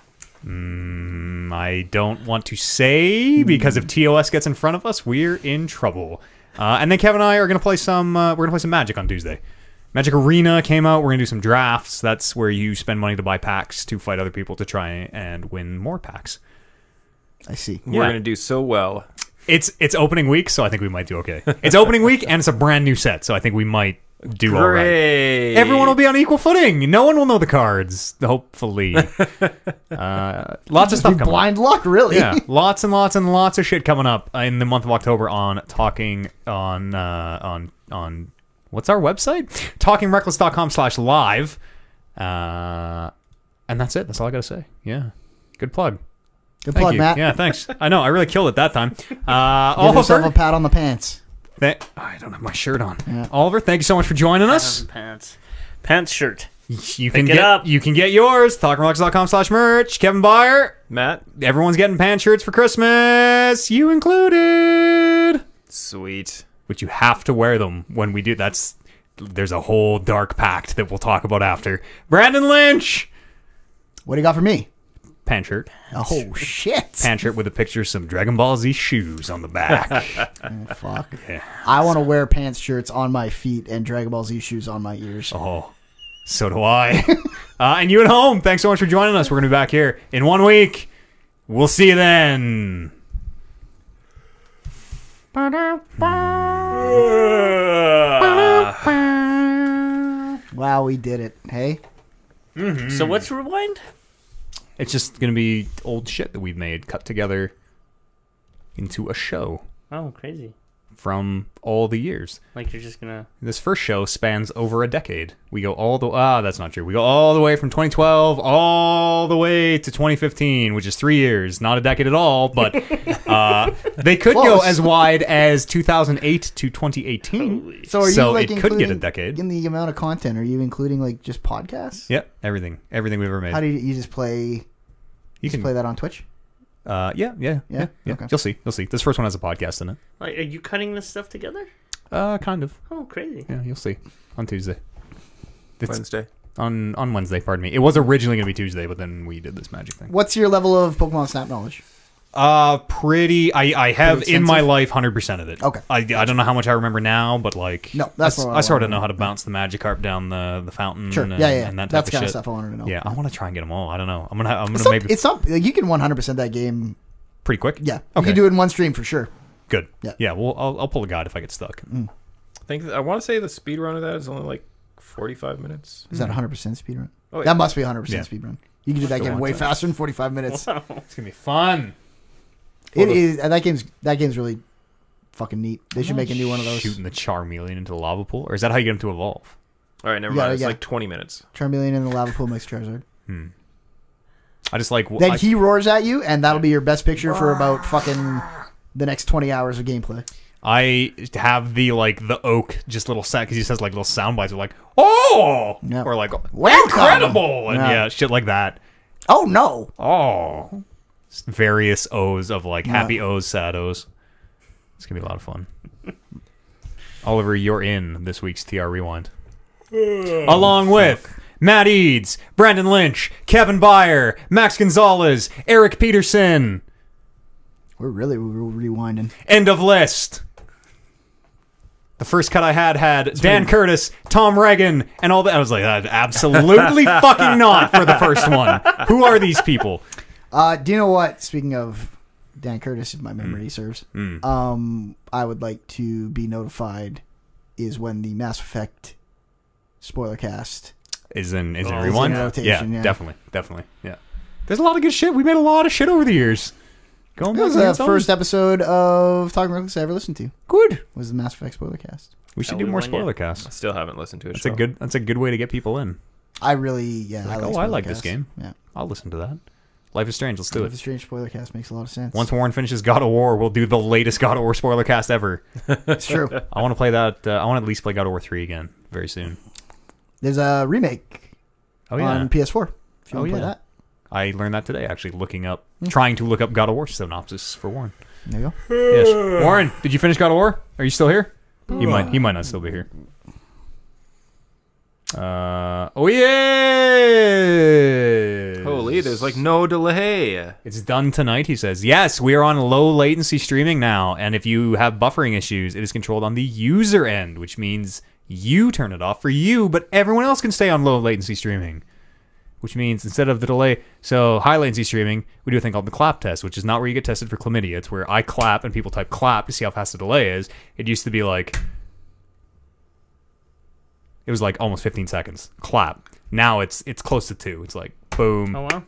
I don't want to say because if TOS gets in front of us, we're in trouble. And then Kevin and I are gonna play some. We're gonna play some Magic on Tuesday. Magic Arena came out. We're gonna do some drafts. That's where you spend money to buy packs to fight other people to try and win more packs. I see. We're Yeah. going to do so well. It's opening week, so I think we might do okay. It's opening week, and it's a brand new set, so I think we might do all right. Great. Everyone will be on equal footing. No one will know the cards, hopefully. Lots of stuff coming up. Blind luck, really. Yeah, lots and lots and lots of shit coming up in the month of October on talking on what's our website? TalkingReckless.com/live. And that's it. That's all I got to say. Yeah. Good plug. Good Thank plug, you. Matt. Yeah, thanks. I know. I really killed it that time. Give yourself a Oliver. pat on the pants. I don't have my shirt on. Oliver, thank you so much for joining us. Pants. Pants shirt. You can Pick it get up. You can get yours. TalkingRocks.com/merch. Kevin Byer. Matt, Everyone's getting pants shirts for Christmas. You included. sweet. But you have to wear them when we do. There's a whole dark pact that we'll talk about after. Brandon Lynch. What do you got for me? Pant shirt. Oh, shit. Pant shirt with a picture of some Dragon Ball Z shoes on the back. Oh, fuck. Yeah. I want to wear pants shirts on my feet and Dragon Ball Z shoes on my ears. Oh, so do I. And you at home, thanks so much for joining us. We're going to be back here in 1 week. We'll see you then. Wow, we did it. Hey? So what's rewind? It's just going to be old shit that we've made cut together into a show Oh, crazy. from all the years. Like you're just gonna. This first show spans over a decade. We go all the that's not true. We go all the way from 2012 all the way to 2015, which is 3 years. Not a decade at all, but they could go Close. as wide as 2008 to 2018. So are you like it could get a including- decade. In the amount of content, are you including like just podcasts? Yep, everything we've ever made. How do you just play? you Just play that on Twitch? Yeah. Yeah? Okay. You'll see. This first one has a podcast in it. Like, are you cutting this stuff together? Kind of. Oh, crazy. Yeah, you'll see on Tuesday. It's Wednesday. on Wednesday. Pardon me. It was originally going to be Tuesday, but then we did this magic thing. What's your level of Pokemon Snap knowledge? Pretty. I have Pretty in my extensive? life 100% of it. Okay. I don't know how much I remember now, but like No, that's what I I sort of wanted. know how to bounce the Magikarp down the fountain. Sure. And, Yeah. and that type That's of kind shit. of stuff I wanted to know. Yeah, I want to try and get them all. I don't know. I'm gonna It's not, maybe it's not like, you can 100% that game. pretty quick. Yeah. You Okay. can do it in one stream for sure. Good. Yeah. Yeah. Well, I'll pull a guide if I get stuck. I want to say the speed run of that is only like 45 minutes. Is that 100% speedrun? Oh, yeah. That must be 100% Yeah. speedrun. You can do that Go game on way to- faster than 45 minutes. Wow. It's gonna be fun. It is. And that game's really fucking neat. They should make a new one of those. Shooting the Charmeleon into the lava pool, or is that how you get him to evolve? All right, never Yeah, mind. It's yeah. like 20 minutes. Charmeleon in the lava pool makes Charizard. I just like. Then he roars at you, and that'll be your best picture for about fucking the next 20 hours of gameplay. I have the oak just little set because he says like little sound bites of like oh Yeah. or like Welcome. incredible and Yeah. yeah shit like that. Oh no! Oh, various O's of like happy O's, sad O's. It's gonna be a lot of fun. Oliver, you're in this week's TR Rewind, along with Matt Eads, Brandon Lynch, Kevin Byer, Max Gonzalez, Eric Peterson. We're really rewinding. End of list. The first cut I had Dan Curtis, Tom Regan, and all that. I was like, absolutely fucking not for the first one. Who are these people? Do you know what? Speaking of Dan Curtis, if my memory serves, I would like to be notified is when the Mass Effect spoiler cast. Is in Oh, Rewind? in rotation, yeah. Definitely. Yeah. There's a lot of good shit. We made a lot of shit over the years. Going It back was to the that song. first episode of Talking Reckless I ever listened to. Good. Was the Mass Effect spoiler cast. We should Oh, do we more won, spoiler yeah. casts. I still haven't listened to it. That's a good way to get people in. I really, Like, like oh, I spoiler like this casts. game. Yeah, I'll listen to that. Life is Strange. Let's do Life it. is Strange spoiler cast makes a lot of sense. Once Warren finishes God of War, we'll do the latest God of War spoiler cast ever. It's true. I want to play that. I want to at least play God of War 3 again very soon. There's a remake Oh yeah. on PS4. If you want to play yeah. that, I learned that today. Actually, trying to look up God of War synopsis for Warren. there you go. Yes. Warren, did you finish God of War? Are you still here? He might not still be here. Oh yeah! Holy, there's like no delay. It's done tonight, he says. Yes, we are on low latency streaming now, and if you have buffering issues, it is controlled on the user end, which means you turn it off for you, but everyone else can stay on low latency streaming. Which means instead of the delay, so high latency streaming, we do a thing called the clap test, which is not where you get tested for chlamydia. It's where I clap and people type clap to see how fast the delay is. It used to be like, it was like almost 15 seconds. Clap. Now it's close to 2. It's like boom. Oh wow.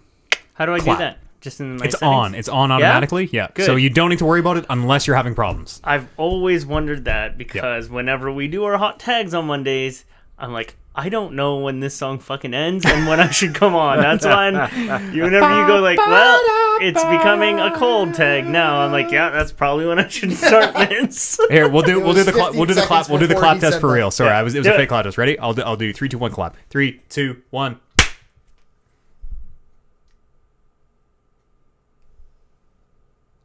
How do I Clap. do that? Just in my It's settings? on. It's on automatically. Yeah. Good. So you don't need to worry about it unless you're having problems. I've always wondered that because whenever we do our hot tags on Mondays, I'm like, I don't know when this song fucking ends and when I should come on. That's when whenever you go like, well, it's becoming a cold tag now. I'm like, yeah, that's probably when I should start this. Here, we'll do was the 15 clap seconds test for before he real. said Sorry, that. it was a Do fake it. clap test. Ready? I'll do 3, 2, 1 clap. 3, 2, 1.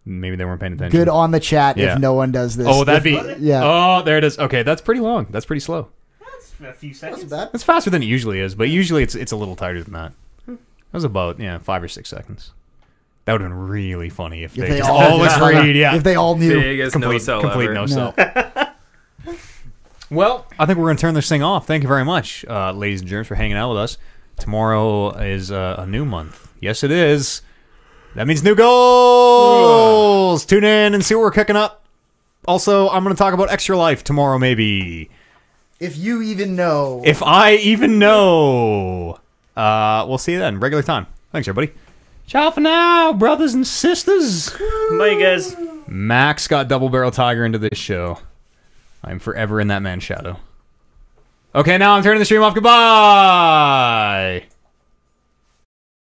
Maybe they weren't paying attention. Good on the chat Yeah. if no one does this. Oh, that'd If- be yeah. Oh, there it is. Okay, that's pretty long. That's pretty slow. That's a few That's seconds. bad. It's faster than it usually is, but usually it's a little tighter than that. That was about 5 or 6 seconds. That would have been really funny if they they just all- all yeah. agreed. Yeah, If they all knew. Biggest no sell complete ever. no sell. Well, I think we're going to turn this thing off. Thank you very much, ladies and germs, for hanging out with us. Tomorrow is a new month. Yes, it is. That means new goals. Tune in and see what we're cooking up. Also, I'm going to talk about Extra Life tomorrow, maybe. If you even know. If I even know. We'll see you then. Regular time. Thanks, everybody. Ciao for now, brothers and sisters. Bye, guys. Max got Double Barrel Tiger into this show. I'm forever in that man's shadow. Okay, now I'm turning the stream off. Goodbye.